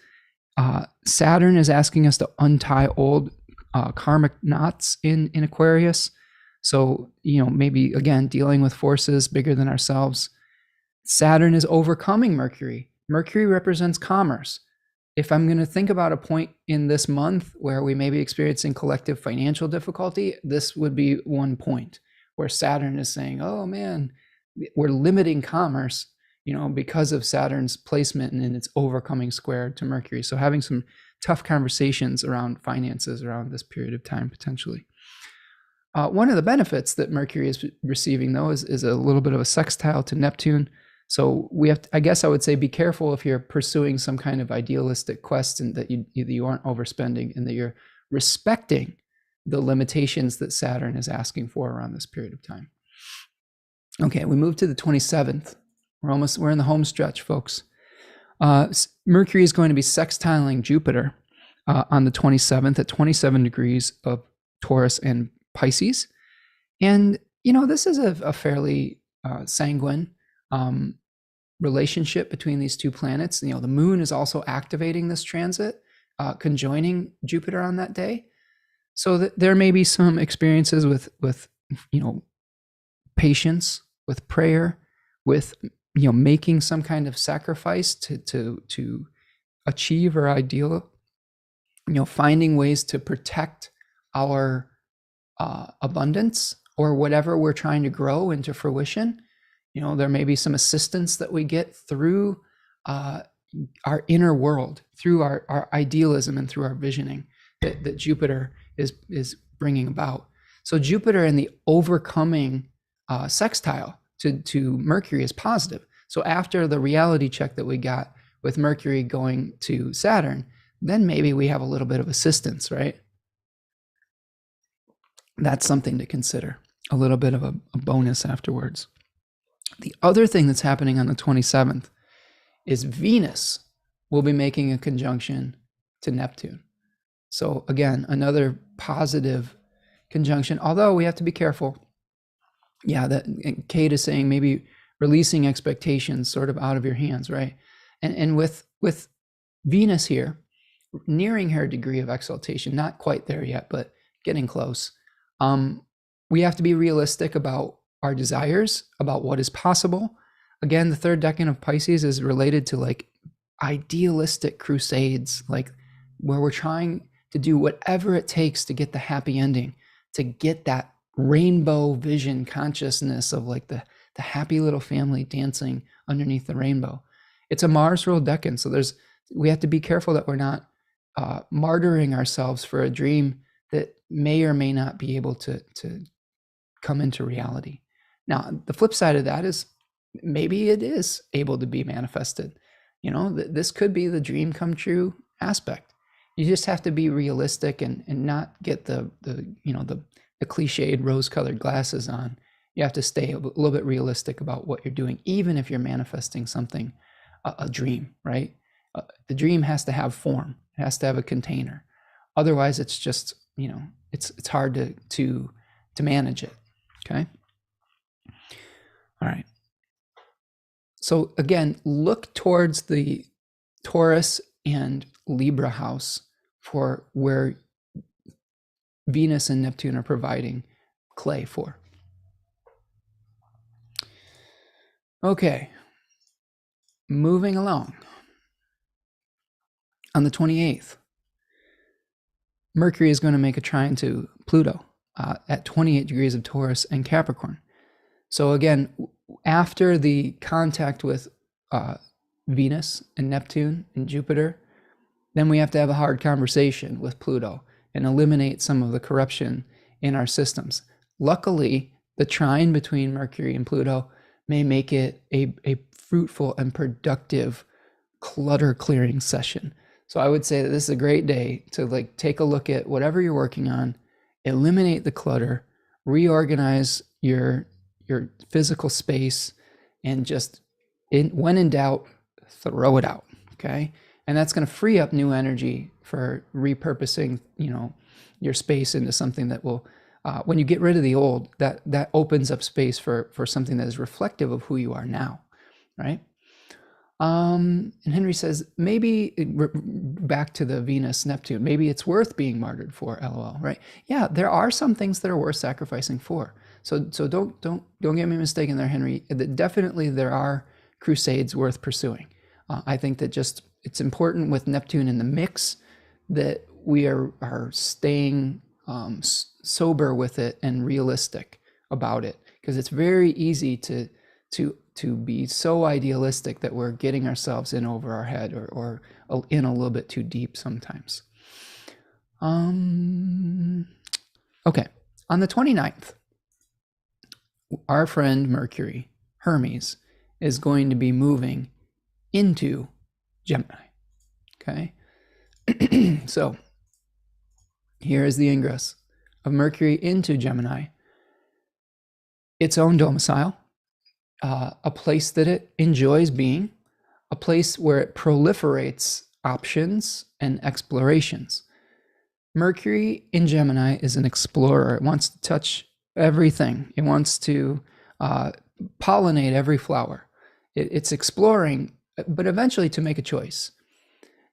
Saturn is asking us to untie old karmic knots in Aquarius. So, maybe again, dealing with forces bigger than ourselves. Saturn is overcoming Mercury. Mercury represents commerce. If I'm going to think about a point in this month where we may be experiencing collective financial difficulty, this would be one point where Saturn is saying, oh man, we're limiting commerce, because of Saturn's placement and its overcoming square to Mercury. So having some tough conversations around finances around this period of time, potentially. One of the benefits that Mercury is receiving, though, is a little bit of a sextile to Neptune. So we have to, I guess I would say, be careful if you're pursuing some kind of idealistic quest, and that you aren't overspending, and that you're respecting the limitations that Saturn is asking for around this period of time. Okay, we move to the 27th. We're in the home stretch, folks. Mercury is going to be sextiling Jupiter on the 27th at 27 degrees of Taurus and Pisces. And, this is a fairly sanguine relationship between these two planets. The moon is also activating this transit, conjoining Jupiter on that day. So that there may be some experiences with patience, with prayer, with making some kind of sacrifice to achieve our ideal. Finding ways to protect our abundance or whatever we're trying to grow into fruition. There may be some assistance that we get through our inner world, through our idealism and through our visioning that Jupiter is bringing about. So Jupiter and the overcoming sextile to Mercury is positive. So after the reality check that we got with Mercury going to Saturn, then maybe we have a little bit of assistance, right? That's something to consider, a little bit of a bonus afterwards. The other thing that's happening on the 27th is Venus will be making a conjunction to Neptune. So again, another positive conjunction, although we have to be careful. Yeah, that Kate is saying maybe releasing expectations sort of out of your hands, right? And with Venus here, nearing her degree of exaltation, not quite there yet, but getting close. We have to be realistic about our desires, about what is possible. Again, the third decan of Pisces is related to like idealistic crusades, like where we're trying to do whatever it takes to get the happy ending, to get that rainbow vision consciousness of like the happy little family dancing underneath the rainbow. It's a Mars ruled decan, so we have to be careful that we're not martyring ourselves for a dream that may or may not be able to come into reality. Now, the flip side of that is maybe it is able to be manifested. This could be the dream come true aspect. You just have to be realistic and not get the cliched rose-colored glasses on. You have to stay a little bit realistic about what you're doing, even if you're manifesting something, a dream, right? The dream has to have form. It has to have a container. Otherwise, it's just, it's hard to manage it, okay? All right. So again, look towards the Taurus and Libra house for where Venus and Neptune are providing clay for. Okay, moving along. On the 28th, Mercury is going to make a trine to Pluto at 28 degrees of Taurus and Capricorn. So again, after the contact with Venus and Neptune and Jupiter, then we have to have a hard conversation with Pluto and eliminate some of the corruption in our systems. Luckily, the trine between Mercury and Pluto may make it a fruitful and productive clutter clearing session. So I would say that this is a great day to like take a look at whatever you're working on, eliminate the clutter, reorganize your physical space, and just when in doubt, throw it out, okay? And that's going to free up new energy for repurposing, your space into something that will, when you get rid of the old, that opens up space for something that is reflective of who you are now, right? And Henry says, maybe back to the Venus Neptune, maybe it's worth being martyred for, LOL, right? Yeah, there are some things that are worth sacrificing for. So don't get me mistaken there, Henry. Definitely there are crusades worth pursuing. I think that just it's important with Neptune in the mix that we are staying sober with it and realistic about it, because it's very easy to be so idealistic that we're getting ourselves in over our head or in a little bit too deep sometimes. Okay, on the 29th, our friend Mercury, Hermes, is going to be moving into Gemini, okay? So here is the ingress of Mercury into Gemini, its own domicile, a place that it enjoys being, a place where it proliferates options and explorations. Mercury in Gemini is an explorer. It wants to touch everything. It wants to pollinate every flower. It's exploring, but eventually to make a choice.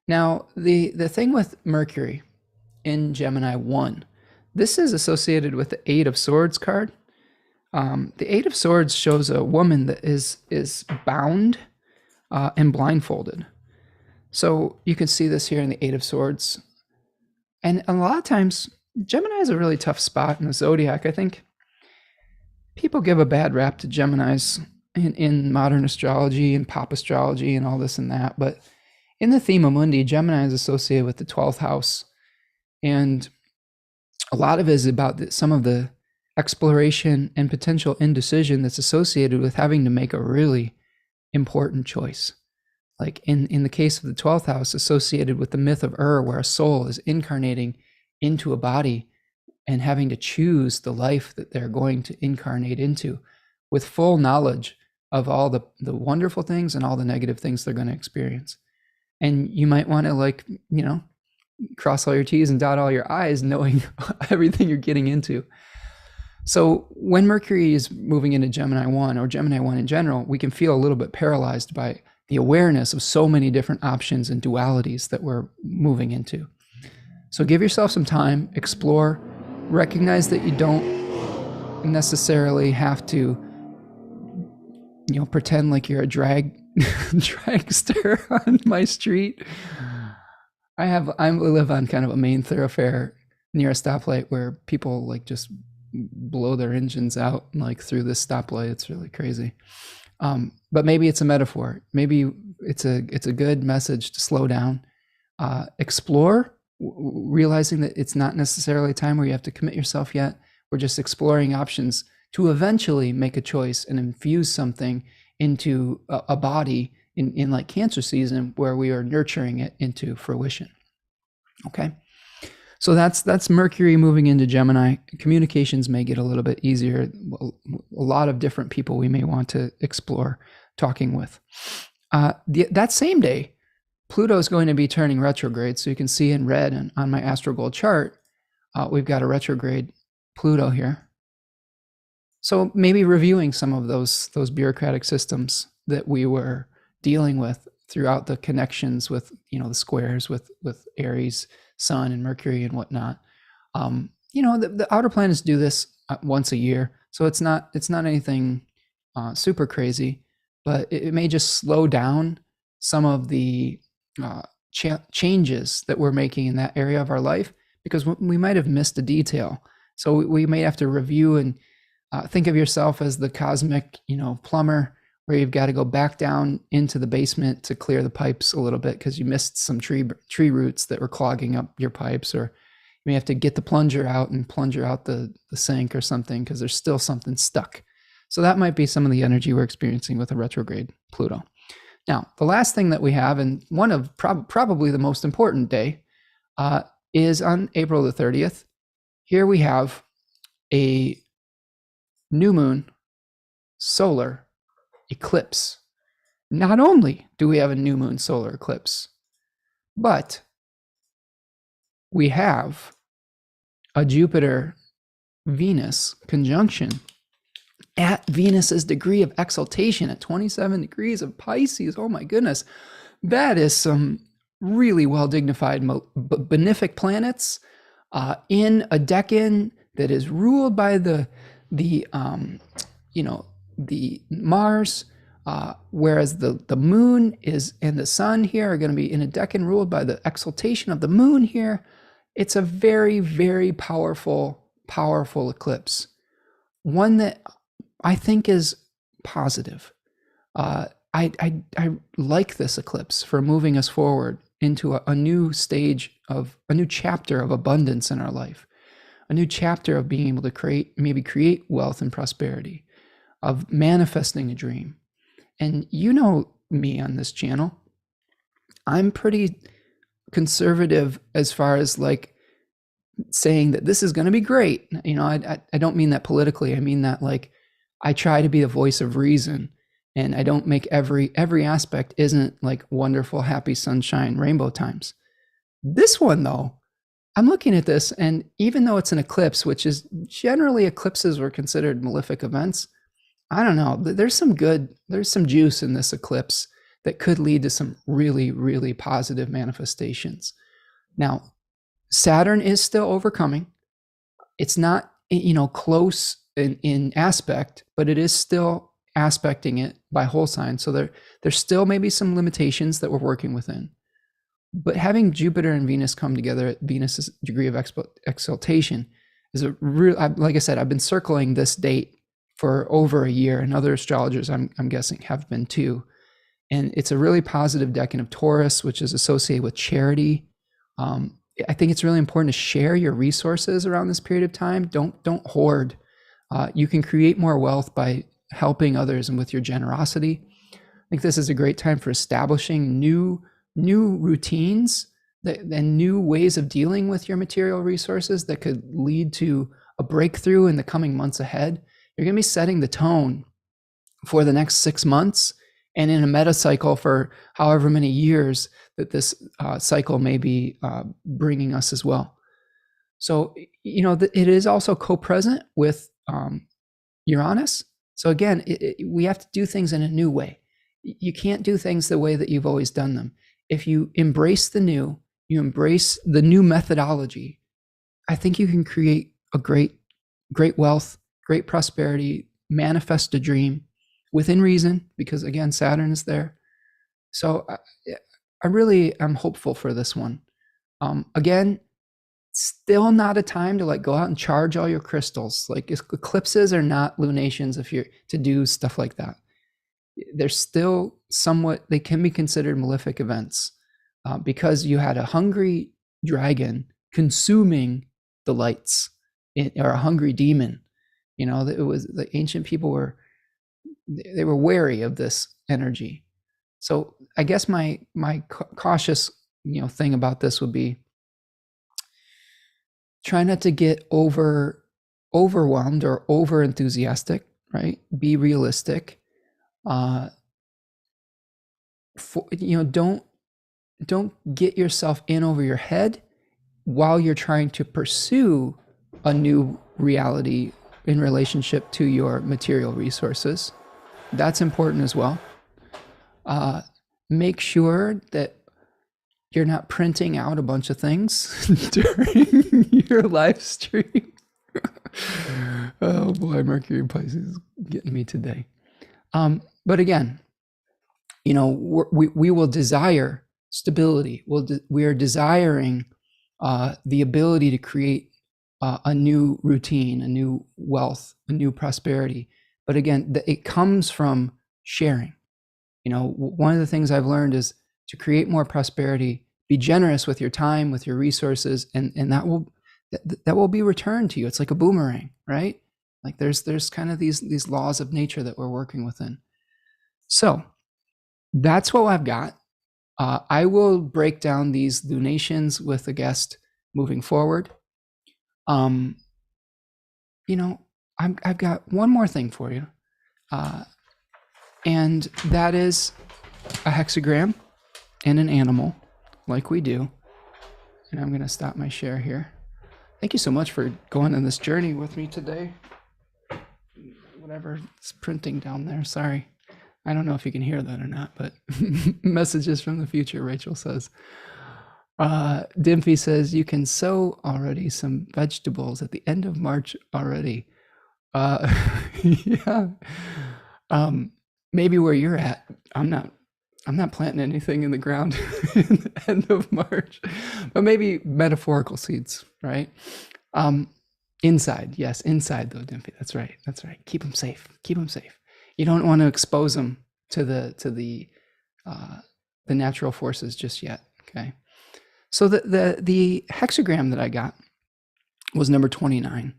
Now, the thing with Mercury in Gemini 1, this is associated with the Eight of Swords card. The Eight of Swords shows a woman that is bound and blindfolded. So you can see this here in the Eight of Swords. And a lot of times Gemini is a really tough spot in the zodiac. I think people give a bad rap to Geminis in modern astrology and pop astrology and all this and that. But in the Thema Mundi, Gemini is associated with the 12th house. And a lot of it is about some of the exploration and potential indecision that's associated with having to make a really important choice. Like in the case of the 12th house, associated with the myth of where a soul is incarnating into a body and having to choose the life that they're going to incarnate into with full knowledge of all the wonderful things and all the negative things they're going to experience. And you might want to cross all your T's and dot all your I's, knowing everything you're getting into. So when Mercury is moving into Gemini 1 or Gemini 1 in general, we can feel a little bit paralyzed by the awareness of so many different options and dualities that we're moving into. So give yourself some time, explore, recognize that you don't necessarily have to, pretend like you're a dragster on my street. I live on kind of a main thoroughfare near a stoplight where people like just blow their engines out like through this stoplight. It's really crazy. But maybe it's a metaphor. Maybe it's a good message to slow down, explore, realizing that it's not necessarily a time where you have to commit yourself yet. We're just exploring options to eventually make a choice and infuse something into a body in like Cancer season, where we are nurturing it into fruition. Okay. So that's Mercury moving into Gemini. Communications may get a little bit easier. A lot of different people we may want to explore talking with. That same day, Pluto is going to be turning retrograde. So you can see in red on my AstroGold chart, we've got a retrograde Pluto here. So maybe reviewing some of those bureaucratic systems that we were dealing with throughout the connections with, the squares with Aries, Sun and Mercury and whatnot. The outer planets do this once a year, so it's not anything super crazy, but it may just slow down some of the changes that we're making in that area of our life, because we might have missed a detail. So we may have to review and think of yourself as the cosmic, plumber, where you've got to go back down into the basement to clear the pipes a little bit because you missed some tree roots that were clogging up your pipes, or you may have to get the plunger out and plunger out the sink or something because there's still something stuck. So that might be some of the energy we're experiencing with a retrograde Pluto. Now, the last thing that we have, and one of probably the most important day, is on April the 30th. Here we have a new moon solar eclipse. Not only do we have a new moon solar eclipse, but we have a Jupiter-Venus conjunction at Venus's degree of exaltation at 27 degrees of Pisces. Oh my goodness. That is some really well-dignified benefic planets in a decan that is ruled by the Mars, whereas the moon is and the sun here are going to be in a decan ruled by the exaltation of the moon here. It's a very, very powerful eclipse. One that I think is positive. I like this eclipse for moving us forward into a new stage of a new chapter of abundance in our life, a new chapter of being able to create wealth and prosperity, of manifesting a dream. And you know me on this channel, I'm pretty conservative as far as like saying that this is going to be great. I don't mean that politically. I mean that like I try to be the voice of reason, and I don't make every aspect isn't like wonderful, happy, sunshine, rainbow times. This one though, I'm looking at this, and even though it's an eclipse, which is generally eclipses were considered malefic events, I don't know, there's some juice in this eclipse that could lead to some really, really positive manifestations. Now, Saturn is still overcoming. It's not, close in aspect, but it is still aspecting it by whole sign. So there still may be some limitations that we're working within. But having Jupiter and Venus come together at Venus's degree of exaltation is a real, like I said, I've been circling this date for over a year, and other astrologers, I'm guessing, have been too. And it's a really positive decan of Taurus, which is associated with charity. I think it's really important to share your resources around this period of time. Don't hoard. You can create more wealth by helping others and with your generosity. I think this is a great time for establishing new routines and new ways of dealing with your material resources that could lead to a breakthrough in the coming months ahead. You're going to be setting the tone for the next 6 months and in a meta cycle for however many years that this cycle may be bringing us as well. So, it is also co-present with Uranus. So again, we have to do things in a new way. You can't do things the way that you've always done them. If you embrace the new, you embrace the new methodology, I think you can create a great wealth, great prosperity, manifest a dream within reason, because again, Saturn is there. So I really am hopeful for this one. Again, still not a time to go out and charge all your crystals. Like, eclipses are not lunations if you're to do stuff like that. They're still somewhat, they can be considered malefic events because you had a hungry dragon consuming the lights, or a hungry demon. It was, the ancient people were wary of this energy. So I guess my cautious thing about this would be, try not to get overwhelmed or over enthusiastic, right? Be realistic. Don't get yourself in over your head while you're trying to pursue a new reality in relationship to your material resources. That's important as well. Make sure that you're not printing out a bunch of things during your live stream. Oh boy, Mercury and Pisces is getting me today. But again, we will desire stability. We are desiring the ability to create a new routine, a new wealth, a new prosperity. But again, it comes from sharing. One of the things I've learned is to create more prosperity, be generous with your time, with your resources, and that will be returned to you. It's like a boomerang, right? Like there's kind of these laws of nature that we're working within. So that's what I've got. I will break down these lunations with a guest moving forward. I've got one more thing for you, and that is a hexagram and an animal, like we do. And I'm going to stop my share here. Thank you so much for going on this journey with me today. Whatever is printing down there, sorry. I don't know if you can hear that or not, but messages from the future, Rachel says. Dimphy says, you can sow already some vegetables at the end of March already. Yeah. Maybe where you're at, I'm not planting anything in the ground in the end of March, but maybe metaphorical seeds, right? Inside, yes, inside though, Dimphy. That's right. Keep them safe. You don't want to expose them to the natural forces just yet. Okay. So the hexagram that I got was number 29,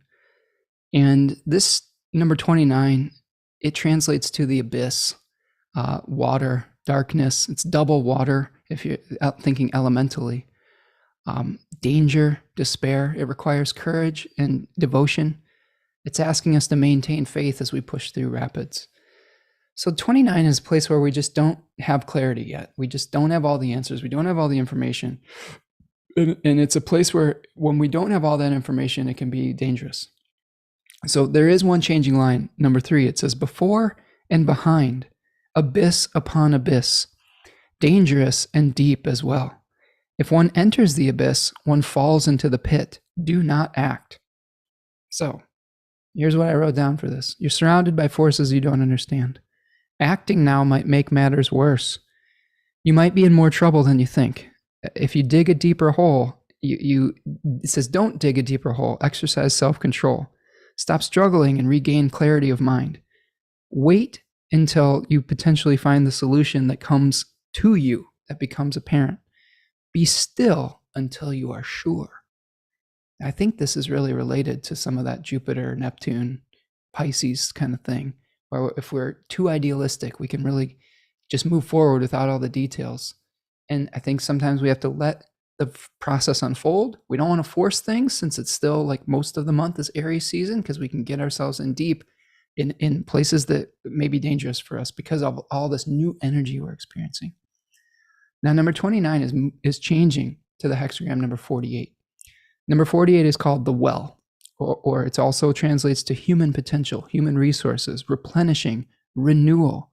and this number 29, it translates to the abyss, water, darkness. It's double water if you're thinking elementally. Danger, despair. It requires courage and devotion. It's asking us to maintain faith as we push through rapids. So 29 is a place where we just don't have clarity yet. We just don't have all the answers. We don't have all the information. And it's a place where when we don't have all that information, it can be dangerous. So there is one changing line, number 3. It says, before and behind, abyss upon abyss, dangerous and deep as well. If one enters the abyss, one falls into the pit. Do not act. So here's what I wrote down for this. You're surrounded by forces you don't understand. Acting now might make matters worse. You might be in more trouble than you think. If you dig a deeper hole, it says don't dig a deeper hole. Exercise self-control. Stop struggling and regain clarity of mind. Wait until you potentially find the solution that comes to you, that becomes apparent. Be still until you are sure. I think this is really related to some of that Jupiter, Neptune, Pisces kind of thing, where if we're too idealistic, we can really just move forward without all the details. And I think sometimes we have to let the process unfold. We don't want to force things, since it's still like most of the month is Aries season, because we can get ourselves in deep in places that may be dangerous for us because of all this new energy we're experiencing. Now, number 29 is changing to the hexagram number 48. Number 48 is called the well, or it also translates to human potential, human resources, replenishing, renewal,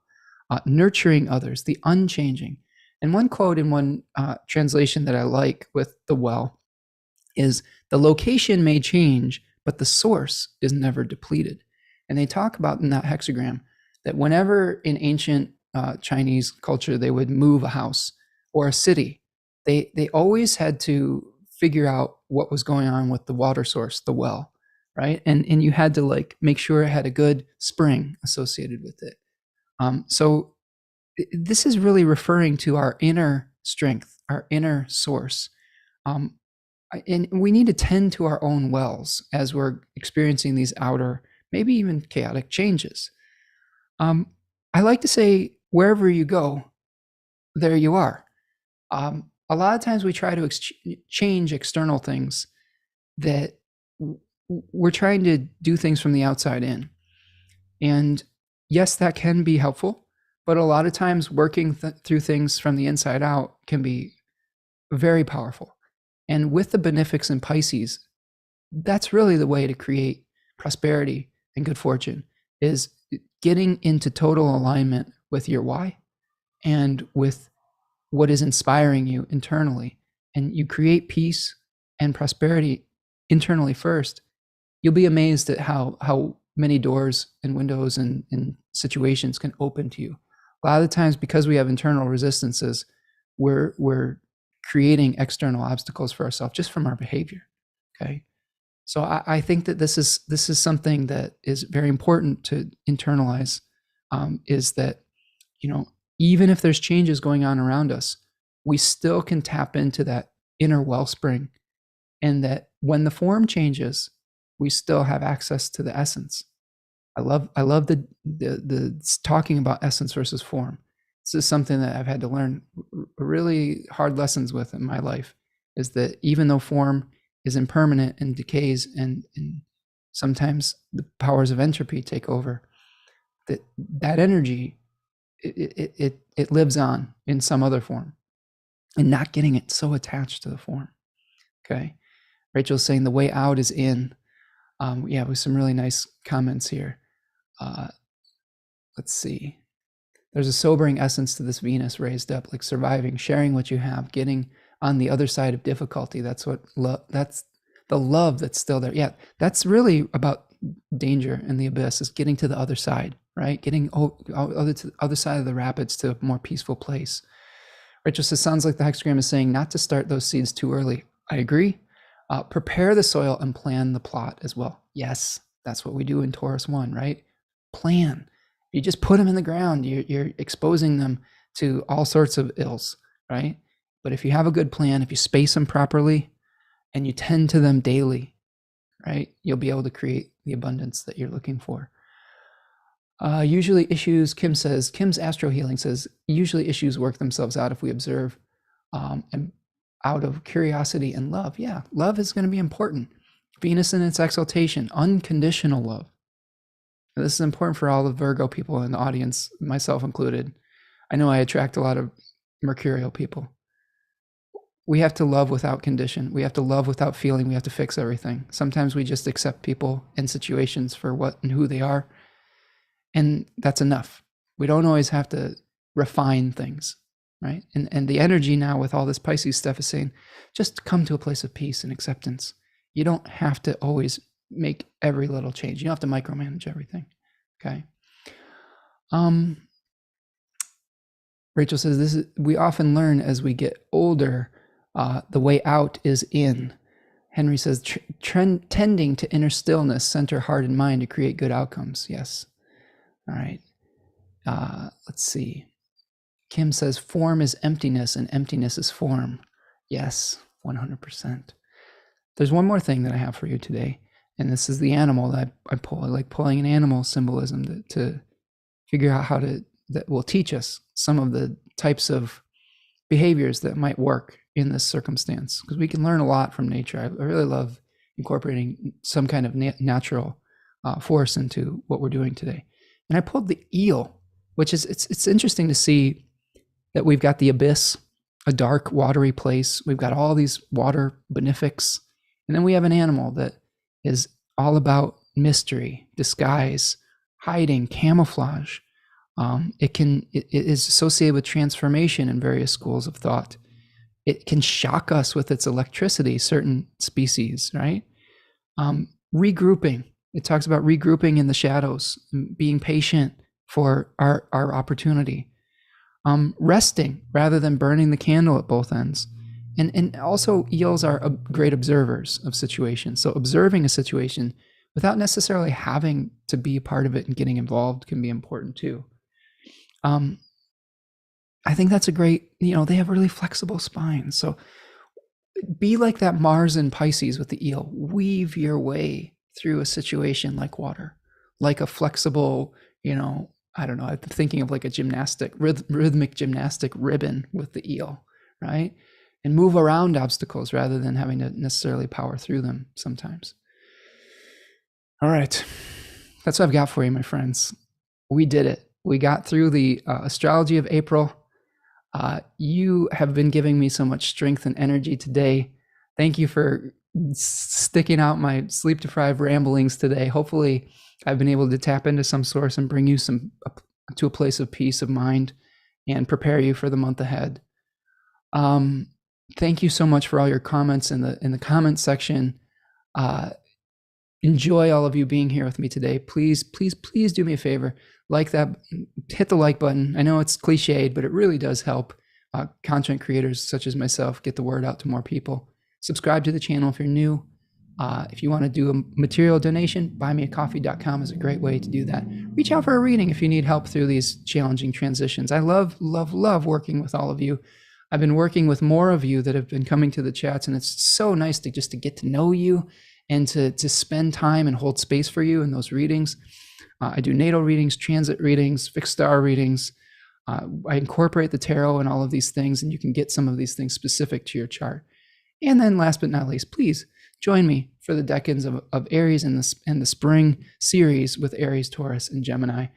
nurturing others, the unchanging. And one quote in one translation that I like with the well is, the location may change, but the source is never depleted. And they talk about in that hexagram that whenever in ancient Chinese culture they would move a house or a city, they always had to figure out what was going on with the water source, the well, right? And you had to like make sure it had a good spring associated with it. So this is really referring to our inner strength, our inner source. And we need to tend to our own wells as we're experiencing these outer, maybe even chaotic changes. I like to say, wherever you go, there you are. A lot of times we try to change external things, that we're trying to do things from the outside in. And yes, that can be helpful, but a lot of times working through things from the inside out can be very powerful. And with the benefics in Pisces, that's really the way to create prosperity and good fortune, is getting into total alignment with your why and with what is inspiring you internally. And you create peace and prosperity internally first. You'll be amazed at how many doors and windows and situations can open to you. A lot of the times, because we have internal resistances, we're creating external obstacles for ourselves just from our behavior. Okay. So I think that this is something that is very important to internalize, is that, even if there's changes going on around us, we still can tap into that inner wellspring, and that when the form changes, we still have access to the essence. I love the talking about essence versus form. This is something that I've had to learn really hard lessons with in my life, is that even though form is impermanent and decays, and sometimes the powers of entropy take over, that energy, it lives on in some other form, and not getting it so attached to the form. Okay. Rachel's saying the way out is in. With some really nice comments here. Let's see. There's a sobering essence to this Venus raised up, like surviving, sharing what you have, getting on the other side of difficulty. That's what that's the love that's still there. Yeah, that's really about danger in the abyss, is getting to the other side, right? Getting to the other side of the rapids to a more peaceful place. Rachel says, sounds like the hexagram is saying not to start those seeds too early. I agree. Prepare the soil and plan the plot as well. Yes, that's what we do in Taurus 1, right? Plan. You just put them in the ground. You're exposing them to all sorts of ills, right? But if you have a good plan, if you space them properly and you tend to them daily, right, you'll be able to create the abundance that you're looking for. Usually issues, Kim's astro healing says, usually issues work themselves out if we observe and out of curiosity and love. Yeah, love is going to be important. Venus in its exaltation, unconditional love. Now, this is important for all the Virgo people in the audience, myself included. I know I attract a lot of mercurial people. We have to love without condition. We have to love without feeling we have to fix everything. Sometimes we just accept people and situations for what and who they are, and that's enough. We don't always have to refine things, right? And the energy now with all this Pisces stuff is saying, just come to a place of peace and acceptance. You don't have to always make every little change. You don't have to micromanage everything, okay? Rachel says, we often learn as we get older The way out is in. Henry says, tending to inner stillness, center heart and mind to create good outcomes. Yes. All right. Let's see. Kim says, form is emptiness and emptiness is form. Yes, 100%. There's one more thing that I have for you today, and this is the animal that I pull. I like pulling an animal symbolism to figure out that will teach us some of the types of behaviors that might work in this circumstance, because we can learn a lot from nature. I really love incorporating some kind of natural force into what we're doing today. And I pulled the eel, which is, it's interesting to see that we've got the abyss, a dark, watery place. We've got all these water benefics. And then we have an animal that is all about mystery, disguise, hiding, camouflage. It is associated with transformation in various schools of thought. It can shock us with its electricity, certain species, right? Regrouping. It talks about regrouping in the shadows, being patient for our opportunity. Resting rather than burning the candle at both ends. And also eels are great observers of situations. So observing a situation without necessarily having to be a part of it and getting involved can be important too. I think that's a great, they have really flexible spines. So be like that Mars in Pisces with the eel. Weave your way through a situation like water, like a flexible, I don't know, I'm thinking of like a rhythmic gymnastic ribbon with the eel, right? And move around obstacles rather than having to necessarily power through them sometimes. All right. That's what I've got for you, my friends. We did it. We got through the Astrology of April. You have been giving me so much strength and energy today. Thank you for sticking out my sleep-deprived ramblings today. Hopefully, I've been able to tap into some source and bring you to a place of peace of mind and prepare you for the month ahead. Thank you so much for all your comments in the comment section. Enjoy all of you being here with me today. Please, please, please do me a favor. Like that, hit the like button. I know it's cliched, but it really does help content creators such as myself get the word out to more people. Subscribe to the channel if you're new. If you want to do a material donation, buymeacoffee.com is a great way to do that. Reach out for a reading if you need help through these challenging transitions. I love, love, love working with all of you. I've been working with more of you that have been coming to the chats, and it's so nice to get to know you and to spend time and hold space for you in those readings. I do natal readings, transit readings, fixed star readings. I incorporate the tarot and all of these things, and you can get some of these things specific to your chart. And then last but not least, please join me for the decans of Aries and the spring series with Aries, Taurus, and Gemini.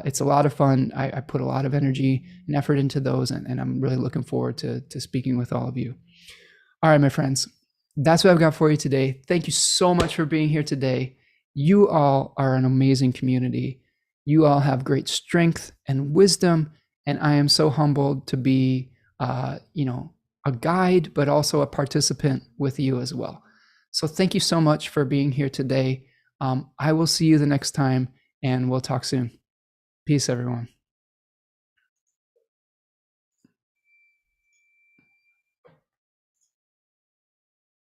It's a lot of fun. I put a lot of energy and effort into those, and I'm really looking forward to speaking with all of you. All right, my friends, that's what I've got for you today. Thank you so much for being here today. You all are an amazing community. You all have great strength and wisdom, and I am so humbled to be, a guide, but also a participant with you as well. So thank you so much for being here today. I will see you the next time, and we'll talk soon. Peace, everyone.